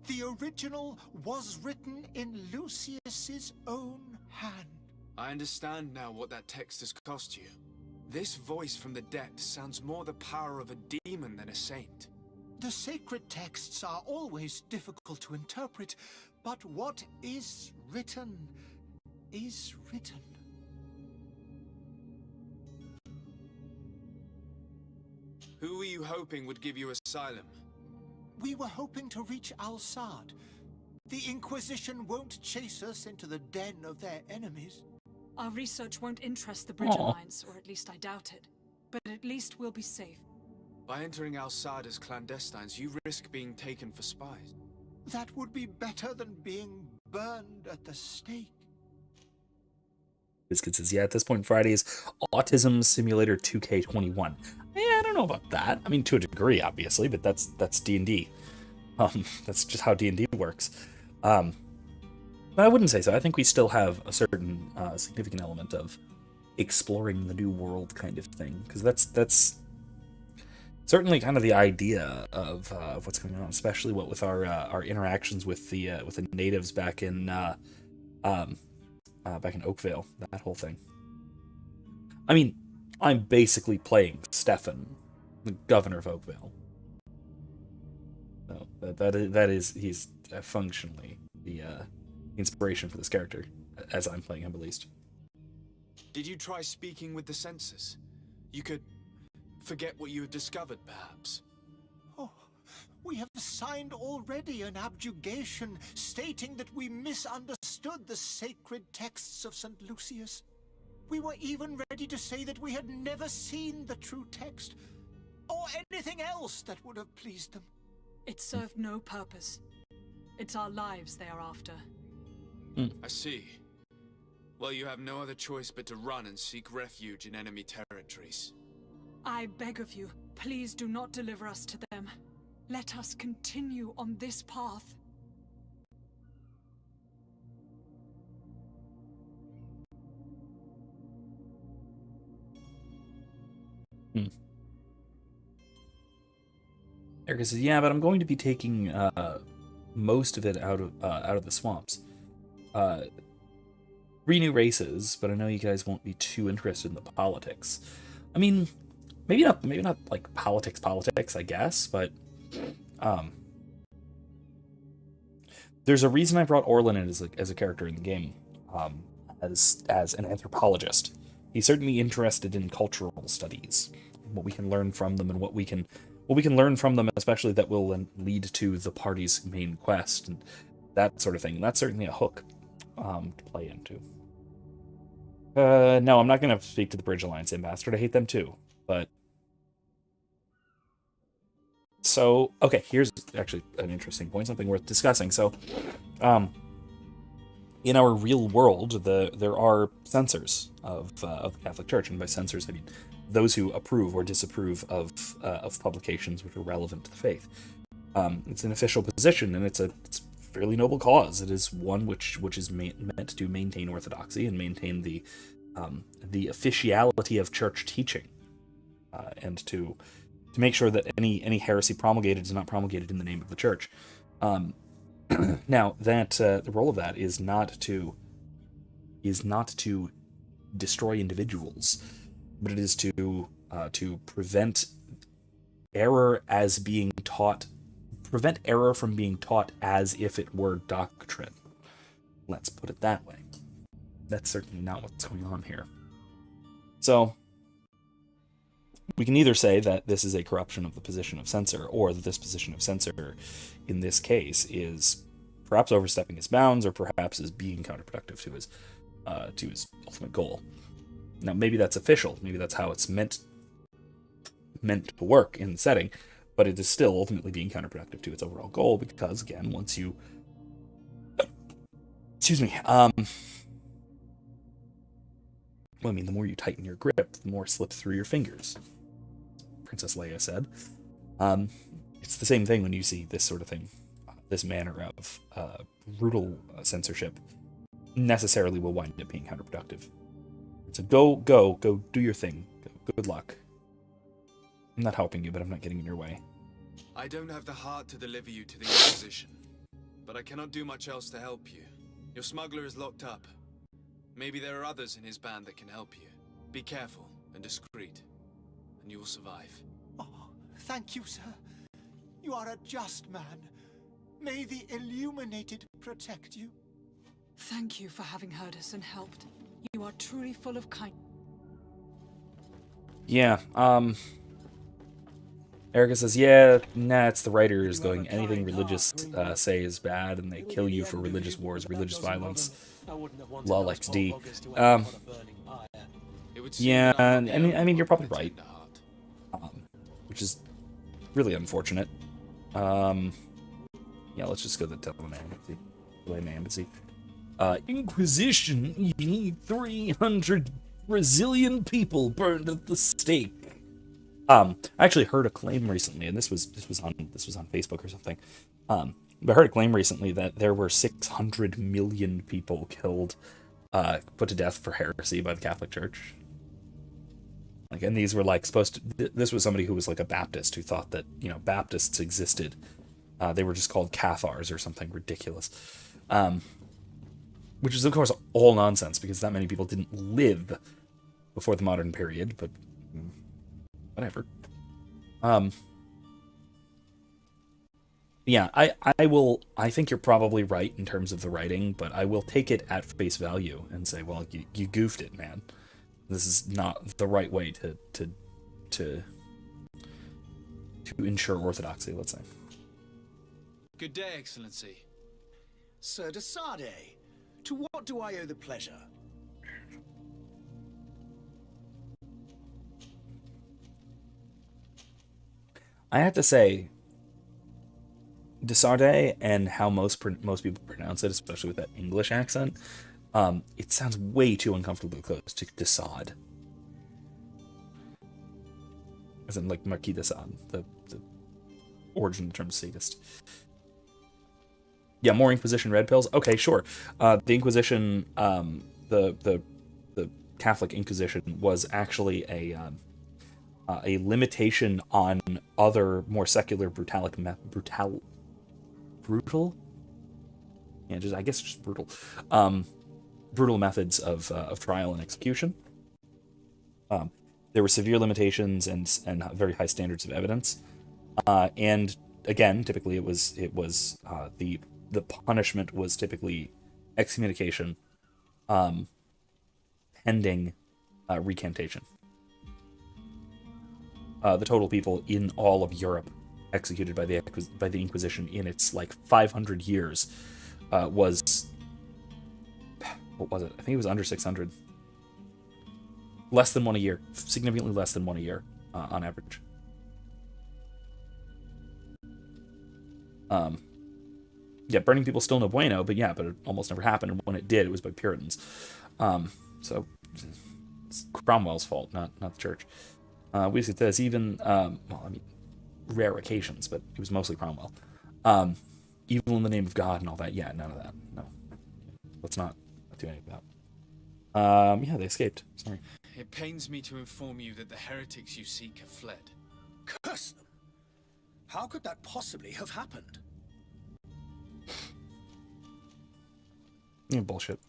The original was written in Lucius's own hand. I understand now what that text has cost you. This voice from the depths sounds more the power of a demon than a saint. The sacred texts are always difficult to interpret, but what is written is written. Who were you hoping would give you asylum? We were hoping to reach Al-Sad. The Inquisition won't chase us into the den of their enemies. Our research won't interest the Bridge Alliance, or at least I doubt it. But at least we'll be safe. By entering Al-Sad as clandestines, you risk being taken for spies. That would be better than being burned at the stake. Biscuit says, yeah, at this point, Friday is Autism Simulator 2K21. Yeah, I don't know about that. I mean, to a degree, obviously, but that's D&D. That's just how D&D works. But I wouldn't say so. I think we still have a certain significant element of exploring the new world kind of thing, because that's certainly kind of the idea of what's going on, especially what with our interactions with the natives back in Oakvale, that whole thing. I mean, I'm basically playing Stefan, the governor of Oakvale. So he's functionally the inspiration for this character, as I'm playing him at least. Did you try speaking with the censors? You could forget what you had discovered, perhaps. Oh, we have signed already an abjugation stating that we misunderstood the sacred texts of St. Lucius. We were even ready to say that we had never seen the true text, or anything else that would have pleased them. It served no purpose. It's our lives they are after. I see. Well, you have no other choice but to run and seek refuge in enemy territories. I beg of you, please do not deliver us to them. Let us continue on this path. Erica says, "Yeah, but I'm going to be taking most of it out of the swamps. 3 new races, but I know you guys won't be too interested in the politics. I mean, maybe not like politics, I guess, but there's a reason I brought Orlin in as a character in the game, as an anthropologist. He's certainly interested in cultural studies, what we can learn from them, and what we can learn from them, especially that will then lead to the party's main quest and that sort of thing. And that's certainly a hook to play into. No, I'm not going to speak to the Bridge Alliance ambassador. I hate them too. But so, okay, here's actually an interesting point, something worth discussing. So, in our real world, there are censors of the Catholic Church, and by censors I mean those who approve or disapprove of publications which are relevant to the faith. It's an official position, and it's a fairly noble cause. It is one which is meant to maintain orthodoxy and maintain the officiality of church teaching, and to make sure that any heresy promulgated is not promulgated in the name of the church. Now that the role of that is not to destroy individuals, but it is to prevent error from being taught as if it were doctrine. Let's put it that way. That's certainly not what's going on here. So, we can either say that this is a corruption of the position of censor, or that this position of censor, in this case, is perhaps overstepping his bounds, or perhaps is being counterproductive to his ultimate goal. Now, maybe that's official. Maybe that's how it's meant to work in the setting, but it is still ultimately being counterproductive to its overall goal, because, again, once you... Excuse me. Well, I mean, the more you tighten your grip, the more it slips through your fingers, Princess Leia said. It's the same thing when you see this sort of thing. This manner of brutal censorship necessarily will wind up being counterproductive. So go do your thing. Good luck. I'm not helping you, but I'm not getting in your way. I don't have the heart to deliver you to the Inquisition, but I cannot do much else to help you. Your smuggler is locked up. Maybe there are others in his band that can help you. Be careful and discreet, and you will survive. Oh, thank you, sir. You are a just man. May the Illuminated protect you. Thank you for having heard us and helped. You are truly full of kindness. Yeah, Erica says, yeah, nah, it's the writers going, anything religious say is bad, and they kill you for religious wars, religious violence. Lol XD. Yeah, and I mean, you're probably right. Which is really unfortunate. Yeah, let's just go to the Tellin Embassy. Inquisition, you need 300 Brazilian people burned at the stake. I actually heard a claim recently, and this was on Facebook or something. But I heard a claim recently that there were 600 million people killed, put to death for heresy by the Catholic Church. Like, and these were like supposed to. This was somebody who was like a Baptist who thought that, you know, Baptists existed. They were just called Cathars or something ridiculous, which is of course all nonsense because that many people didn't live before the modern period. But whatever. Yeah, I think you're probably right in terms of the writing, but I will take it at face value and say, well, you goofed it, man. This is not the right way to ensure orthodoxy, let's say. Good day, Excellency. Sir de Sade, to what do I owe the pleasure? I have to say, de Sade and how most people pronounce it, especially with that English accent, it sounds way too uncomfortably close to de Sade. As in, like, Marquis de Sade, the origin of the term sadist. Yeah, more Inquisition red pills? Okay, sure. The Inquisition, the Catholic Inquisition was actually a limitation on other more secular brutal? Yeah, I guess just brutal. Brutal methods of trial and execution. There were severe limitations and very high standards of evidence. And again, typically it was the punishment was typically excommunication, pending recantation. The total people in all of Europe executed by the Inquisition in its like 500 years was, what was it? I think it was under 600. Less than one a year, significantly less than one a year on average. Yeah, burning people still no bueno, but it almost never happened. And when it did, it was by Puritans. So it's Cromwell's fault, not the church. We says even, rare occasions, but it was mostly Cromwell. Evil in the name of God and all that. Yeah, none of that. No, let's not do any of that. Yeah, they escaped. Sorry. It pains me to inform you that the heretics you seek have fled. Curse them! How could that possibly have happened? Yeah, bullshit.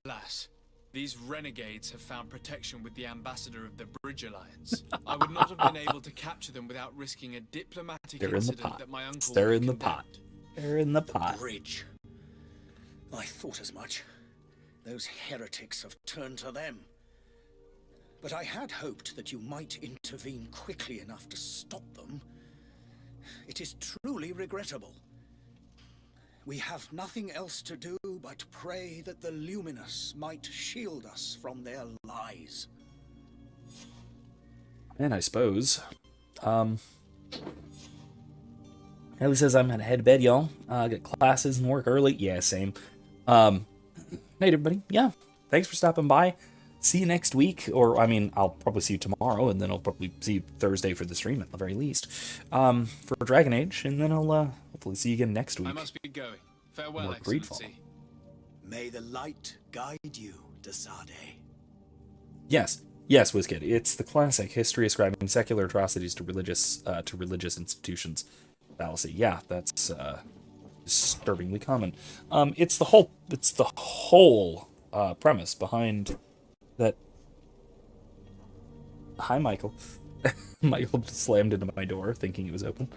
Alas, these renegades have found protection with the ambassador of the Bridge Alliance. I would not have been able to capture them without risking a diplomatic incident that my uncle They're in the pot. They're in the pot. Bridge. I thought as much. Those heretics have turned to them. But I had hoped that you might intervene quickly enough to stop them. It is truly regrettable. We have nothing else to do but pray that the Luminous might shield us from their lies. And I suppose, Ellie says I'm gonna head to bed, y'all. Got classes and work early. Yeah, same. Night, everybody. Yeah, thanks for stopping by. See you next week, or I mean, I'll probably see you tomorrow, and then I'll probably see you Thursday for the stream at the very least, for Dragon Age, and then I'll hopefully see you again next week. I must be going. Farewell, More Excellency. Greedfall. May the light guide you, de Sade. Yes, WizKid. It's the classic history ascribing secular atrocities to religious institutions fallacy. Yeah, that's disturbingly common. It's the whole premise behind that. Hi, Michael. Michael slammed into my door thinking it was open.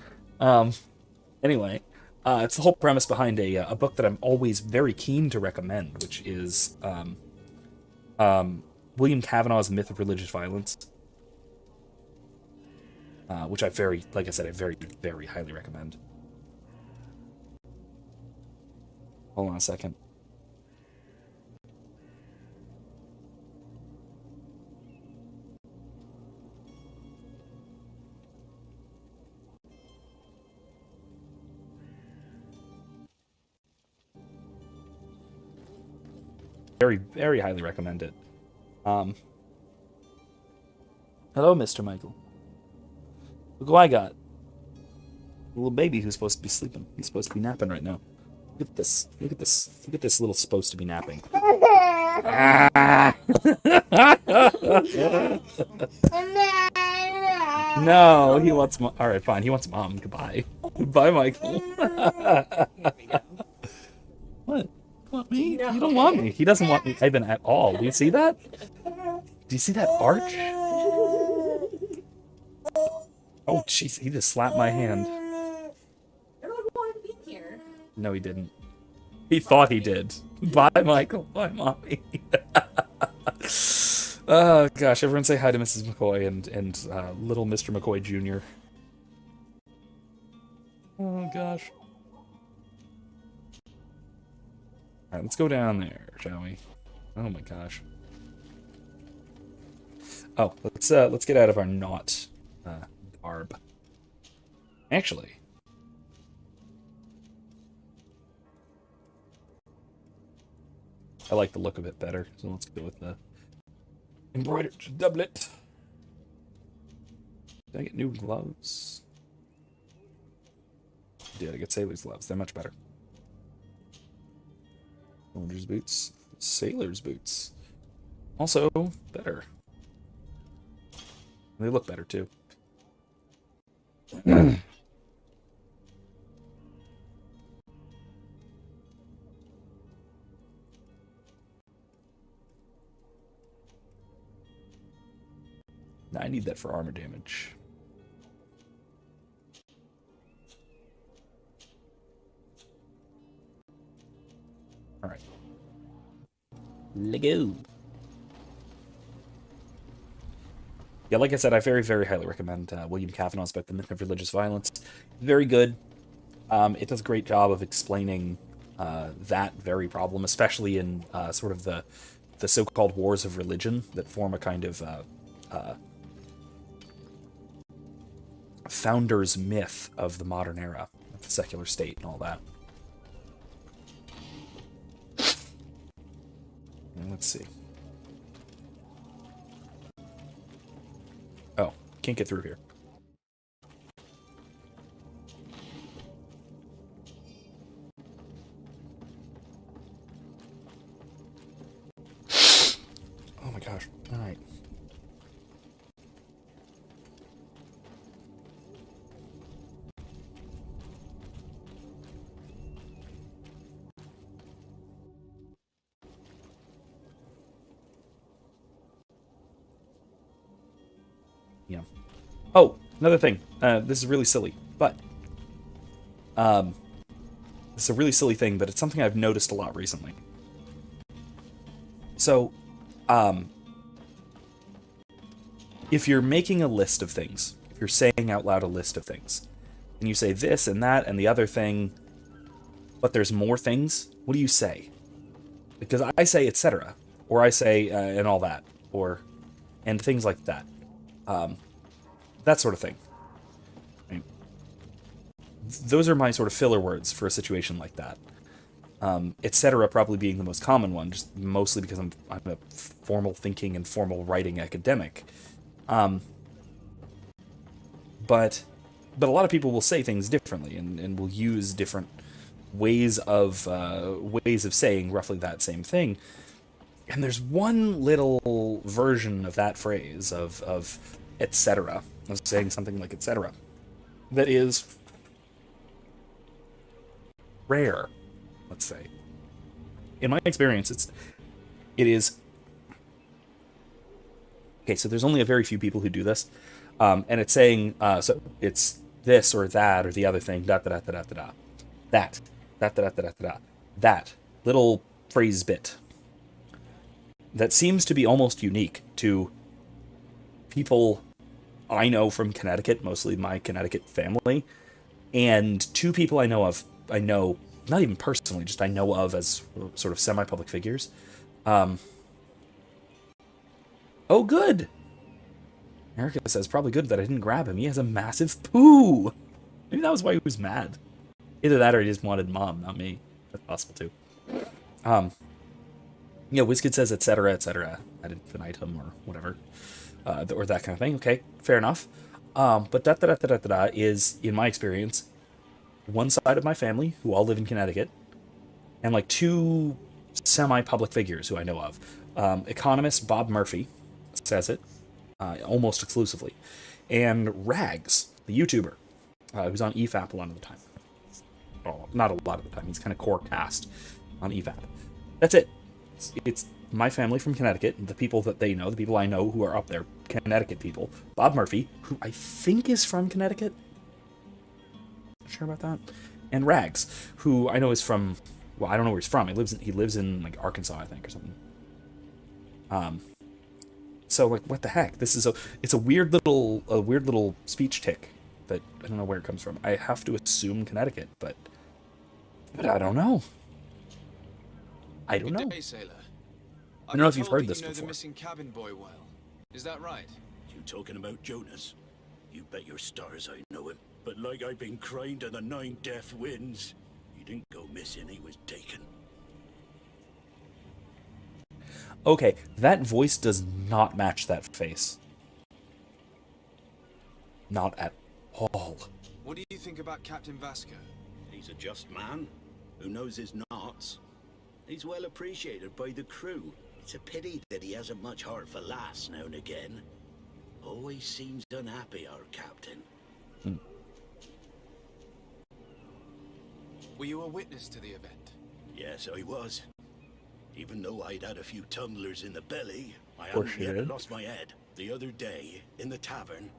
Anyway, it's the whole premise behind a book that I'm always very keen to recommend, which is William Cavanaugh's Myth of Religious Violence, which I very highly recommend. Hold on a second. Very, very highly recommend it. Hello, Mr. Michael. Look who I got. A little baby who's supposed to be sleeping. He's supposed to be napping right now. Look at this. Look at this. Look at this little supposed to be napping. No, he wants mom. All right, fine. He wants mom. Goodbye. Goodbye, Michael. What? You want me? You don't want me. He doesn't want me, Ivan, at all. Do you see that? Do you see that arch? Oh, jeez. He just slapped my hand. No, he didn't. He thought he did. Bye, Michael. Bye, Mommy. Oh, gosh. Everyone say hi to Mrs. McCoy and little Mr. McCoy Jr. Oh, gosh. Alright, let's go down there, shall we? Oh, my gosh. Oh, let's get out of our not garb. Actually... I like the look of it better, so let's go with the Embroidered Doublet. Did I get new gloves? Did I get sailor's gloves? They're much better. Soldier's boots. Sailor's boots. Also, better. They look better, too. I need that for armor damage. Alright. Lego. Yeah, like I said, I very, very highly recommend William Cavanaugh's book, The Myth of Religious Violence. Very good. It does a great job of explaining that very problem, especially in sort of the so-called wars of religion that form a kind of founder's myth of the modern era, of the secular state and all that. And let's see. Oh, can't get through here. Oh my gosh. All right. Yeah. Oh, another thing. This is really silly, but this is a really silly thing, but it's something I've noticed a lot recently. So, if you're making a list of things, if you're saying out loud a list of things, and you say this and that and the other thing, but there's more things, what do you say? Because I say etc., or I say and all that, or and things like that. That sort of thing. Right? Those are my sort of filler words for a situation like that. Etc. probably being the most common one, just mostly because I'm a formal thinking and formal writing academic. But a lot of people will say things differently and will use different ways of saying roughly that same thing. And there's one little version of that phrase of etc., of saying something like etc., that is rare, let's say. In my experience, it is okay. So there's only a very few people who do this, and it's saying so it's this or that or the other thing. Da da da da da da. That da da da da da da. That little phrase bit that seems to be almost unique to people I know from Connecticut, mostly my Connecticut family, and two people I know not even personally, just I know of as sort of semi-public figures. Oh, good. Erica says, probably good that I didn't grab him. He has a massive poo. Maybe that was why he was mad. Either that or he just wanted mom, not me. That's possible, too. Yeah, WizKid says, etc., etc. ad infinitum or whatever. Or that kind of thing. Okay, fair enough. But that is, in my experience, one side of my family who all live in Connecticut, and like two semi-public figures who I know of. Economist Bob Murphy says it almost exclusively, and Rags, the YouTuber, who's on EFAP a lot of the time. Well, not a lot of the time. He's kind of core cast on EFAP. That's it. It's my family from Connecticut, the people that they know, the people I know who are up there, Connecticut people. Bob Murphy, who I think is from Connecticut. Not sure about that. And Rags, who I know is from, well, I don't know where he's from. He lives in like Arkansas, I think, or something. So like, what the heck? It's a weird little speech tick that I don't know where it comes from. I have to assume Connecticut, but I don't know. I don't know. Good day, sailor. I don't know if you've heard this You know before. the missing cabin boy well. Is that right? You talking about Jonas? You bet your stars I know him. But like I've been crying to the 9 deaf winds, he didn't go missing, he was taken. Okay, that voice does not match that face. Not at all. What do you think about Captain Vasco? He's a just man who knows his knots. He's well appreciated by the crew. It's a pity that he hasn't much heart for laughs now and again. Always seems unhappy, our captain. Were you a witness to the event? Yes, I was. Even though I'd had a few tumblers in the belly, I course hadn't you yet did. lost my head. The other day, in the tavern,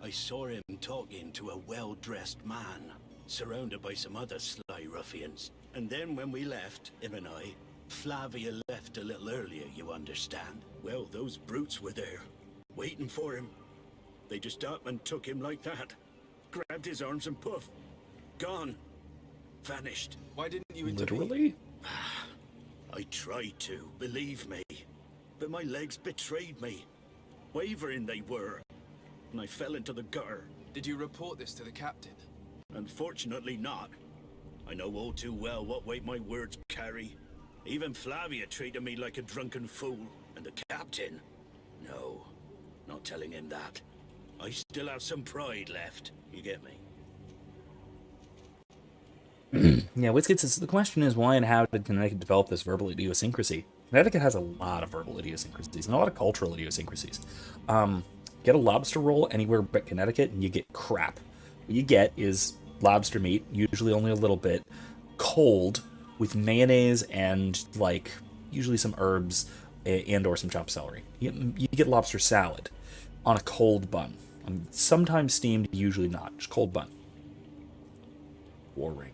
I saw him talking to a well-dressed man, surrounded by some other sly ruffians. And then when we left, him and I, Flavia left a little earlier, you understand. Well, those brutes were there, waiting for him. They just up and took him like that. Grabbed his arms and poof, gone. Vanished. Why didn't you intervene? Literally? I tried to, believe me. But my legs betrayed me. Wavering they were. And I fell into the gutter. Did you report this to the captain? Unfortunately not. I know all too well what weight my words carry. Even Flavia treated me like a drunken fool. And the captain? No, not telling him that. I still have some pride left. You get me? Yeah, Whiskey says, the question is why and how did Connecticut develop this verbal idiosyncrasy? Connecticut has a lot of verbal idiosyncrasies and a lot of cultural idiosyncrasies. Get a lobster roll anywhere but Connecticut and you get crap. What you get is lobster meat, usually only a little bit, cold, with mayonnaise and, like, usually some herbs and or some chopped celery. You get lobster salad on a cold bun. Sometimes steamed, usually not. Just cold bun. War ring.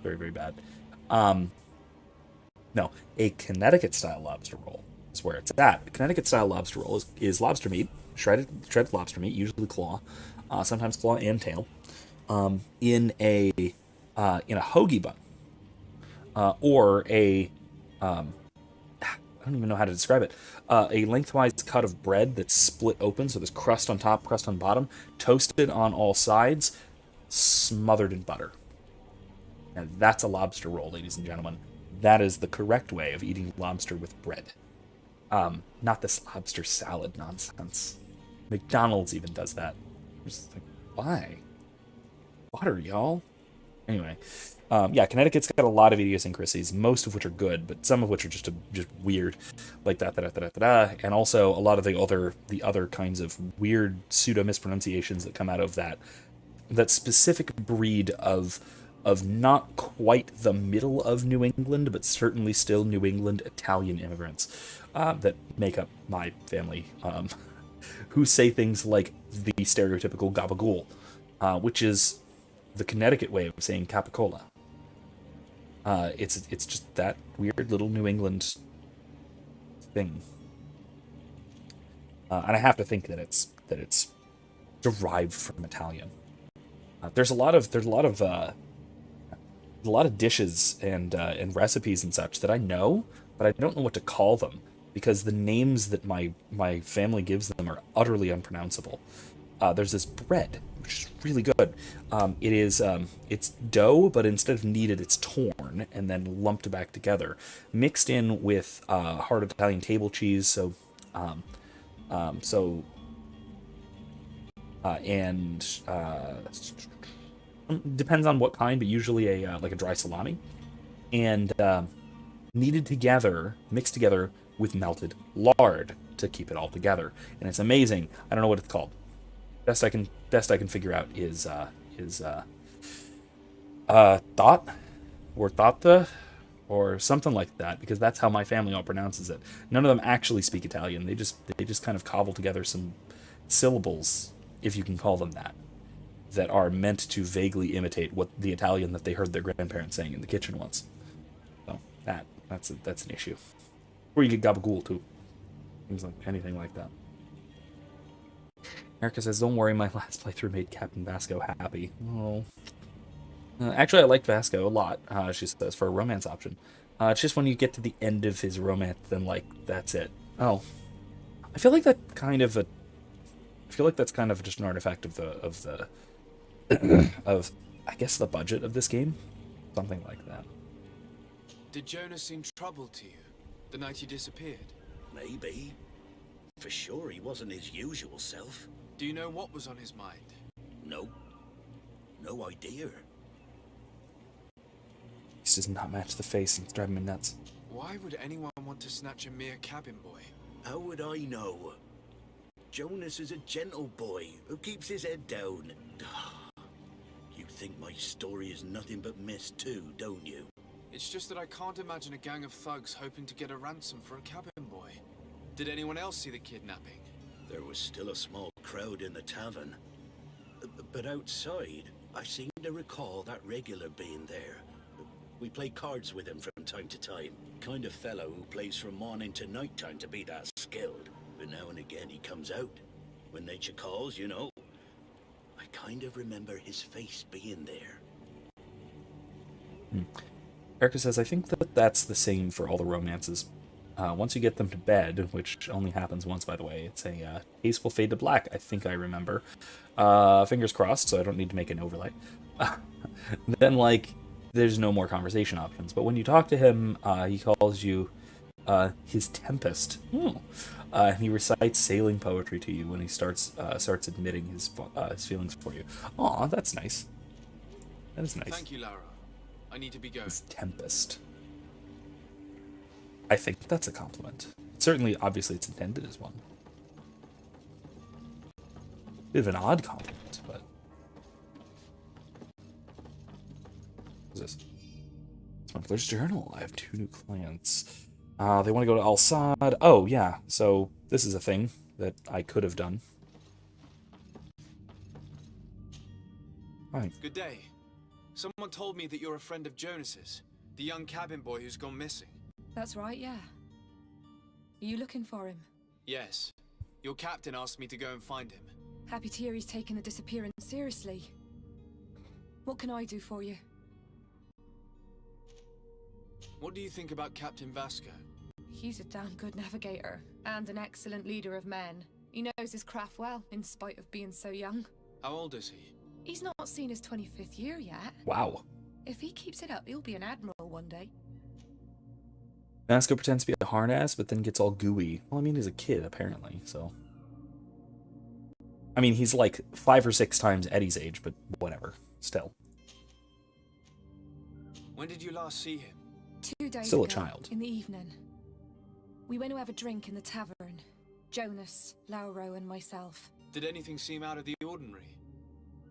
Very, very bad. No, a Connecticut-style lobster roll is where it's at. A Connecticut-style lobster roll is lobster meat, shredded lobster meat, usually claw, sometimes claw and tail, in a hoagie bun, or a I don't even know how to describe it. A lengthwise cut of bread that's split open, so there's crust on top, crust on bottom, toasted on all sides, smothered in butter. And that's a lobster roll, ladies and gentlemen. That is the correct way of eating lobster with bread. Not this lobster salad nonsense. McDonald's even does that. Just like, why? Butter, y'all. Anyway, yeah, Connecticut's got a lot of idiosyncrasies, most of which are good, but some of which are just weird, like that, and also a lot of the other kinds of weird pseudo mispronunciations that come out of that specific breed of not quite the middle of New England, but certainly still New England Italian immigrants that make up my family, who say things like the stereotypical gabagool, which is the Connecticut way of saying capicola. It's just that weird little New England thing, and I have to think that it's derived from Italian. There's a lot of dishes and recipes and such that I know, but I don't know what to call them because the names that my family gives them are utterly unpronounceable. There's this bread, which is really good. It's dough, but instead of kneaded, it's torn and then lumped back together, mixed in with hard Italian table cheese. So and depends on what kind, but usually a like a dry salami, and kneaded together, mixed together with melted lard to keep it all together, and it's amazing. I don't know what it's called. Best I can figure out is thought or thoughta or something like that, because that's how my family all pronounces it. None of them actually speak Italian. They just kind of cobble together some syllables, if you can call them that are meant to vaguely imitate what the Italian that they heard their grandparents saying in the kitchen once. So that's an issue. Or you get gabagool too. Things like anything like that. Erica says, "Don't worry, my last playthrough made Captain Vasco happy." Oh. Actually, I liked Vasco a lot, she says, for a romance option. It's just when you get to the end of his romance, then, like, that's it. Oh. I feel like that's kind of just an artifact of of, I guess, the budget of this game. Something like that. Did Jonas seem troubled to you the night he disappeared? Maybe. For sure he wasn't his usual self. Do you know what was on his mind? No. No idea. This does not match the face, and it's driving me nuts. Why would anyone want to snatch a mere cabin boy? How would I know? Jonas is a gentle boy who keeps his head down. You think my story is nothing but mist too, don't you? It's just that I can't imagine a gang of thugs hoping to get a ransom for a cabin boy. Did anyone else see the kidnapping? There was still a small crowd in the tavern. But outside, I seem to recall that regular being there. We play cards with him from time to time. Kind of fellow who plays from morning to night time to be that skilled. But now and again he comes out. When nature calls, you know. I kind of remember his face being there. Erica says, "I think that's the same for all the romances. Once you get them to bed, which only happens once, by the way, it's a tasteful fade to black, I think I remember. Fingers crossed, so I don't need to make an overlay. Then, like, there's no more conversation options. But when you talk to him, he calls you his Tempest. And he recites sailing poetry to you when he starts admitting his feelings for you. Aw, that's nice. That is nice. Thank you, Lara. I need to be going. His Tempest. I think that's a compliment. Certainly, obviously, it's intended as one. Bit of an odd compliment, but... What's this? Smuggler's Journal. I have 2 new clients. They want to go to Al-Sad. Oh, yeah. So, this is a thing that I could have done. Right. Good day. Someone told me that you're a friend of Jonas's, the young cabin boy who's gone missing. That's right, yeah. Are you looking for him? Yes. Your captain asked me to go and find him. Happy to hear he's taken the disappearance seriously. What can I do for you? What do you think about Captain Vasco? He's a damn good navigator, and an excellent leader of men. He knows his craft well, in spite of being so young. How old is he? He's not seen his 25th year yet. Wow. If he keeps it up, he'll be an admiral one day. Vasco pretends to be a hard ass, but then gets all gooey. Well, I mean, he's a kid, apparently, so... I mean, he's like 5 or 6 times Eddie's age, but whatever. Still. When did you last see him? 2 days Still a ago, child. in the evening. We went to have a drink in the tavern. Jonas, Lauro, and myself. Did anything seem out of the ordinary?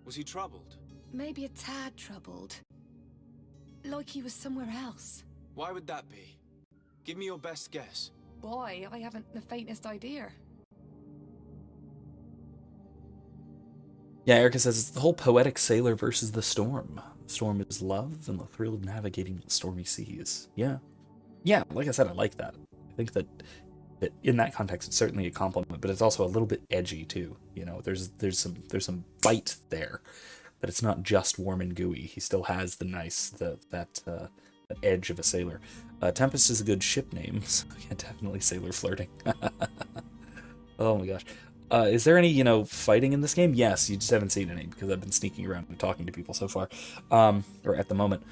Was he troubled? Maybe a tad troubled. Like he was somewhere else. Why would that be? Give me your best guess. Boy, I haven't the faintest idea. Yeah, Erica says it's the whole poetic sailor versus the storm. The storm is love and the thrill of navigating the stormy seas. Yeah. Yeah, like I said, I like that. I think that in that context, it's certainly a compliment, but it's also a little bit edgy too. You know, there's some bite there, but it's not just warm and gooey. He still has the nice that edge of a sailor. Tempest is a good ship name, so yeah, definitely sailor flirting. Oh my gosh. Is there any, fighting in this game? Yes, you just haven't seen any because I've been sneaking around and talking to people so far. Or at the moment.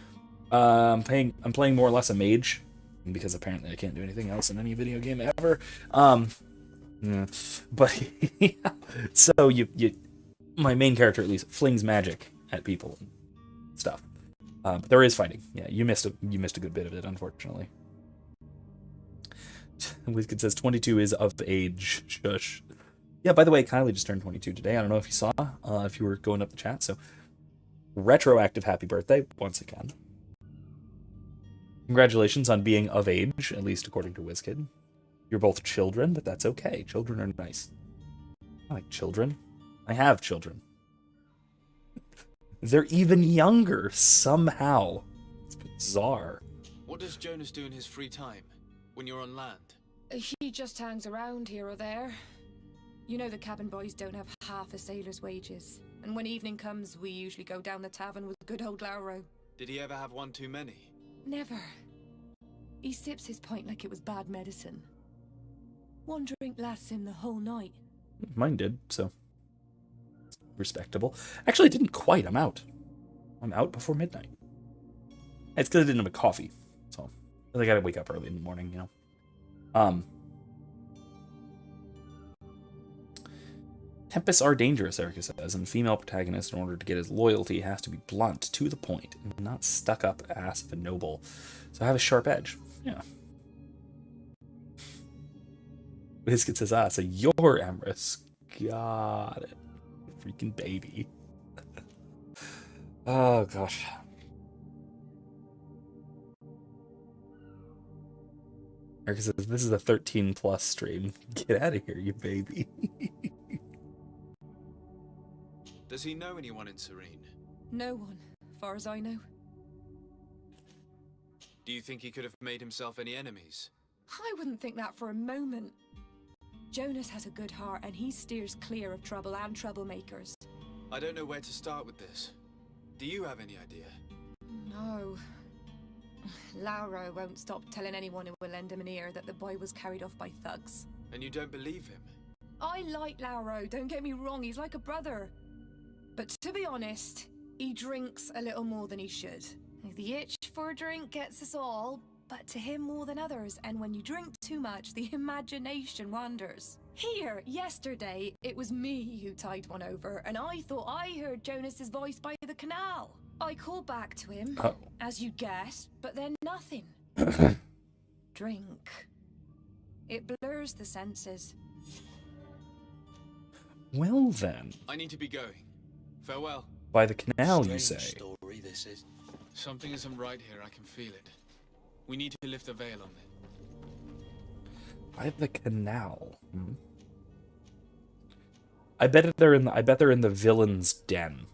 I'm playing more or less a mage because apparently I can't do anything else in any video game ever. But yeah. So you my main character at least flings magic at people and stuff. But there is fighting. Yeah, you missed a good bit of it, unfortunately. Wizkid says 22 is of age. Shush. Yeah, by the way, Kylie just turned 22 today. I don't know if you saw, if you were going up the chat. So, retroactive happy birthday once again. Congratulations on being of age, at least according to Wizkid. You're both children, but that's okay. Children are nice. I like children. I have children. They're even younger, somehow. It's bizarre. What does Jonas do in his free time, when you're on land? He just hangs around here or there. You know the cabin boys don't have half a sailor's wages. And when evening comes, we usually go down the tavern with good old Lauro. Did he ever have one too many? Never. He sips his pint like it was bad medicine. One drink lasts him the whole night. Mine did, so respectable. Actually, it didn't quite. I'm out. I'm out before midnight. It's because I didn't have a coffee, so I gotta wake up early in the morning, you know. Tempests are dangerous, Erica says, and female protagonist, in order to get his loyalty, has to be blunt, to the point, and not stuck up ass of a noble. So have a sharp edge. Yeah. Biscuit says, so you're Emrys. Got it. Freaking baby. Oh, gosh. Erica says, this is a 13+ stream. Get out of here, you baby. Does he know anyone in Serene? No one, far as I know. Do you think he could have made himself any enemies? I wouldn't think that for a moment. Jonas has a good heart and he steers clear of trouble and troublemakers. I don't know where to start with this. Do you have any idea? No. Lauro won't stop telling anyone who will lend him an ear that the boy was carried off by thugs. And you don't believe him? I like Lauro, don't get me wrong, he's like a brother. But to be honest, he drinks a little more than he should. The itch for a drink gets us all, but to him more than others, and when you drink too much, the imagination wanders. Here, yesterday, it was me who tied one over, and I thought I heard Jonas's voice by the canal. I called back to him, as you guessed, but then nothing. Drink. It blurs the senses. Well then. I need to be going. Farewell. By the canal, you say? Story this is. Something isn't right here, I can feel it. We need to lift the veil on it. By the canal. I bet they're in the villain's den.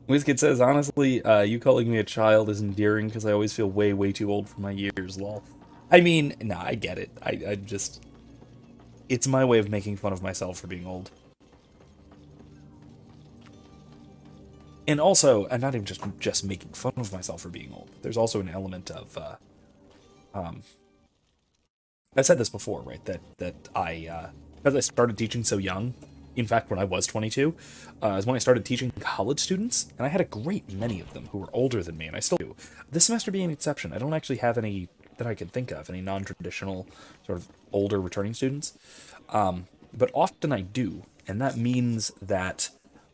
Wizkid says, honestly, you calling me a child is endearing because I always feel way, way too old for my years, lol. I mean, nah, I get it. I just... It's my way of making fun of myself for being old. And also, I'm not even just making fun of myself for being old. There's also an element of, I've said this before, right? That I, because I started teaching so young, in fact, when I was 22, is when I started teaching college students, and I had a great many of them who were older than me, and I still do. This semester being an exception, I don't actually have any that I can think of, any non-traditional sort of older returning students. But often I do, and that means that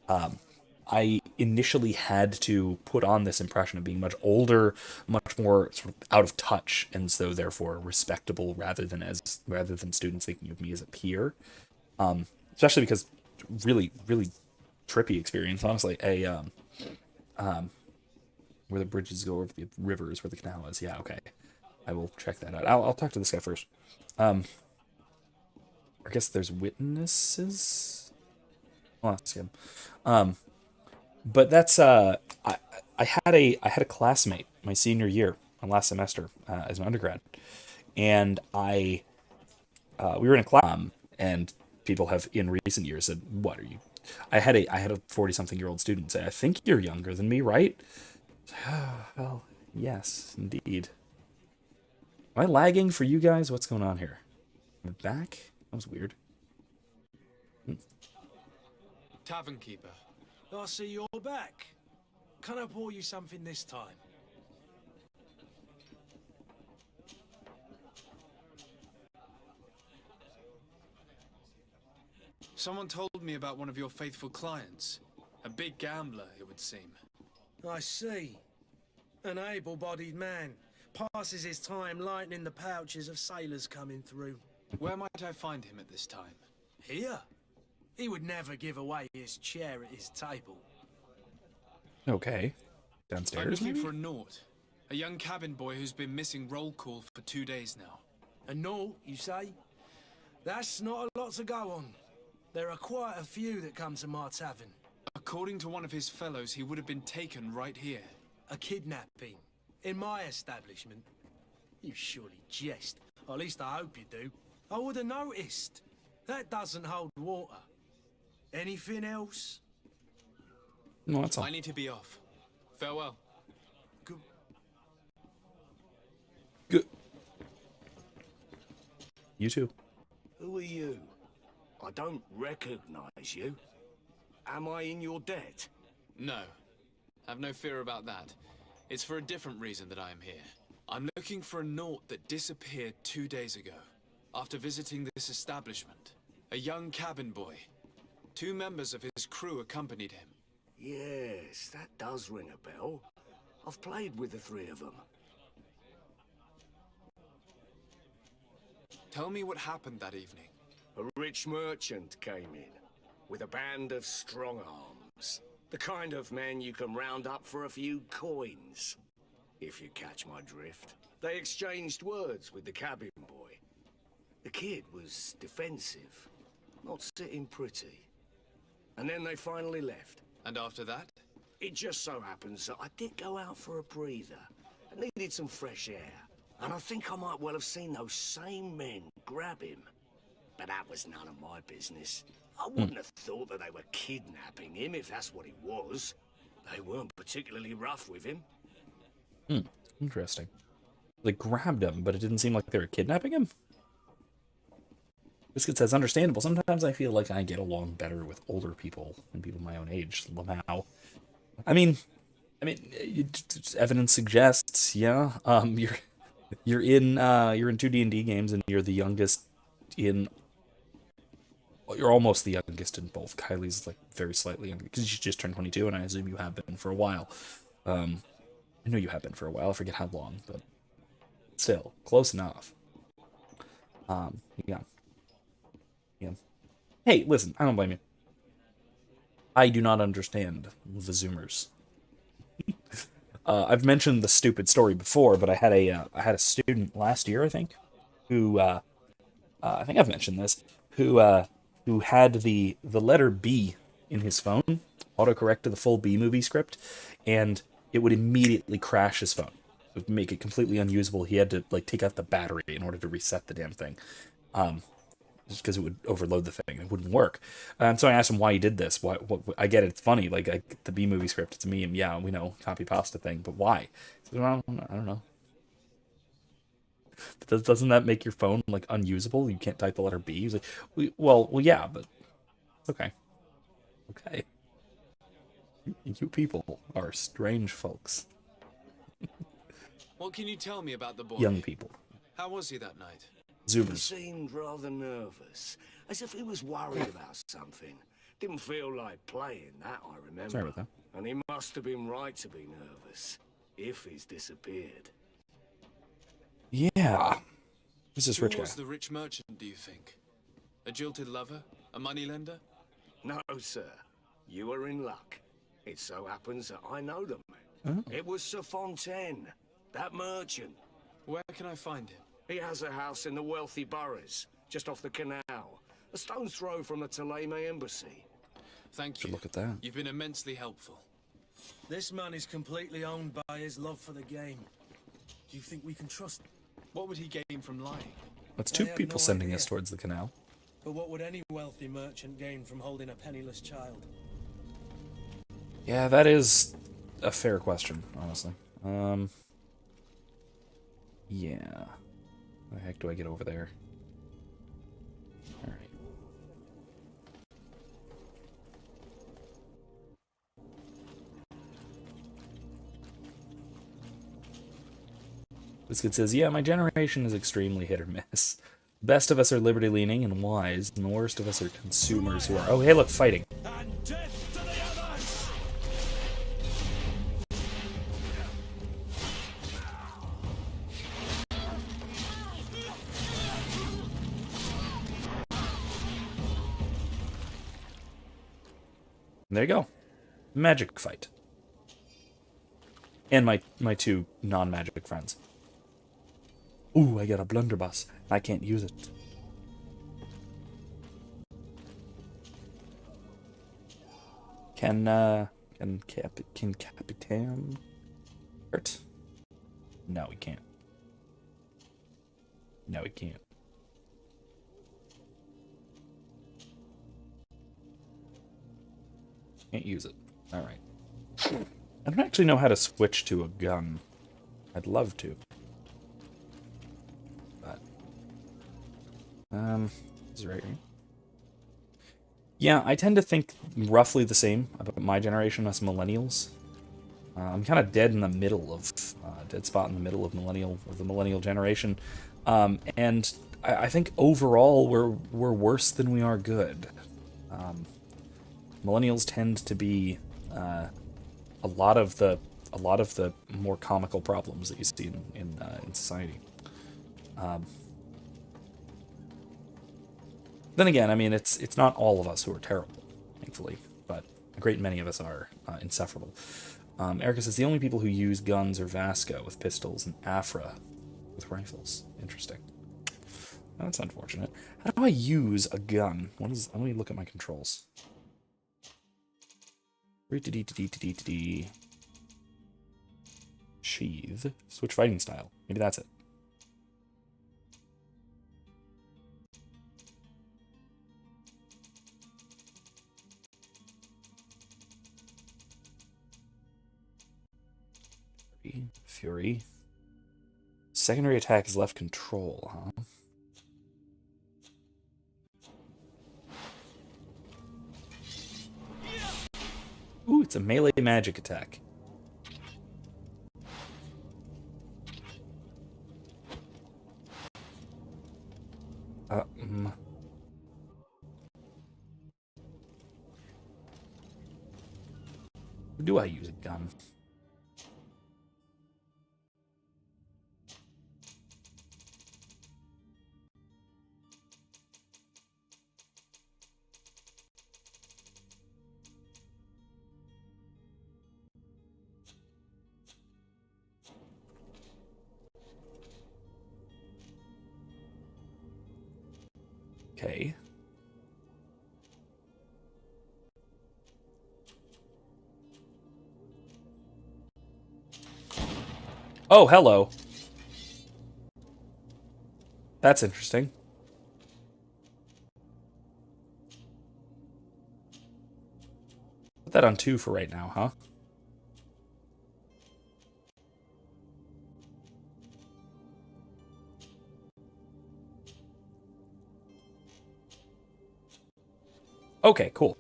I initially had to put on this impression of being much older, much more sort of out of touch, and so therefore respectable rather than students thinking of me as a peer. Especially because really, really trippy experience, honestly. Where the bridges go over the rivers, where the canal is. Yeah, okay. I will check that out. I'll talk to this guy first. I guess there's witnesses. I'll ask him. But that's I had a classmate my senior year, my last semester as an undergrad, and we were in a class, and people have in recent years said, "What are you?" I had a 40-something-year-old student say, "I think you're younger than me, right?" Well, yes, indeed. Am I lagging for you guys? What's going on here? I'm back? That was weird. Tavern keeper. I see you're back. Can I pour you something this time? Someone told me about one of your faithful clients. A big gambler, it would seem. I see. An able-bodied man. Passes his time lightening the pouches of sailors coming through. Where might I find him at this time? Here? He would never give away his chair at his table. Okay. I'm Downstairs, looking maybe? for a Naut. A young cabin boy who's been missing roll call for 2 days now. A Naut, you say? That's not a lot to go on. There are quite a few that come to my tavern. According to one of his fellows, he would have been taken right here. A kidnapping? In my establishment? You surely jest. Or at least I hope you do. I would have noticed. That doesn't hold water. Anything else? No, that's all. I need to be off. Farewell. Good. You too. Who are you? I don't recognize you. Am I in your debt? No. Have no fear about that. It's for a different reason that I am here. I'm looking for a Naut that disappeared 2 days ago, after visiting this establishment. A young cabin boy. 2 members of his crew accompanied him. Yes, that does ring a bell. I've played with the 3 of them. Tell me what happened that evening. A rich merchant came in, with a band of strong arms. The kind of men you can round up for a few coins, if you catch my drift. They exchanged words with the cabin boy. The kid was defensive, not sitting pretty. And then they finally left. And after that? It just so happens that I did go out for a breather. I needed some fresh air. And I think I might well have seen those same men grab him. But that was none of my business. I wouldn't have thought that they were kidnapping him if that's what it was. They weren't particularly rough with him. Interesting. They grabbed him, but it didn't seem like they were kidnapping him? Biscuit says, understandable. Sometimes I feel like I get along better with older people than people my own age. Somehow. I mean, evidence suggests, yeah. You're in 2 D&D games, and you're the youngest in. Well, you're almost the youngest in both. Kylie's like very slightly younger because she just turned 22, and I assume you have been for a while. I know you have been for a while. I forget how long, but still close enough. Yeah. Hey, listen, I don't blame you. I do not understand the Zoomers. I've mentioned the stupid story before, but I had a student last year, I think, who I think I've mentioned this, who had the letter B in his phone, autocorrect to the full B movie script, and it would immediately crash his phone. It would make it completely unusable. He had to like take out the battery in order to reset the damn thing. Just because it would overload the thing. It wouldn't work. So I asked him why he did this. What, I get it, it's funny. Like, the B movie script, it's a meme. Yeah, we know, copy pasta thing, but why? He said, well, I don't know. But doesn't that make your phone, like, unusable? You can't type the letter B? He's like, well, yeah, but... Okay. You people are strange folks. What can you tell me about the boy? Young people. How was he that night? He seemed rather nervous, as if he was worried about something. Didn't feel like playing, that I remember. Sorry about that. And he must have been right to be nervous, if he's disappeared. Yeah. Who's this rich guy? Who was the rich merchant, do you think? A jilted lover? A moneylender? No, sir. You are in luck. It so happens that I know them. Oh. It was Sir Fontaine, that merchant. Where can I find him? He has a house in the wealthy boroughs, just off the canal. A stone's throw from the Theleme embassy. Thank you. Look at that. You've been immensely helpful. This man is completely owned by his love for the game. Do you think we can trust him? What would he gain from lying? That's 2 people sending us towards the canal. But what would any wealthy merchant gain from holding a penniless child? Yeah, that is a fair question, honestly. Yeah. How the heck do I get over there? Alright. Biscuit says, yeah, my generation is extremely hit or miss. The best of us are liberty-leaning and wise, and the worst of us are consumers who are... Oh, hey, look, fighting. And death to the others! There you go. Magic fight. And my two non-magic friends. Ooh, I got a blunderbuss. I can't use it. Can Capitan hurt? No, he can't. No, he can't. Can't use it. Alright. I don't actually know how to switch to a gun. I'd love to. But... is it right here? Yeah, I tend to think roughly the same about my generation as millennials. I'm kind of dead in the middle of... dead spot in the middle of the millennial generation. And I think overall we're worse than we are good. Millennials tend to be a lot of the more comical problems that you see in society. Then again, I mean, it's not all of us who are terrible, thankfully, but a great many of us are insufferable. Erica says the only people who use guns are Vasco with pistols and Afra with rifles. Interesting. That's unfortunate. How do I use a gun? Let me look at my controls. Sheath. Switch fighting style. Maybe that's it. Fury. Secondary attack is left control, huh? Ooh, it's a melee magic attack. Do I use a gun? Okay. Oh, hello. That's interesting. Put that on 2 for right now, huh? Okay, cool.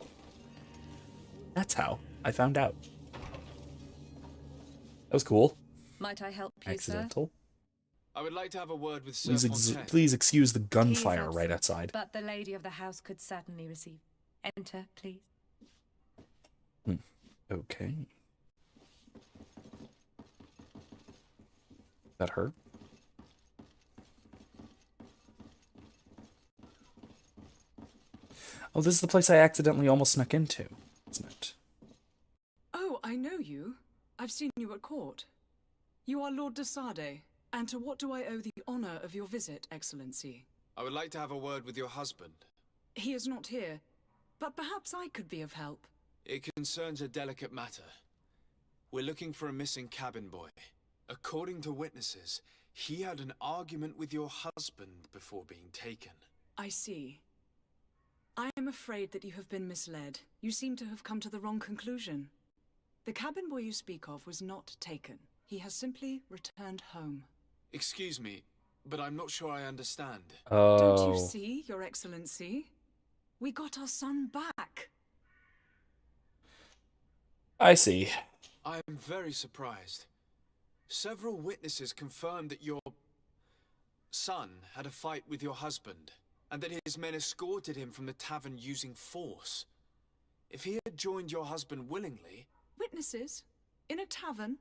That's how I found out. That was cool. Might I help you, Accidental. sir? I would like to have a word with Sir Fontaine. Please excuse the He is gunfire absent, right outside. But the lady of the house could certainly receive. Enter, please. Okay. That her? Oh, this is the place I accidentally almost snuck into, isn't it? Oh, I know you. I've seen you at court. You are Lord de Sade, and to what do I owe the honor of your visit, Excellency? I would like to have a word with your husband. He is not here, but perhaps I could be of help. It concerns a delicate matter. We're looking for a missing cabin boy. According to witnesses, he had an argument with your husband before being taken. I see. I am afraid that you have been misled. You seem to have come to the wrong conclusion. The cabin boy you speak of was not taken. He has simply returned home. Excuse me, but I'm not sure I understand. Oh. Don't you see, Your Excellency? We got our son back. I see. I am very surprised. Several witnesses confirmed that your son had a fight with your husband, and that his men escorted him from the tavern using force. If he had joined your husband willingly... Witnesses? In a tavern?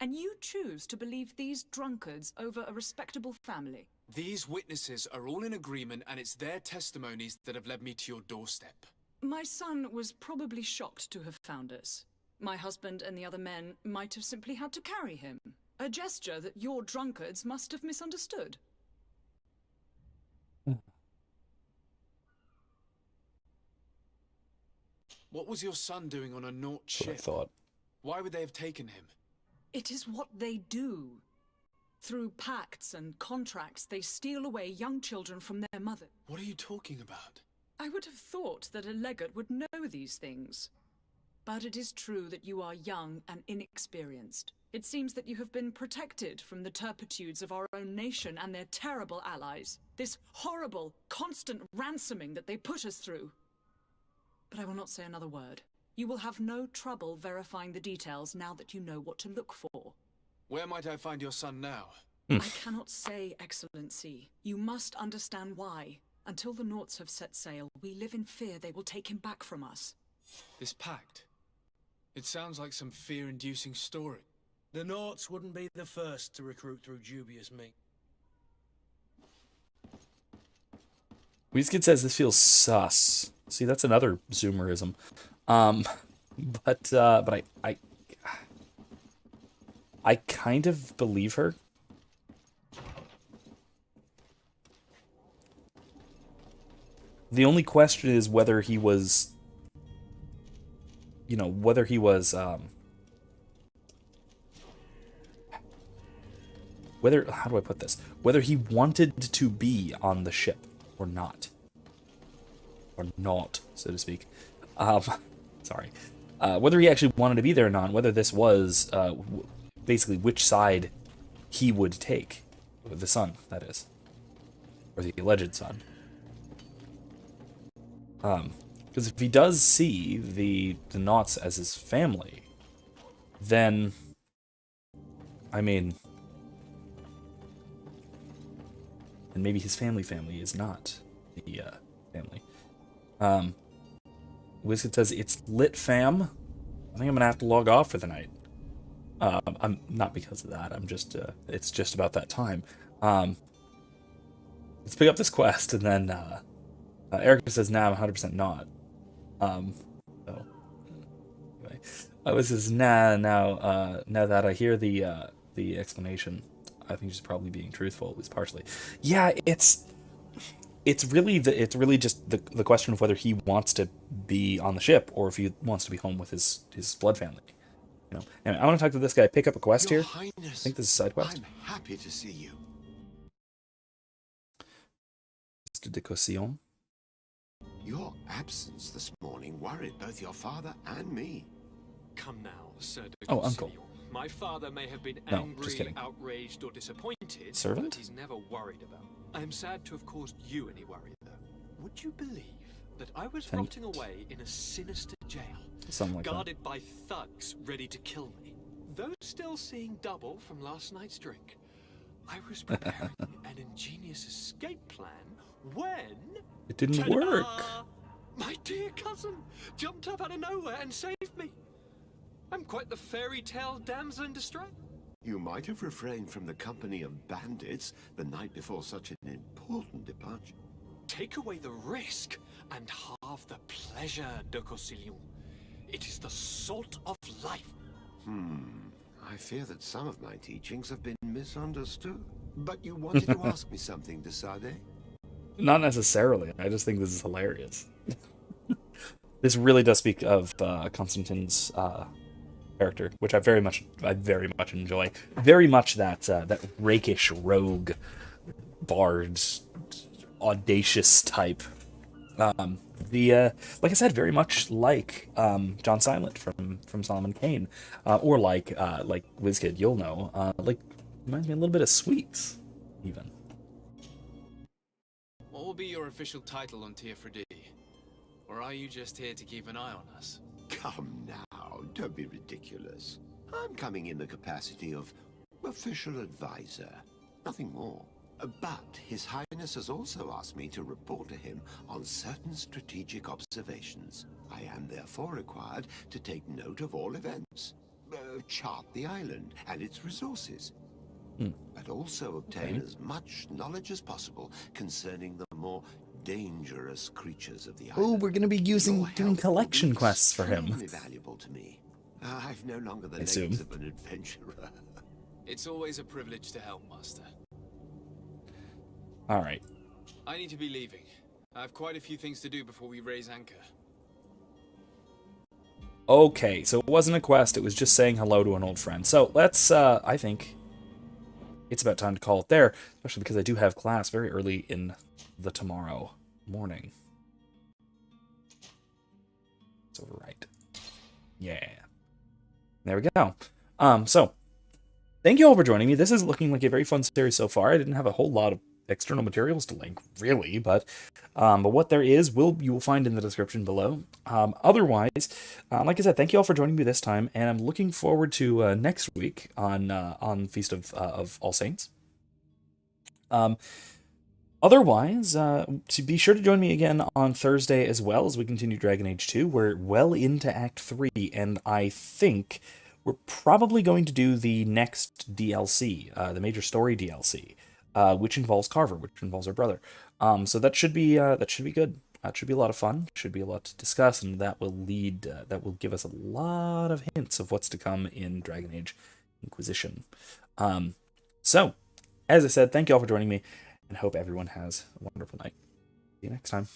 And you choose to believe these drunkards over a respectable family? These witnesses are all in agreement, and it's their testimonies that have led me to your doorstep. My son was probably shocked to have found us. My husband and the other men might have simply had to carry him. A gesture that your drunkards must have misunderstood. What was your son doing on a Naut ship? That's what I thought. Why would they have taken him? It is what they do. Through pacts and contracts, they steal away young children from their mother. What are you talking about? I would have thought that a legate would know these things. But it is true that you are young and inexperienced. It seems that you have been protected from the turpitudes of our own nation and their terrible allies. This horrible, constant ransoming that they put us through. But I will not say another word. You will have no trouble verifying the details now that you know what to look for. Where might I find your son now? I cannot say, Excellency. You must understand why. Until the Nauts have set sail, we live in fear they will take him back from us. This pact? It sounds like some fear-inducing story. The Nauts wouldn't be the first to recruit through dubious means. WizKid says this feels sus. See, that's another Zoomerism. But I kind of believe her. The only question is whether he was, whether he was, how do I put this? Whether he wanted to be on the ship or not. Or not, so to speak. Sorry. Whether he actually wanted to be there or not, whether this was basically which side he would take. The son, that is. Or the alleged son. Because if he does see the Nauts as his family, then, I mean, and maybe his family is not the family. Wizard says it's lit, fam. I think I'm gonna have to log off for the night. I'm not because of that. I'm just it's just about that time. Let's pick up this quest, and then Erica says, "Nah, I'm 100% not." So anyway, this is now that I hear the explanation, I think she's probably being truthful, at least partially. Yeah, it's really just the question of whether he wants to be on the ship or if he wants to be home with his blood family. And I want to talk to this guy. Pick up a quest Your here. Highness, I think this is a side quest. I'm happy to see you. Mr. de Caution. Your absence this morning worried both your father and me. Come now, Sir de Oh, Caution. uncle. My father may have been No, angry, just kidding. outraged, or disappointed, Servant? but he's never worried about. I am sad to have caused you any worry, though. Would you believe that I was Thank- rotting away in a sinister jail, Something like that. guarded by thugs ready to kill me? Though still seeing double from last night's drink, I was preparing an ingenious escape plan when... It didn't Ta-da! work. My dear cousin jumped up out of nowhere and saved me. I'm quite the fairy tale damsel in distress. You might have refrained from the company of bandits the night before such an important departure. Take away the risk and halve the pleasure, de Caution. It is the salt of life. I fear that some of my teachings have been misunderstood. But you wanted to ask me something, de Sade? Not necessarily. I just think this is hilarious. This really does speak of Constantine's character, which I very much enjoy. Very much that rakish rogue, bard, audacious type. Like I said, very much like John Silent from Solomon Kane, or like WizKid, you'll know, reminds me a little bit of Sweets, even. What will be your official title on Tier-for-D? Or are you just here to keep an eye on us? Come now, don't be ridiculous. I'm coming in the capacity of official advisor. Nothing more. But His Highness has also asked me to report to him on certain strategic observations. I am therefore required to take note of all events, chart the island and its resources, but also obtain as much knowledge as possible concerning the more dangerous creatures of the island. Oh, we're going to be doing collection quests for him. Extremely valuable to me. I've no longer the I assume. legs of an adventurer. It's always a privilege to help, Master. All right. I need to be leaving. I have quite a few things to do before we raise anchor. Okay, so it wasn't a quest, it was just saying hello to an old friend. So let's, I think it's about time to call it there, especially because I do have class very early in the tomorrow morning. It's overwrite. Yeah. There we go. So, thank you all for joining me. This is looking like a very fun series so far. I didn't have a whole lot of external materials to link, really, but what there is, you will find in the description below. Otherwise, like I said, thank you all for joining me this time, and I'm looking forward to next week on Feast of All Saints. Otherwise, to be sure to join me again on Thursday as well as we continue Dragon Age 2. We're well into Act 3, and I think we're probably going to do the next DLC, the major story DLC. Which involves Carver, which involves our brother. So that should be good. That should be a lot of fun. Should be a lot to discuss, and that will give us a lot of hints of what's to come in Dragon Age Inquisition. So, as I said, thank you all for joining me, and hope everyone has a wonderful night. See you next time.